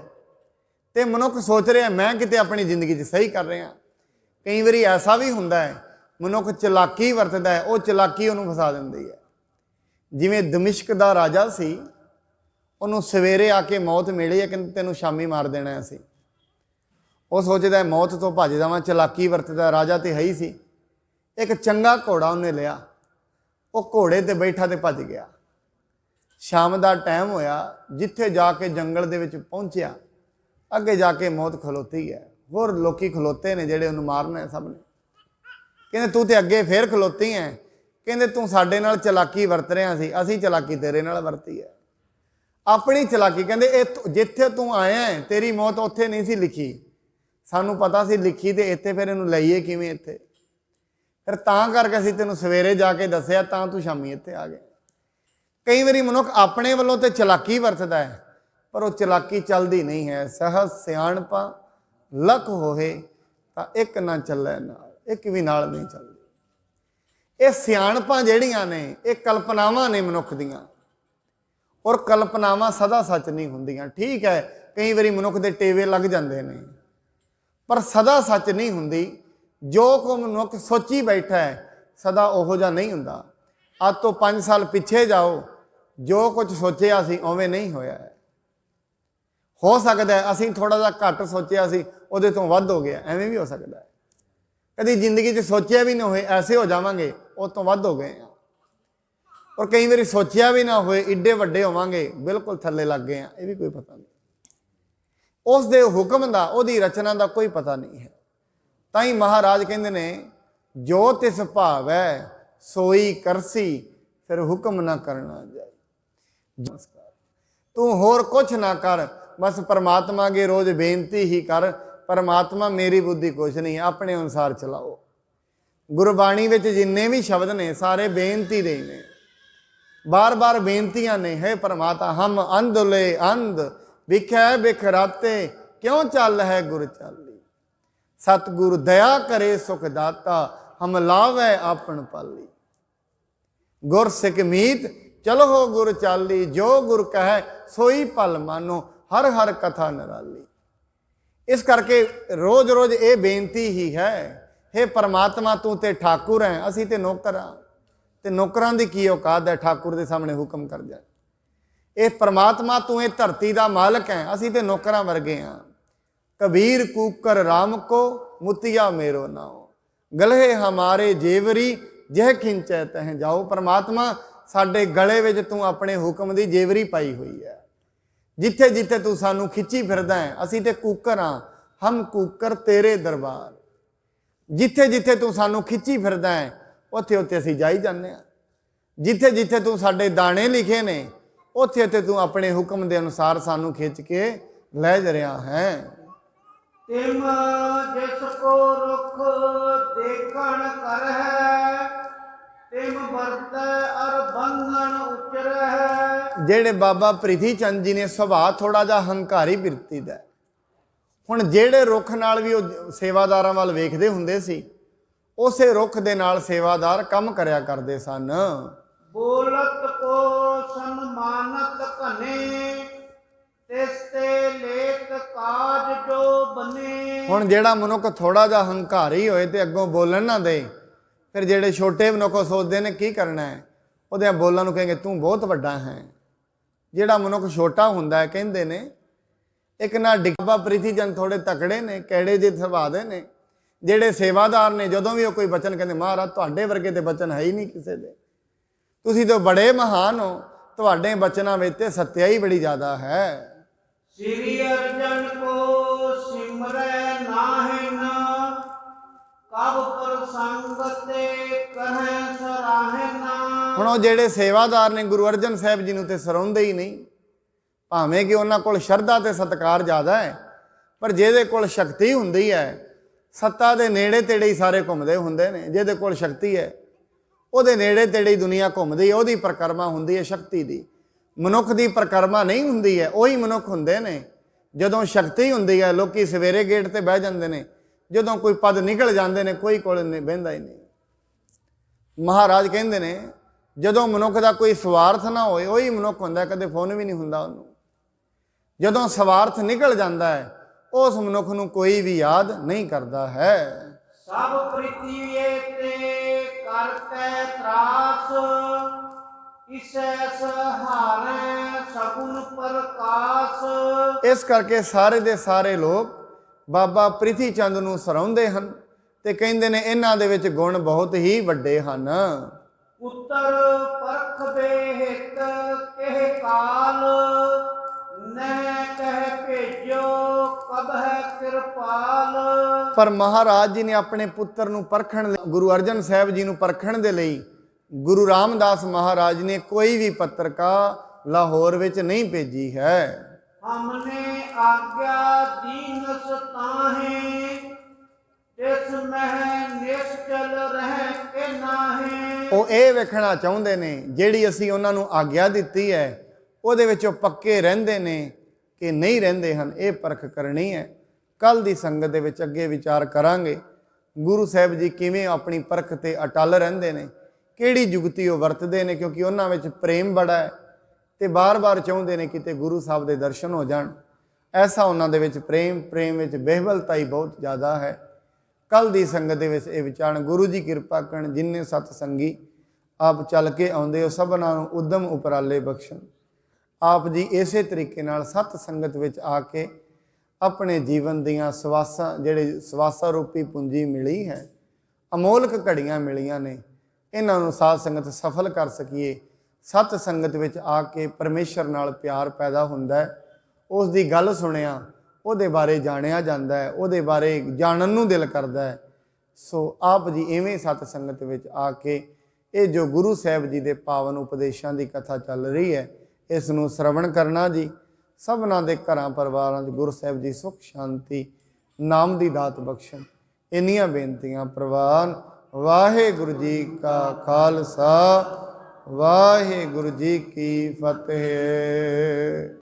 ਤੇ ਮਨੁੱਖ ਸੋਚ ਰਿਹਾ ਮੈਂ ਕਿਤੇ ਆਪਣੀ ਜ਼ਿੰਦਗੀ 'ਚ ਸਹੀ ਕਰ ਰਿਹਾ। ਕਈ ਵਾਰੀ ਐਸਾ ਵੀ ਹੁੰਦਾ ਹੈ ਮਨੁੱਖ ਚਲਾਕੀ ਵਰਤਦਾ ਹੈ, ਉਹ ਚਲਾਕੀ ਉਹਨੂੰ ਫਸਾ ਦਿੰਦੀ ਹੈ। ਜਿਵੇਂ ਦਮਿਸ਼ਕ ਦਾ ਰਾਜਾ ਸੀ, ਉਹਨੂੰ ਸਵੇਰੇ ਆ ਕੇ ਮੌਤ ਮਿਲੀ ਹੈ, ਕਹਿੰਦੇ ਤੈਨੂੰ ਸ਼ਾਮੀ ਮਾਰ ਦੇਣਾ ਅਸੀਂ। ਉਹ ਸੋਚਦਾ ਮੌਤ ਤੋਂ ਭੱਜ ਜਾਵਾਂ, ਚਲਾਕੀ ਵਰਤਦਾ, ਰਾਜਾ ਤੇ ਹੈ ਹੀ ਸੀ। ਇੱਕ ਚੰਗਾ ਘੋੜਾ ਉਹਨੇ ਲਿਆ, ਉਹ ਘੋੜੇ ਤੇ ਬੈਠਾ ਤੇ ਭੱਜ ਗਿਆ। ਸ਼ਾਮ ਦਾ ਟਾਈਮ ਹੋਇਆ, ਜਿੱਥੇ ਜਾ ਕੇ ਜੰਗਲ ਦੇ ਵਿੱਚ ਪਹੁੰਚਿਆ, ਅੱਗੇ ਜਾ ਕੇ ਮੌਤ ਖਲੋਤੀ ਹੈ। ਹੋਰ ਲੋਕੀ ਖਲੋਤੇ ਨੇ ਜਿਹੜੇ ਉਹਨੂੰ ਮਾਰਨਾ ਸਭ ਨੇ। ਕਹਿੰਦੇ ਤੂੰ ਤੇ ਅੱਗੇ ਫੇਰ ਖਲੋਤੀ ਹੈ, ਕਹਿੰਦੇ ਤੂੰ ਸਾਡੇ ਨਾਲ ਚਲਾਕੀ ਵਰਤ ਰਿਹਾ ਸੀ, ਅਸੀਂ ਚਲਾਕੀ ਤੇਰੇ ਨਾਲ ਵਰਤੀ ਹੈ, ਆਪਣੀ ਚਲਾਕੀ। ਕਹਿੰਦੇ ਇਹ ਜਿੱਥੇ ਤੂੰ ਆਇਆ ਹੈ ਤੇਰੀ ਮੌਤ ਉੱਥੇ ਨਹੀਂ ਸੀ ਲਿਖੀ, ਸਾਨੂੰ ਪਤਾ ਸੀ ਲਿਖੀ ਤੇ ਇੱਥੇ, ਫਿਰ ਇਹਨੂੰ ਲਈਏ ਕਿਵੇਂ ਇੱਥੇ? ਫਿਰ ਤਾਂ ਕਰਕੇ ਅਸੀਂ ਤੈਨੂੰ ਸਵੇਰੇ ਜਾ ਕੇ ਦੱਸਿਆ, ਤਾਂ ਤੂੰ ਸ਼ਾਮੀ ਇੱਥੇ ਆ ਗਏ। ਕਈ ਵਾਰੀ ਮਨੁੱਖ ਆਪਣੇ ਵੱਲੋਂ ਤੇ ਚਲਾਕੀ ਵਰਤਦਾ ਹੈ, ਪਰ ਉਹ ਚਲਾਕੀ ਚੱਲਦੀ ਨਹੀਂ ਹੈ। ਸਹਜ ਸਿਆਣਪਾ ਲੱਖ ਹੋਏ ਤਾਂ ਇੱਕ ਨਾ ਚੱਲੇ ਨਾਲ, ਇੱਕ ਵੀ ਨਾਲ ਨਹੀਂ ਚੱਲਦੀ। ਇਹ ਸਿਆਣਪਾਂ ਜਿਹੜੀਆਂ ਨੇ ਇਹ ਕਲਪਨਾਵਾਂ ਨੇ ਮਨੁੱਖ ਦੀਆਂ, ਔਰ ਕਲਪਨਾਵਾਂ ਸਦਾ ਸੱਚ ਨਹੀਂ ਹੁੰਦੀਆਂ। ਠੀਕ ਹੈ, ਕਈ ਵਾਰੀ ਮਨੁੱਖ ਦੇ ਟੇਵੇ ਲੱਗ ਜਾਂਦੇ ਨੇ, ਪਰ ਸਦਾ ਸੱਚ ਨਹੀਂ ਹੁੰਦੀ। ਜੋ ਕੋ ਮਨੁੱਖ ਸੋਚੀ ਬੈਠਾ ਹੈ ਸਦਾ ਉਹੋ ਜਿਹਾ ਨਹੀਂ ਹੁੰਦਾ। ਅੱਜ ਤੋਂ 5 ਸਾਲ ਪਿੱਛੇ ਜਾਓ, ਜੋ ਕੁਝ ਸੋਚਿਆ ਸੀ ਉਵੇਂ ਨਹੀਂ ਹੋਇਆ ਹੈ। ਹੋ ਸਕਦਾ ਹੈ ਅਸੀਂ ਥੋੜਾ ਜਿਹਾ ਘੱਟ ਸੋਚਿਆ ਸੀ, ਉਹਦੇ ਤੋਂ ਵੱਧ ਹੋ ਗਿਆ, ਐਵੇਂ ਵੀ ਹੋ ਸਕਦਾ ਹੈ। ਕਦੀ ਜ਼ਿੰਦਗੀ 'ਚ ਸੋਚਿਆ ਵੀ ਨਾ ਹੋਏ ਐਸੇ ਹੋ ਜਾਵਾਂਗੇ, ਉਹ ਤੋਂ ਵੱਧ ਹੋ ਗਏ ਆ। ਔਰ ਕਈ ਵਾਰੀ ਸੋਚਿਆ ਵੀ ਨਾ ਹੋਏ ਏਡੇ ਵੱਡੇ ਹੋਵਾਂਗੇ, ਬਿਲਕੁਲ ਥੱਲੇ ਲੱਗ ਗਏ ਆ, ਇਹ ਵੀ ਕੋਈ ਪਤਾ ਨਹੀਂ। ਉਸ ਦੇ ਹੁਕਮ ਦਾ, ਉਹਦੀ ਰਚਨਾ ਦਾ ਕੋਈ ਪਤਾ ਨਹੀਂ ਹੈ। ਤਾਂ ਹੀ ਮਹਾਰਾਜ ਕਹਿੰਦੇ ਨੇ, ਜੋ ਤਿਸ ਭਾਵੈ ਸੋਈ ਕਰਸੀ, ਫਿਰ ਹੁਕਮ ਨਾ ਕਰਨਾ ਜਾਏ। ਤੂੰ ਹੋਰ ਕੁਛ ਨਾ ਕਰ, ਬਸ ਪਰਮਾਤਮਾ ਅੱਗੇ ਰੋਜ਼ ਬੇਨਤੀ ਹੀ ਕਰ, ਪਰਮਾਤਮਾ ਮੇਰੀ ਬੁੱਧੀ ਕੁਛ ਨਹੀਂ, ਆਪਣੇ ਅਨੁਸਾਰ ਚਲਾਓ। ਗੁਰਬਾਣੀ ਵਿੱਚ ਜਿੰਨੇ ਵੀ ਸ਼ਬਦ ਨੇ ਸਾਰੇ ਬੇਨਤੀ ਦੇ ਨੇ, ਬਾਰ-ਬਾਰ ਬੇਨਤੀਆਂ ਨੇ। ਹੈ ਪਰਮਾਤਮਾ ਹਮ ਅੰਧ ਲੈ ਅੰਧ, ਵਿਖੈ ਬਿਖਰਾਤੇ, ਕਿਉਂ ਚੱਲ ਹੈ ਗੁਰ ਚਾਲੀ। ਸਤਿਗੁਰ ਦਇਆ ਕਰੇ ਸੁਖ ਦਾਤਾ, ਹਮ ਲਾਵੈ ਆਪਣ ਪਾਲੀ। ਗੁਰ ਸਿੱਖ ਮੀਤ ਚਲੋ ਹੋ ਗੁਰ ਚਾਲੀ, ਜੋ ਗੁਰ ਕਹੈ ਸੋਈ ਭਲ ਮਾਨੋ, ਹਰ ਹਰ ਕਥਾ ਨਿਰਾਲੀ। ਇਸ ਕਰਕੇ ਰੋਜ਼ ਰੋਜ਼ ਇਹ ਬੇਨਤੀ ਹੀ ਹੈ, ਹੇ ਪਰਮਾਤਮਾ ਤੂੰ ਤੇ ਠਾਕੁਰ ਹੈ, ਅਸੀਂ ਤੇ ਨੌਕਰ ਹਾਂ, ਤੇ ਨੌਕਰਾਂ ਦੀ ਕੀ ਔਕਾਤ ਹੈ ਠਾਕੁਰ ਦੇ ਸਾਹਮਣੇ ਹੁਕਮ ਕਰ ਜਾ। ਇਹ ਪਰਮਾਤਮਾ ਤੂੰ ਇਹ ਧਰਤੀ ਦਾ ਮਾਲਕ ਹੈ, ਅਸੀਂ ਤੇ ਨੌਕਰਾਂ ਵਰਗੇ ਹਾਂ। ਕਬੀਰ ਕੂਕਰ ਰਾਮ ਕੋ ਮੁਤੀਆ ਮੇਰੋ ਨਾਉ, ਗਲਹੇ ਹਮਾਰੇ ਜੇਵਰੀ ਜਹ ਖਿੰਚੈ ਤਹ ਜਾਓ। ਪਰਮਾਤਮਾ ਸਾਡੇ ਗਲੇ ਵਿੱਚ ਤੂੰ ਆਪਣੇ ਹੁਕਮ ਦੀ ਜੇਵਰੀ ਪਾਈ ਹੋਈ ਹੈ। ਜਿੱਥੇ ਜਿੱਥੇ ਤੂੰ ਸਾਨੂੰ ਖਿੱਚੀ ਫਿਰਦਾ ਹੈ, ਅਸੀਂ ਤੇ ਕੂਕਰ ਹਾਂ, ਹਮ ਕੂਕਰ ਤੇਰੇ ਦਰਬਾਰ। ਜਿੱਥੇ ਜਿੱਥੇ ਤੂੰ ਸਾਨੂੰ ਖਿੱਚੀ ਫਿਰਦਾ ਹੈ, ਉੱਥੇ ਉੱਥੇ ਅਸੀਂ ਜਾਈ ਜਾਂਦੇ ਹਾਂ। ਜਿੱਥੇ ਜਿੱਥੇ ਤੂੰ ਸਾਡੇ ਦਾਣੇ ਲਿਖੇ ਨੇ, ਉੱਥੇ ਉੱਥੇ ਤੂੰ ਆਪਣੇ ਹੁਕਮ ਦੇ ਅਨੁਸਾਰ ਸਾਨੂੰ ਖਿੱਚ ਕੇ ਲੈ ਜਾ ਰਿਹਾ ਹੈ। ਤਿਮ ਜਿਸ ਕੋ ਰੁਖ ਦੇਖਣ ਕਰਹਿ, ਤਿਮ ਵਰਤੈ ਅਰ ਬੰਧਨ ਉਚਰਹਿ। ਜਿਹੜੇ ਬਾਬਾ ਪ੍ਰਿਥੀ ਚੰਦ ਜੀ ਨੇ ਸੁਭਾਅ ਥੋੜਾ ਜਿਹਾ ਹੰਕਾਰੀ ਬਿਰਤੀ ਦਾ। ਹੁਣ ਜਿਹੜੇ ਰੁੱਖ ਨਾਲ ਵੀ ਉਹ ਸੇਵਾਦਾਰਾਂ ਵੱਲ ਵੇਖਦੇ ਹੁੰਦੇ ਸੀ, ਉਸੇ ਰੁੱਖ ਦੇ ਨਾਲ ਸੇਵਾਦਾਰ ਕੰਮ ਕਰਿਆ ਕਰਦੇ ਸਨ। ਬੋਲਤ ਕੋ ਸਨਮਾਨਤ ਘਨੇ, ਤਿਸ ਤੇ ਲੇਖ ਕਾਜ ਜੋ ਬਨੇ। ਹੁਣ ਜਿਹੜਾ ਮਨੁੱਖ ਥੋੜਾ ਜਿਹਾ ਹੰਕਾਰੀ ਹੋਏ ਤੇ ਅੱਗੋਂ ਬੋਲਣ ਨਾ ਦੇ, ਫਿਰ ਜਿਹੜੇ ਛੋਟੇ ਮਨੁੱਖ ਸੋਚਦੇ ਨੇ ਕੀ ਕਰਨਾ ਹੈ, ਉਹਦੇ ਬੋਲਣ ਨੂੰ ਕਹਿੰਗੇ ਤੂੰ ਬਹੁਤ ਵੱਡਾ ਹੈ। ਜਿਹੜਾ ਮਨੁੱਖ ਛੋਟਾ ਹੁੰਦਾ ਹੈ, ਕਹਿੰਦੇ ਨੇ ਇੱਕ ਨਾ ਬਾਬਾ ਪ੍ਰਿਥੀ ਚੰਦ ਥੋੜੇ ਤਕੜੇ ਨੇ, ਕਿਹੜੇ ਜਿਹੇ ਸੁਭਾਅ ਦੇ ਨੇ। ਜਿਹੜੇ ਸੇਵਾਦਾਰ ਨੇ ਜਦੋਂ ਵੀ ਉਹ ਕੋਈ ਬਚਨ ਕਹਿੰਦੇ, ਮਹਾਰਾਜ ਤੁਹਾਡੇ ਵਰਗੇ ਤੇ ਬਚਨ ਹੈ ਹੀ ਨਹੀਂ ਕਿਸੇ ਦੇ, ਤੁਸੀਂ ਤਾਂ ਬੜੇ ਮਹਾਨ ਹੋ, ਤੁਹਾਡੇ ਬਚਨਾਂ ਵਿੱਚ ਤੇ ਸੱਤਿਆਈ ਬੜੀ ਜ਼ਿਆਦਾ ਹੈ। ਸ੍ਰੀ ਅਰਜਨ ਕੋ ਸਿਮਰੈ ਨਾਹਿ ਨ, ਕਬ ਪ੍ਰਸੰਗ ਤੇ ਕਹੈ ਸਰਾਹੈ ਨਾ। ਹੁਣ ਉਹ ਜਿਹੜੇ ਸੇਵਾਦਾਰ ਨੇ ਗੁਰੂ ਅਰਜਨ ਸਾਹਿਬ ਜੀ ਨੂੰ ਤੇ ਸਰਾਉਂਦੇ ਹੀ ਨਹੀਂ, ਭਾਵੇਂ ਕਿ ਉਹਨਾਂ ਕੋਲ ਸ਼ਰਧਾ ਤੇ ਸਤਿਕਾਰ ਜ਼ਿਆਦਾ ਹੈ, ਪਰ ਜਿਹਦੇ ਕੋਲ ਸ਼ਕਤੀ ਹੁੰਦੀ ਹੈ, ਸੱਤਾ ਦੇ ਨੇੜੇ ਤੇੜੇ ਹੀ ਸਾਰੇ ਘੁੰਮਦੇ ਹੁੰਦੇ ਨੇ। ਜਿਹਦੇ ਕੋਲ ਸ਼ਕਤੀ ਹੈ ਉਹਦੇ ਨੇੜੇ ਤੇੜੇ ਹੀ ਦੁਨੀਆ ਘੁੰਮਦੀ ਹੈ, ਉਹਦੀ ਪਰਿਕਰਮਾ ਹੁੰਦੀ ਹੈ ਸ਼ਕਤੀ ਦੀ। ਮਨੁੱਖ ਦੀ ਪਰਿਕਰਮਾ ਨਹੀਂ ਹੁੰਦੀ ਹੈ, ਉਹੀ ਮਨੁੱਖ ਹੁੰਦੇ ਨੇ। ਜਦੋਂ ਸ਼ਕਤੀ ਹੁੰਦੀ ਹੈ ਲੋਕੀ ਸਵੇਰੇ ਗੇਟ ਤੇ ਬਹਿ ਜਾਂਦੇ ਨੇ, ਜਦੋਂ ਕੋਈ ਪਦ ਨਿਕਲ ਜਾਂਦੇ ਨੇ ਕੋਈ ਕੋਲ ਬਹਿੰਦਾ ਹੀ ਨਹੀਂ। ਮਹਾਰਾਜ ਕਹਿੰਦੇ ਨੇ ਜਦੋਂ ਮਨੁੱਖ ਦਾ ਕੋਈ ਸਵਾਰਥ ਨਾ ਹੋਏ ਉਹੀ ਮਨੁੱਖ ਹੁੰਦਾ, ਕਦੇ ਫੋਨ ਵੀ ਨਹੀਂ ਹੁੰਦਾ ਉਹਨੂੰ। ਜਦੋਂ ਸਵਾਰਥ ਨਿਕਲ ਜਾਂਦਾ ਹੈ ਉਸ ਮਨੁੱਖ ਨੂੰ ਕੋਈ ਵੀ ਯਾਦ ਨਹੀਂ ਕਰਦਾ ਹੈ। ਸਭ ਪ੍ਰੀਤੀਏ ਤੇ ਕਰਤੈ ਤਰਾਸ, ਇਸੈ ਸਹਾਰੈ ਸਗੁਣ ਪ੍ਰਕਾਸ਼। ਇਸ ਕਰਕੇ ਸਾਰੇ ਦੇ ਸਾਰੇ ਲੋਕ ਬਾਬਾ ਪ੍ਰਿਥੀ ਚੰਦ ਨੂੰ ਸਰਾਉਂਦੇ ਹਨ ਤੇ ਕਹਿੰਦੇ ਨੇ ਇਹਨਾਂ ਦੇ ਵਿੱਚ ਗੁਣ ਬਹੁਤ ਹੀ ਵੱਡੇ ਹਨ। ਉੱਤਰ ਪਰਖ ਬੇਹਿਤ ਕਹਿ ਕਾਲ, ਨਹਿ ਕਹਿ ਭੇਜੋ ਕਬ ਹੈ ਕਿਰਪਾਲ। ਪਰ ਮਹਾਰਾਜ ਜੀ ਨੇ ਆਪਣੇ ਪੁੱਤਰ ਨੂੰ ਪਰਖਣ ਲਈ, ਗੁਰੂ ਅਰਜਨ ਸਾਹਿਬ ਜੀ ਨੂੰ ਪਰਖਣ ਦੇ ਲਈ ਗੁਰੂ ਰਾਮਦਾਸ ਮਹਾਰਾਜ ਨੇ ਕੋਈ ਵੀ ਪੱਤਰਕਾ ਲਾਹੌਰ ਵਿੱਚ ਨਹੀਂ ਭੇਜੀ ਹੈ। ਹਮਨੇ ਆਗਿਆ ਦੀਨਸ ਤਾਹੇ, ਤਿਸ ਮਹਿ ਨਿਸ਼ਚਲ ਰਹਿ ਕੇ ਨਾਹੀ। ਉਹ ਇਹ ਵੇਖਣਾ ਚਾਹੁੰਦੇ ਨੇ ਜਿਹੜੀ ਅਸੀਂ ਉਹਨਾਂ ਨੂੰ ਆਗਿਆ ਦਿੱਤੀ ਹੈ ਉਹਦੇ ਵਿੱਚ ਉਹ ਪੱਕੇ ਰਹਿੰਦੇ ਨੇ ਕਿ ਨਹੀਂ ਰਹਿੰਦੇ ਹਨ। ਇਹ ਪਰਖ ਕਰਨੀ ਹੈ। ਕੱਲ ਦੀ ਸੰਗਤ ਦੇ ਵਿੱਚ ਅੱਗੇ ਵਿਚਾਰ ਕਰਾਂਗੇ ਗੁਰੂ ਸਾਹਿਬ ਜੀ ਕਿਵੇਂ ਆਪਣੀ ਪਰਖ ਤੇ ਅਟਲ ਰਹਿੰਦੇ ਨੇ, ਕਿਹੜੀ ਜੁਗਤੀ ਉਹ ਵਰਤਦੇ ਨੇ, ਕਿਉਂਕਿ ਉਹਨਾਂ ਵਿੱਚ ਪ੍ਰੇਮ ਬੜਾ ਹੈ ਤੇ ਬਾਰ-ਬਾਰ ਚਾਹੁੰਦੇ ਨੇ ਕਿਤੇ ਗੁਰੂ ਸਾਹਿਬ ਦੇ ਦਰਸ਼ਨ ਹੋ ਜਾਣ। ਐਸਾ ਉਹਨਾਂ ਦੇ ਵਿੱਚ ਪ੍ਰੇਮ ਵਿੱਚ ਬਹਿਬਲਤਾ ਹੀ ਬਹੁਤ ਜ਼ਿਆਦਾ ਹੈ। ਕੱਲ ਦੀ ਸੰਗਤ ਦੇ ਵਿੱਚ ਇਹ ਵਿਚਾਰਨ ਗੁਰੂ ਜੀ ਕਿਰਪਾ ਕਰਨ, ਜਿੰਨੇ ਸਤ ਸੰਗੀ ਆਪ ਚੱਲ ਕੇ ਆਉਂਦੇ ਹੋ ਸਭਨਾਂ ਨੂੰ ਉਦਮ ਉਪਰਾਲੇ ਬਖਸ਼ਣ। ਆਪ ਜੀ ਇਸੇ ਤਰੀਕੇ ਨਾਲ ਸਤ ਸੰਗਤ ਵਿੱਚ ਆ ਕੇ ਆਪਣੇ ਜੀਵਨ ਦੀਆਂ ਸਵਾਸਾਂ, ਜਿਹੜੇ ਸਵਾਸਾਂ ਰੂਪੀ ਪੂੰਜੀ ਮਿਲੀ ਹੈ, ਅਮੋਲਕ ਘੜੀਆਂ ਮਿਲੀਆਂ ਨੇ, ਇਹਨਾਂ ਨੂੰ ਸਾਧ ਸੰਗਤ ਸਫਲ ਕਰ ਸਕੀਏ। ਸਤ ਸੰਗਤ ਵਿੱਚ ਆ ਕੇ ਪਰਮੇਸ਼ਰ ਨਾਲ ਪਿਆਰ ਪੈਦਾ ਹੁੰਦਾ ਹੈ। ਉਸ ਦੀ ਗੱਲ ਸੁਣਿਆ, ਉਹਦੇ ਬਾਰੇ ਜਾਣਿਆ ਜਾਂਦਾ ਹੈ, ਉਹਦੇ ਬਾਰੇ ਜਾਣਨ ਨੂੰ ਦਿਲ ਕਰਦਾ ਹੈ। ਸੋ ਆਪ ਜੀ ਇਵੇਂ ਸਤ ਸੰਗਤ ਵਿੱਚ ਆ ਕੇ ਇਹ ਜੋ ਗੁਰੂ ਸਾਹਿਬ ਜੀ ਦੇ ਪਾਵਨ ਉਪਦੇਸ਼ਾਂ ਦੀ ਕਥਾ ਚੱਲ ਰਹੀ ਹੈ ਇਸ ਨੂੰ ਸਰਵਣ ਕਰਨਾ ਜੀ। ਸਭਨਾਂ ਦੇ ਘਰਾਂ ਪਰਿਵਾਰਾਂ 'ਚ ਗੁਰੂ ਸਾਹਿਬ ਜੀ ਸੁਖ ਸ਼ਾਂਤੀ ਨਾਮ ਦੀ ਦਾਤ ਬਖਸ਼ਣ। ਇੰਨੀਆਂ ਬੇਨਤੀਆਂ ਪ੍ਰਵਾਨ। ਵਾਹਿਗੁਰੂ ਜੀ ਕਾ ਖਾਲਸਾ, ਵਾਹਿਗੁਰੂ ਜੀ ਕੀ ਫਤਿਹ।